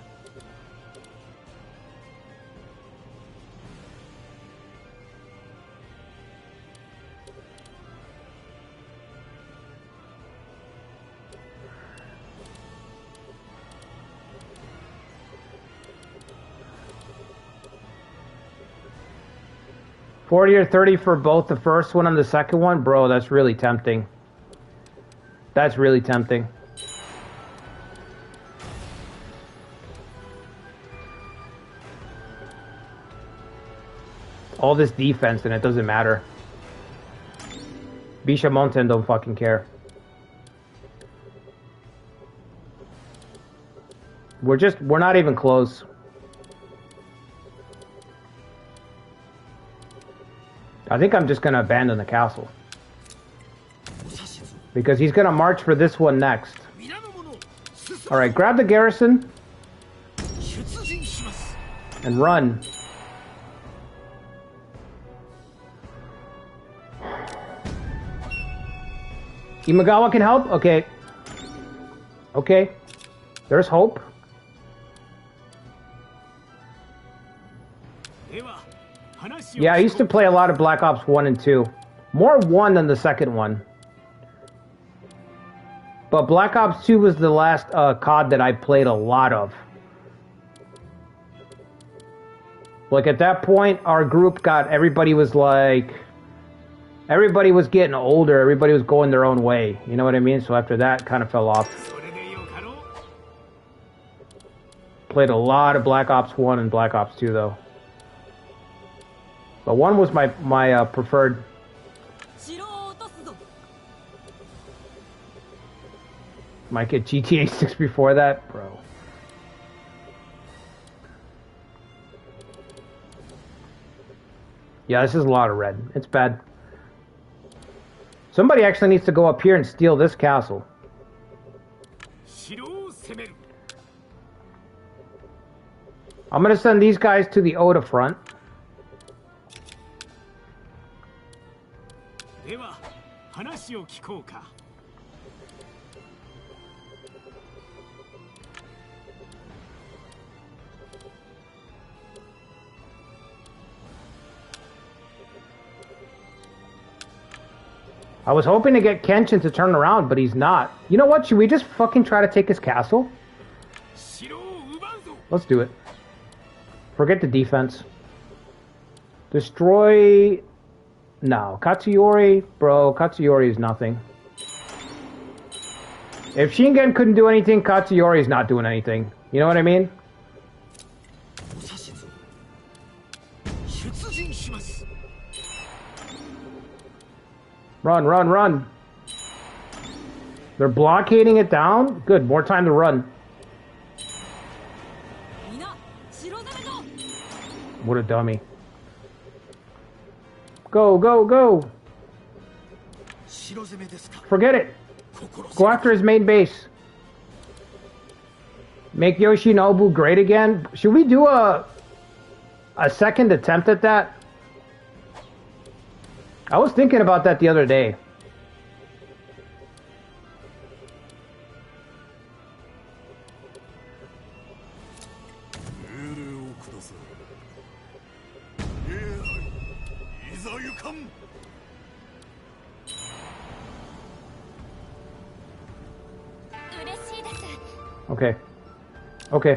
$40 or $30 for both the first one and the second one? Bro, that's really tempting. That's really tempting. All this defense and it doesn't matter. Bisha Mountain don't fucking care. We're not even close. I think I'm just gonna abandon the castle. Because he's gonna march for this one next. Alright, grab the garrison. And run. Imagawa can help? Okay. Okay. There's hope. Yeah, I used to play a lot of Black Ops 1 and 2. More 1 than the second one. But Black Ops 2 was the last COD that I played a lot of. Like at that point, our group got, everybody was getting older, everybody was going their own way. You know what I mean? So after that, kind of fell off. Played a lot of Black Ops 1 and Black Ops 2 though. But 1 was my preferred. Might get GTA 6 before that, bro. Yeah, this is a lot of red. It's bad. Somebody actually needs to go up here and steal this castle. I'm gonna send these guys to the Oda front. I was hoping to get Kenshin to turn around, but he's not. You know what? Should we just fucking try to take his castle? Let's do it. Forget the defense. Destroy... No. Katsuyori... Bro, Katsuyori is nothing. If Shingen couldn't do anything, Katsuyori is not doing anything. You know what I mean? Run, run, run. They're blockading it down? Good, more time to run. What a dummy. Go, go, go. Forget it. Go after his main base. Make Yoshinobu great again. Should we do a second attempt at that? I was thinking about that the other day. Okay. Okay.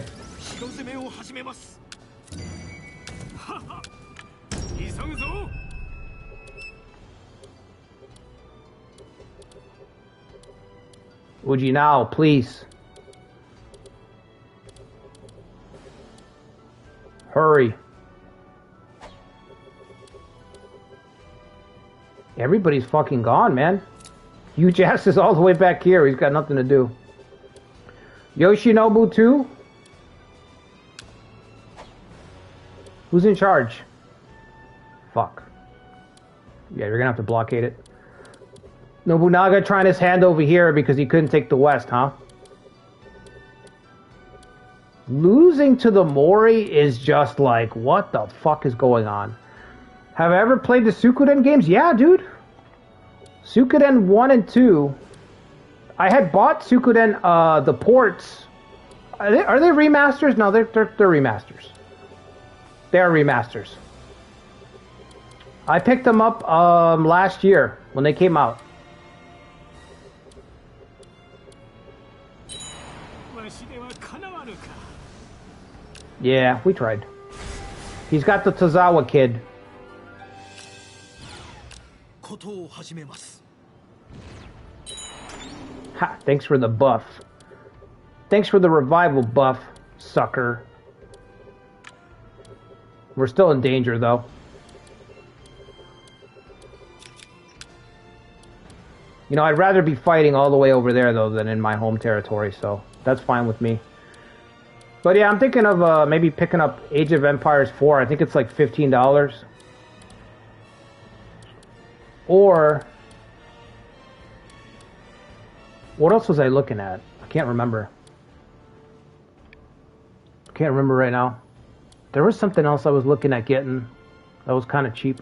Uji now, please. Hurry. Everybody's fucking gone, man. Huge ass is all the way back here. He's got nothing to do. Yoshinobu too? Who's in charge? Fuck. Yeah, you're gonna have to blockade it. Nobunaga trying his hand over here because he couldn't take the west, huh? Losing to the Mori is just like, what the fuck is going on? Have I ever played the Suikoden games? Yeah, dude. Suikoden 1 and 2. I had bought Suikoden, the ports. Are they remasters? No, they're remasters. They are remasters. I picked them up last year when they came out. Yeah, we tried. He's got the Tozawa kid. Ha, thanks for the buff. Thanks for the revival buff, sucker. We're still in danger, though. You know, I'd rather be fighting all the way over there, though, than in my home territory, so that's fine with me. But yeah, I'm thinking of maybe picking up Age of Empires 4. I think it's like $15. Or... what else was I looking at? I can't remember. I can't remember right now. There was something else I was looking at getting that was kind of cheap.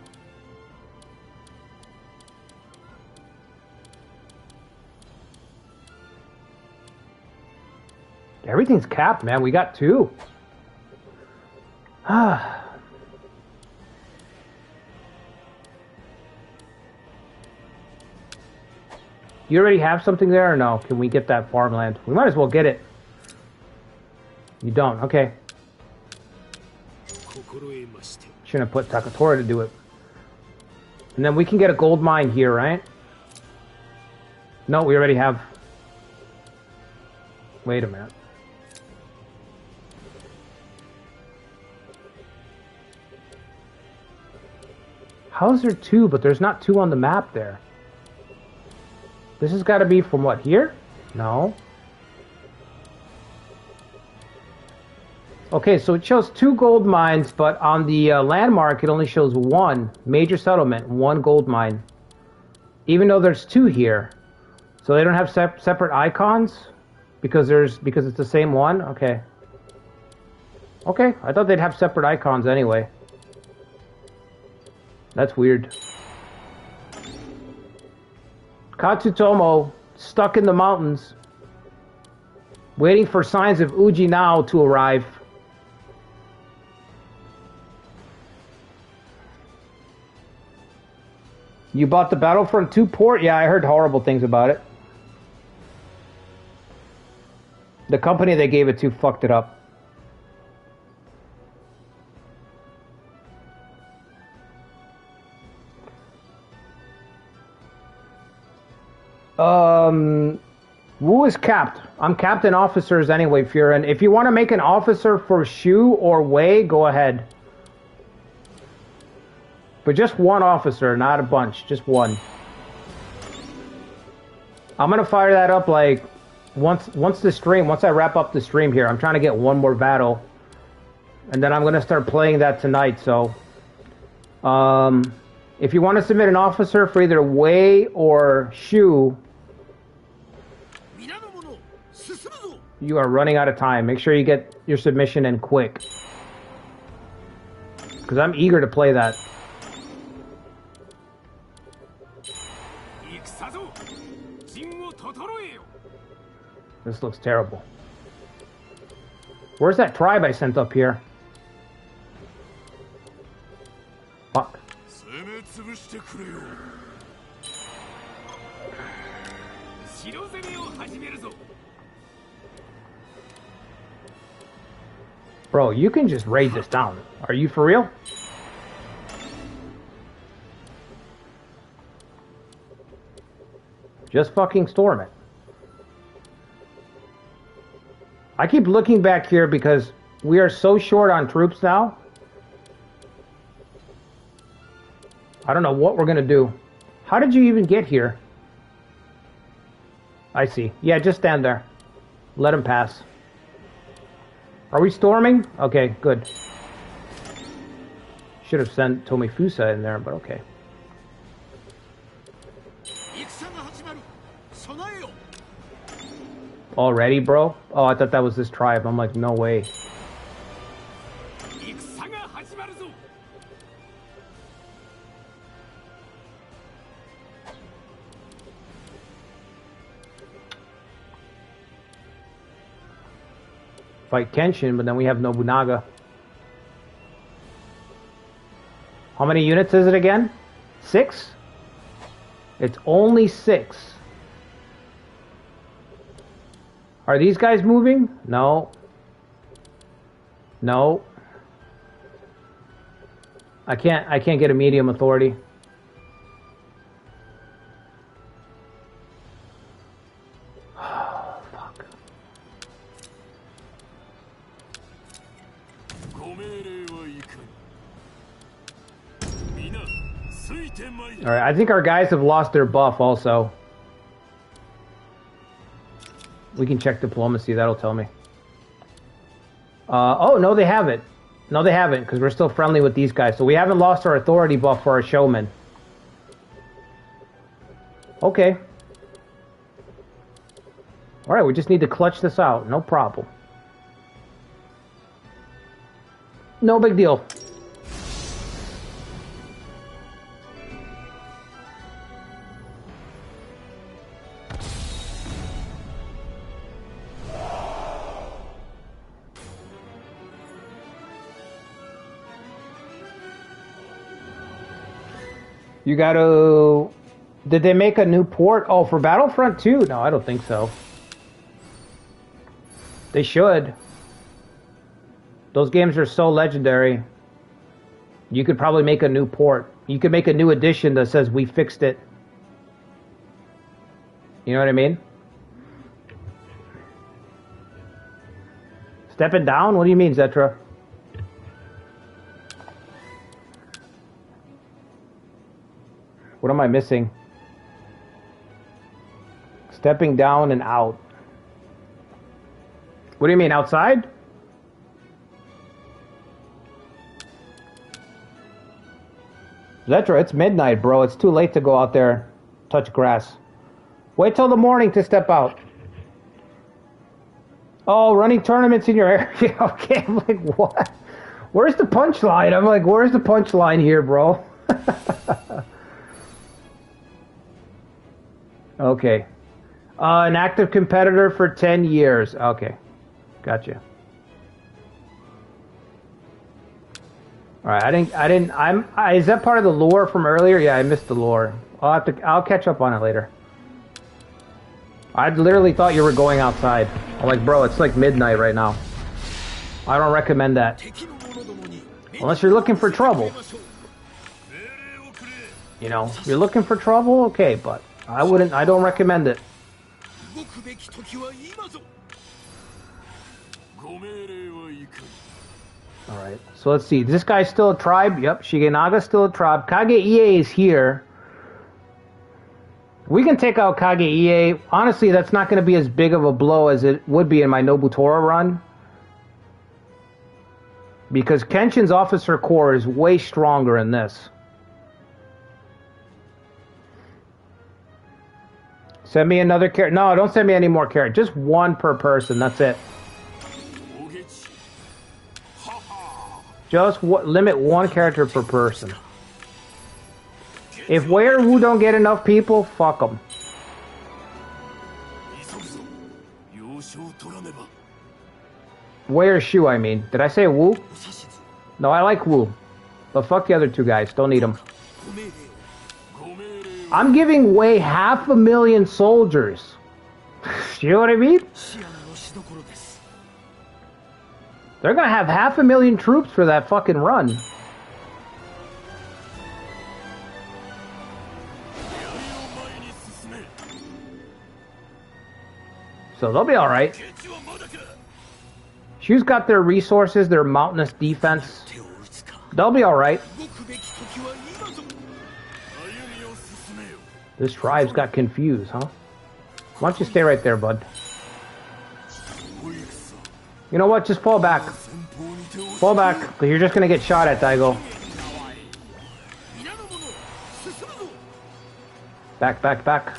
Everything's capped, man. We got 2. You already have something there or no? Can we get that farmland? We might as well get it. You don't? Okay. Shouldn't have put Takatora to do it. And then we can get a gold mine here, right? No, we already have. Wait a minute. How is there 2, but there's not 2 on the map there? This has got to be from what, here? No. Okay, so it shows 2 gold mines, but on the landmark it only shows 1 major settlement, 1 gold mine. Even though there's 2 here. So they don't have separate icons? Because it's the same one? Okay. Okay, I thought they'd have separate icons anyway. That's weird. Katsutomo, stuck in the mountains, waiting for signs of Uji now to arrive. You bought the Battlefront 2 port? Yeah, I heard horrible things about it. The company they gave it to fucked it up. Wu is capped. I'm capped in officers anyway, Furin. If you want to make an officer for Shu or Wei, go ahead. But just 1 officer, not a bunch. Just 1. I'm gonna fire that up like once I wrap up the stream here. I'm trying to get 1 more battle, and then I'm gonna start playing that tonight. So, If you want to submit an officer for either Wei or Shu, you are running out of time. Make sure you get your submission in quick. Because I'm eager to play that. This looks terrible. Where's that tribe I sent up here? Fuck. Bro, you can just raid this down. Are you for real? Just fucking storm it. I keep looking back here because we are so short on troops now. I don't know what we're gonna do. How did you even get here? I see. Yeah, just stand there. Let him pass. Are we storming? Okay, good. Should have sent Tomifusa in there, but okay. Already, bro? Oh, I thought that was this tribe. I'm like, no way. Fight Kenshin, but then we have Nobunaga. How many units is it again? 6? It's only 6. Are these guys moving? No. No. I can't get a medium authority. Oh, fuck. Alright, I think our guys have lost their buff also. We can check diplomacy, that'll tell me. Oh, no, they haven't. No, they haven't, because we're still friendly with these guys. So we haven't lost our authority buff for our showmen. Okay. Alright, we just need to clutch this out. No problem. No big deal. You gotta... Did they make a new port? Oh, for Battlefront 2? No, I don't think so. They should. Those games are so legendary. You could probably make a new port. You could make a new edition that says we fixed it. You know what I mean? Stepping down? What do you mean, Zetra? What am I missing? Stepping down and out. What do you mean, outside? Zetra, it's midnight, bro. It's too late to go out there, touch grass. Wait till the morning to step out. Oh, running tournaments in your area. Okay, I'm like, what? Where's the punchline? I'm like, where's the punchline here, bro? Okay. An active competitor for 10 years. Okay. Gotcha. Alright, is that part of the lore from earlier? Yeah, I missed the lore. I'll catch up on it later. I literally thought you were going outside. I'm like, bro, it's like midnight right now. I don't recommend that. Unless you're looking for trouble. You know, if you're looking for trouble, okay, but I don't recommend it. Alright, so let's see. This guy's still a tribe. Yep, Shigenaga's still a tribe. Kage-Ie is here. We can take out Kage-Ie. Honestly, that's not going to be as big of a blow as it would be in my Nobutora run. Because Kenshin's officer corps is way stronger in this. Send me another carrot. No, don't send me any more carrot. Just one per person. That's it. Just limit one character per person. If Wei or Wu don't get enough people, fuck them. Wei or Shu, I mean. Did I say Wu? No, I like Wu. But fuck the other two guys. Don't need them. I'm giving Wei 500,000 soldiers. You know what I mean? They're gonna have 500,000 troops for that fucking run. So they'll be alright. Shu's got their resources, their mountainous defense. They'll be alright. This tribe's got confused, huh? Why don't you stay right there, bud? You know what? Just fall back. Fall back, because you're just going to get shot at, Daigo. Back, back, back.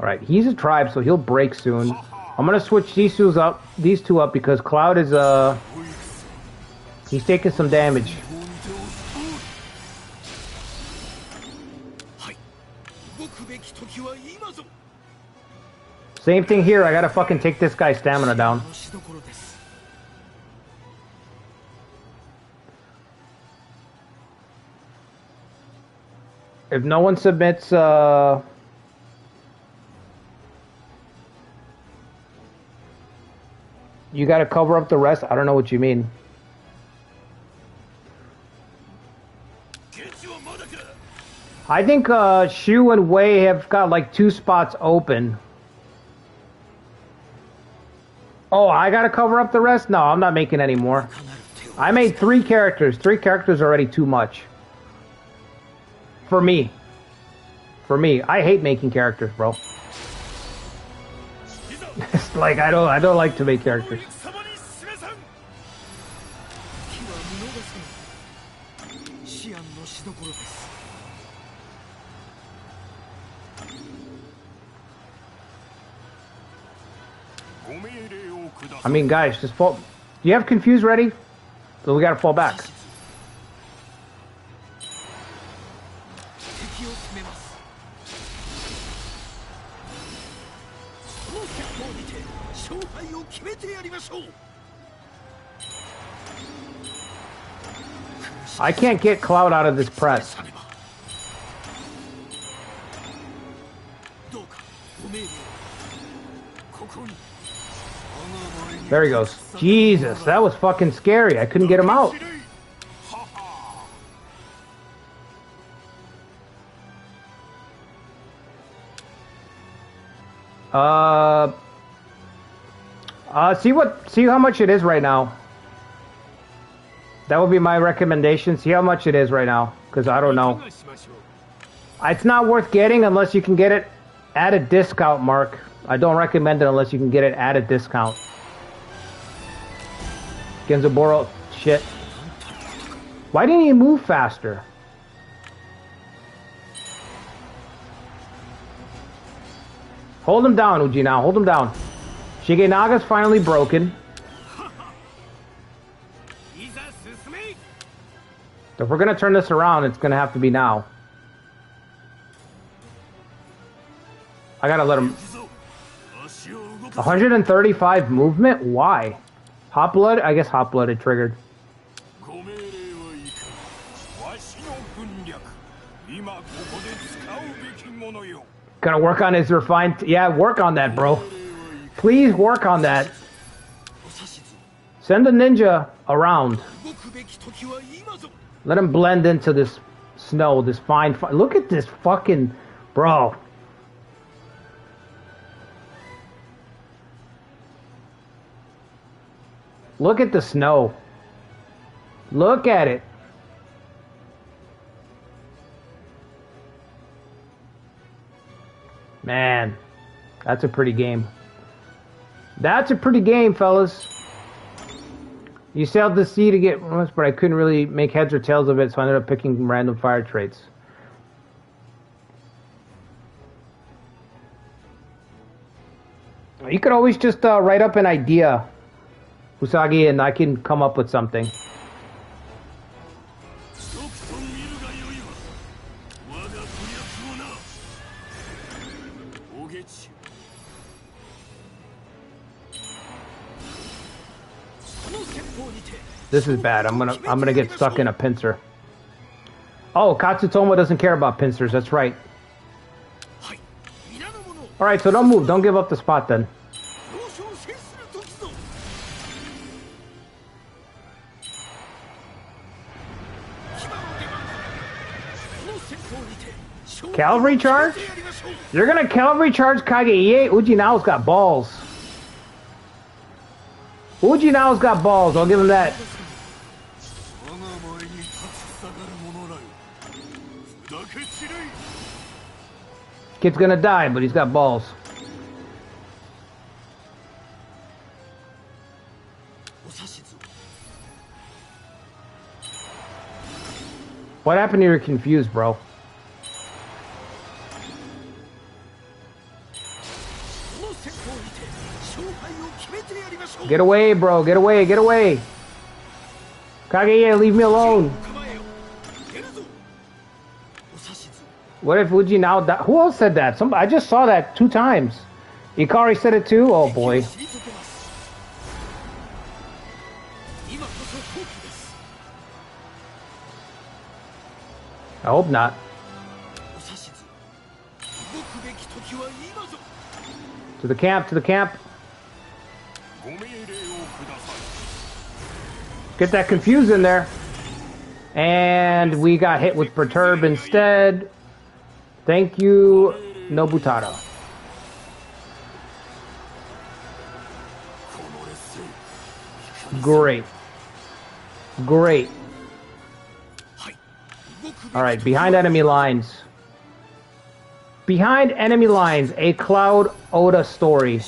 Alright, he's a tribe, so he'll break soon. I'm gonna switch these two up because Cloud is he's taking some damage. Same thing here, I gotta fucking take this guy's stamina down. If no one submits you gotta cover up the rest? I don't know what you mean. I think Shu and Wei have got like 2 spots open. Oh, I gotta cover up the rest? No, I'm not making any more. I made 3 characters. 3 characters are already too much. For me. For me. I hate making characters, bro. It's like I don't like to make characters. I mean, guys, just fall. Do you have Confused ready? So we gotta fall back. I can't get Cloud out of this press. There he goes. Jesus, that was fucking scary. I couldn't get him out. See how much it is right now. That would be my recommendation. See how much it is right now, because I don't know. It's not worth getting unless you can get it at a discount, Mark. I don't recommend it unless you can get it at a discount. Genzaburo, shit. Why didn't he move faster? Hold him down, Uji, now. Hold him down. Shigenaga's finally broken. If we're gonna turn this around, it's gonna have to be now. I gotta let him... 135 movement? Why? Hot blood? I guess hot blooded triggered. Gotta work on his refined... Yeah, work on that, bro. Please work on that. Send the ninja around. Let him blend into this snow, this fine... Look at this fucking... Bro. Look at the snow. Look at it. That's a pretty game. That's a pretty game, fellas. You sailed the sea to get once, but I couldn't really make heads or tails of it, so I ended up picking random fire traits. You could always just write up an idea, Usagi, and I can come up with something. This is bad. I'm gonna get stuck in a pincer. Oh, Katsutomo doesn't care about pincers. That's right. All right, so don't move. Don't give up the spot then. Cavalry charge? You're gonna cavalry charge Kage-ie? Ujinao's got balls. Ujinao's got balls. I'll give him that. Kid's gonna die, but he's got balls. What happened? You're confused, bro. Get away, bro. Get away. Get away. Kage-ie, leave me alone. What if Ujinao died? Who else said that? I just saw that 2 times. Ikari said it too? Oh boy. I hope not. To the camp, to the camp. Get that confused in there. And we got hit with Perturb instead. Thank you, Nobutada. Great. Great. Alright, behind enemy lines. Behind enemy lines, a Cloud Oda story.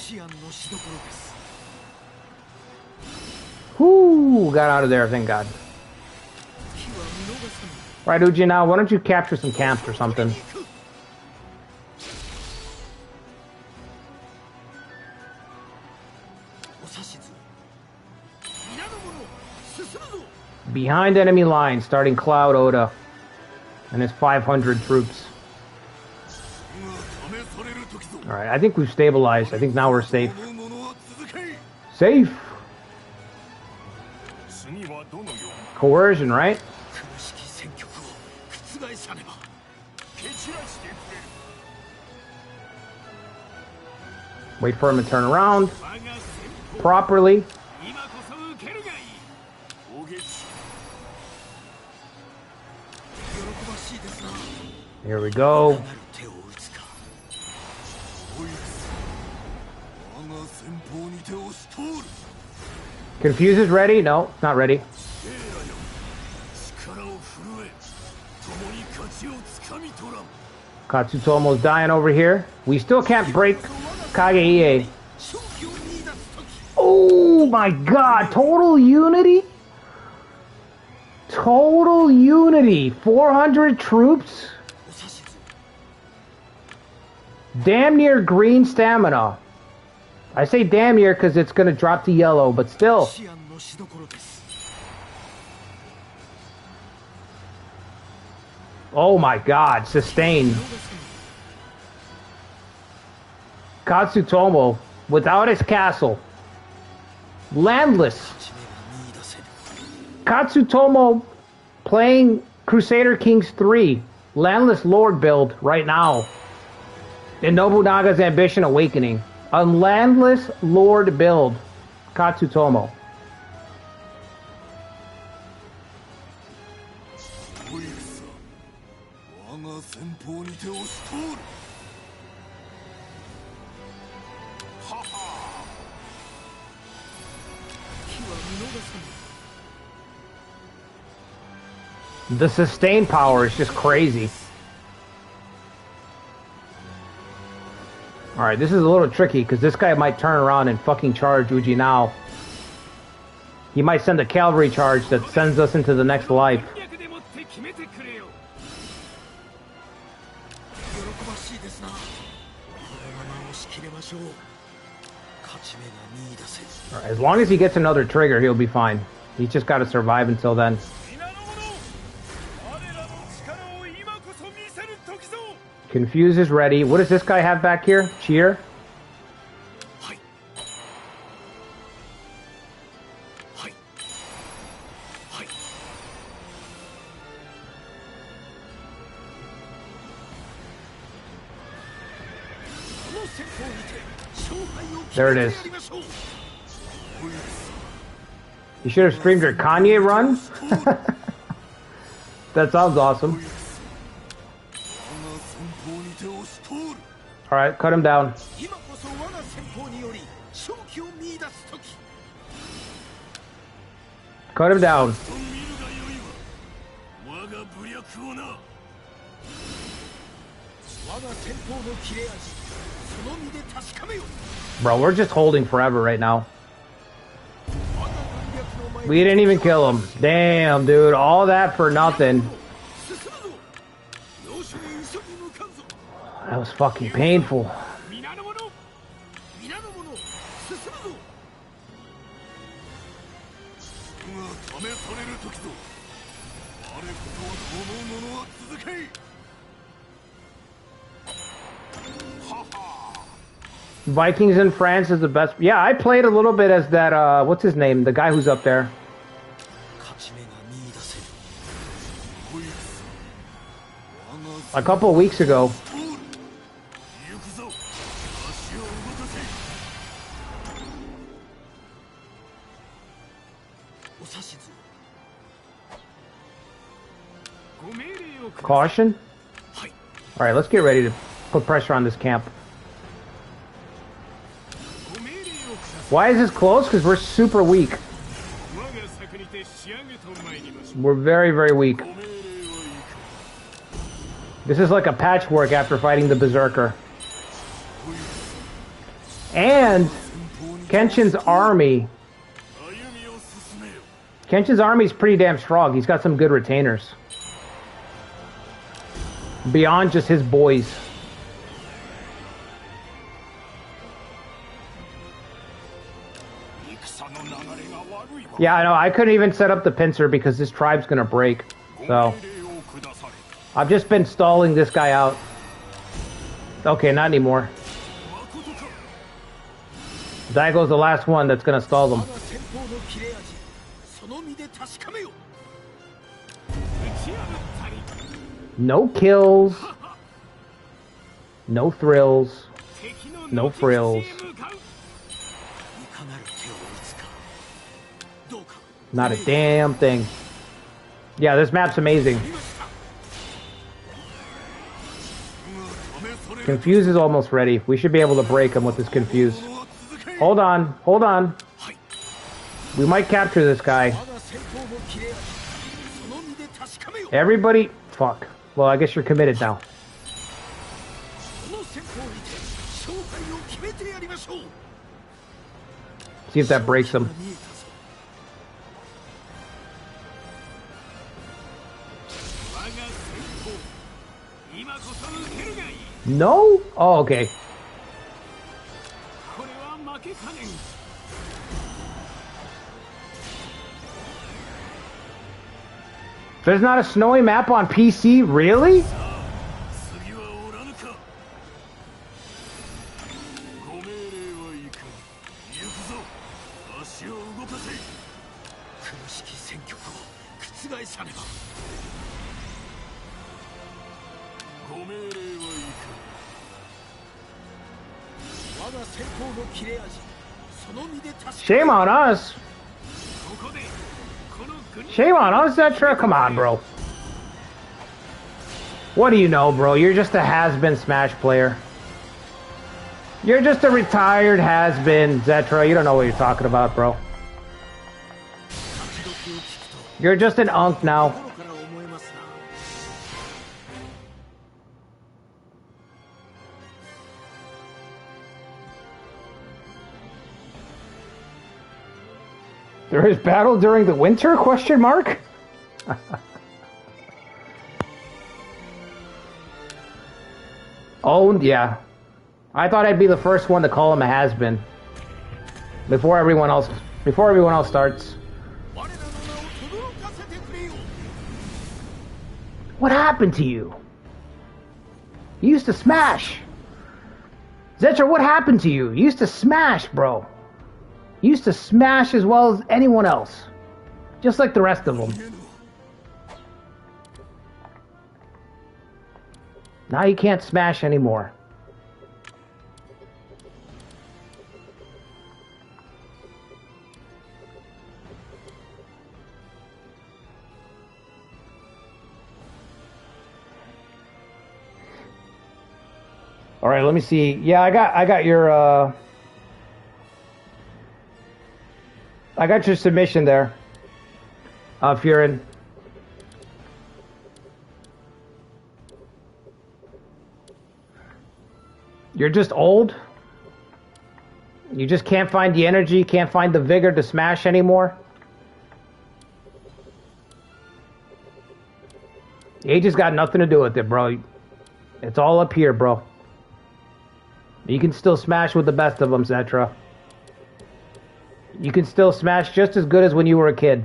Whoo, got out of there, thank God. Right, Uji, now why don't you capture some camps or something? Behind enemy lines, starting Cloud Oda and his 500 troops. Alright, I think we've stabilized. I think now we're safe. Safe! Coercion, right? Wait for him to turn around properly. Here we go. Confuse is ready? No, it's not ready. Katsutomo's dying over here. We still can't break Kage-ie. Oh my God, total unity? Total unity. 400 troops? Damn near green stamina. I say damn near because it's going to drop to yellow, but still. Oh my God, sustain. Katsutomo, without his castle. Landless. Katsutomo playing Crusader Kings 3. Landless Lord build right now. In Nobunaga's Ambition Awakening. A landless Lord build. Katsutomo. The sustain power is just crazy. Alright, this is a little tricky, because this guy might turn around and fucking charge Uji now. He might send a cavalry charge that sends us into the next life. Alright, as long as he gets another trigger, he'll be fine. He's just got to survive until then. Confuse is ready. What does this guy have back here? Cheer? There it is. You should have streamed your Kanye run? That sounds awesome. Alright, cut him down. Cut him down. Bro, we're just holding forever right now. We didn't even kill him. Damn, dude. All that for nothing. That was fucking painful. Vikings in France is the best. Yeah, I played a little bit as that, what's his name? The guy who's up there. A couple of weeks ago. Caution? Alright, let's get ready to put pressure on this camp. Why is this close? Because we're super weak. We're very, very weak. This is like a patchwork after fighting the Berserker. And Kenshin's army. Kenshin's army is pretty damn strong. He's got some good retainers. Beyond just his boys. Yeah, I know. I couldn't even set up the pincer because this tribe's gonna break. So I've just been stalling this guy out. Okay, not anymore. Daigo's the last one that's gonna stall them. No kills. No thrills. No frills. Not a damn thing. Yeah, this map's amazing. Confuse is almost ready. We should be able to break him with this Confuse. Hold on, hold on. We might capture this guy. Everybody... Fuck. Well, I guess you're committed now. See if that breaks him. No? Oh, okay. There's not a snowy map on PC? Really? Shame on us. Shame on us, Zetra? Come on, bro. What do you know, bro? You're just a has-been Smash player. You're just a retired has-been, Zetra. You don't know what you're talking about, bro. You're just an unk now. There is battle during the winter? Question mark? Owned, yeah. I thought I'd be the first one to call him a has-been. Before everyone else starts. What happened to you? You used to smash. Zetra, what happened to you? You used to smash, bro. You used to smash as well as anyone else. Just like the rest of them. Now you can't smash anymore. All right, let me see. Yeah, I got your submission there. Furin. You're just old. You just can't find the energy, can't find the vigor to smash anymore. Age has got nothing to do with it, bro. It's all up here, bro. You can still smash with the best of them, Zetra. You can still smash just as good as when you were a kid.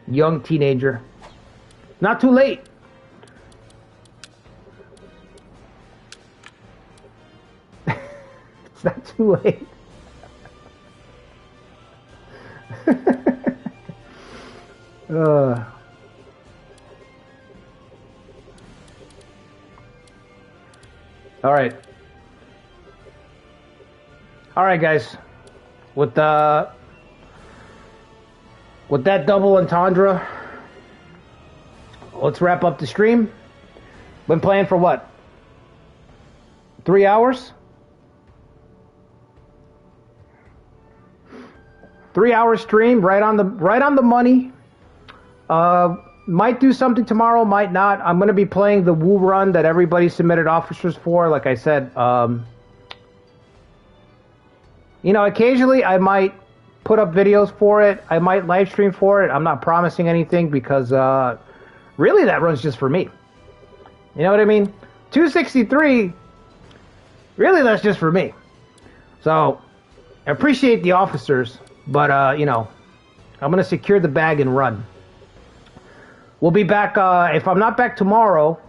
Young teenager. Not too late. It's not too late. All right. All right, guys. With that double entendre, let's wrap up the stream. Been playing for what? 3 hours? 3 hour stream, right on the money. Might do something tomorrow, might not. I'm gonna be playing the Woo run that everybody submitted officers for. Like I said, you know, occasionally I might put up videos for it. I might live stream for it. I'm not promising anything because really that run's just for me. You know what I mean? 263. Really, that's just for me. So I appreciate the officers, but you know, I'm gonna secure the bag and run. We'll be back, if I'm not back tomorrow,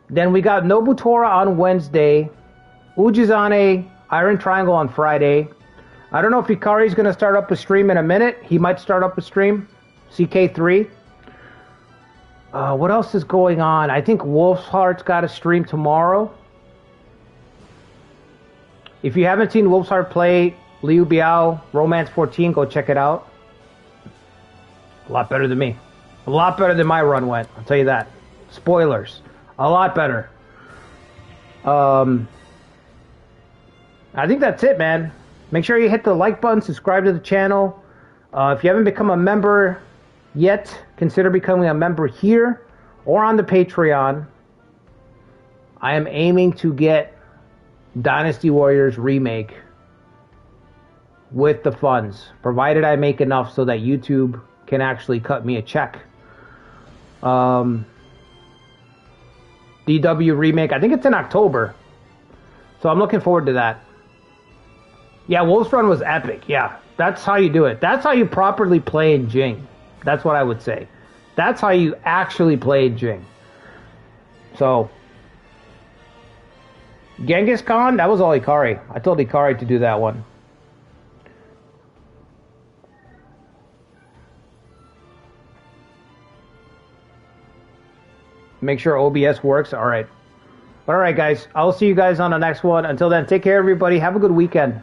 then we got Nobutora on Wednesday, Ujizane, Iron Triangle on Friday. I don't know if Hikari's going to start up a stream in a minute. He might start up a stream. CK3. What else is going on? I think Wolf's Heart's got a stream tomorrow. If you haven't seen Wolf's Heart play Liu Biao Romance 14, go check it out. A lot better than me. A lot better than my run went, I'll tell you that. Spoilers. A lot better. I think that's it, man. Make sure you hit the like button, subscribe to the channel. If you haven't become a member yet, consider becoming a member here or on the Patreon. I am aiming to get Dynasty Warriors Remake with the funds, provided I make enough so that YouTube can actually cut me a check. DW Remake, I think it's in October, so I'm looking forward to that. Yeah, Wolf's Run was epic. Yeah, that's how you do it. That's how you properly play in Jing. That's what I would say. That's how you actually play in Jing. So Genghis Khan, that was all Hikari. I told Hikari to do that one. Make sure OBS works. All right. All right, guys. I'll see you guys on the next one. Until then, take care, everybody. Have a good weekend.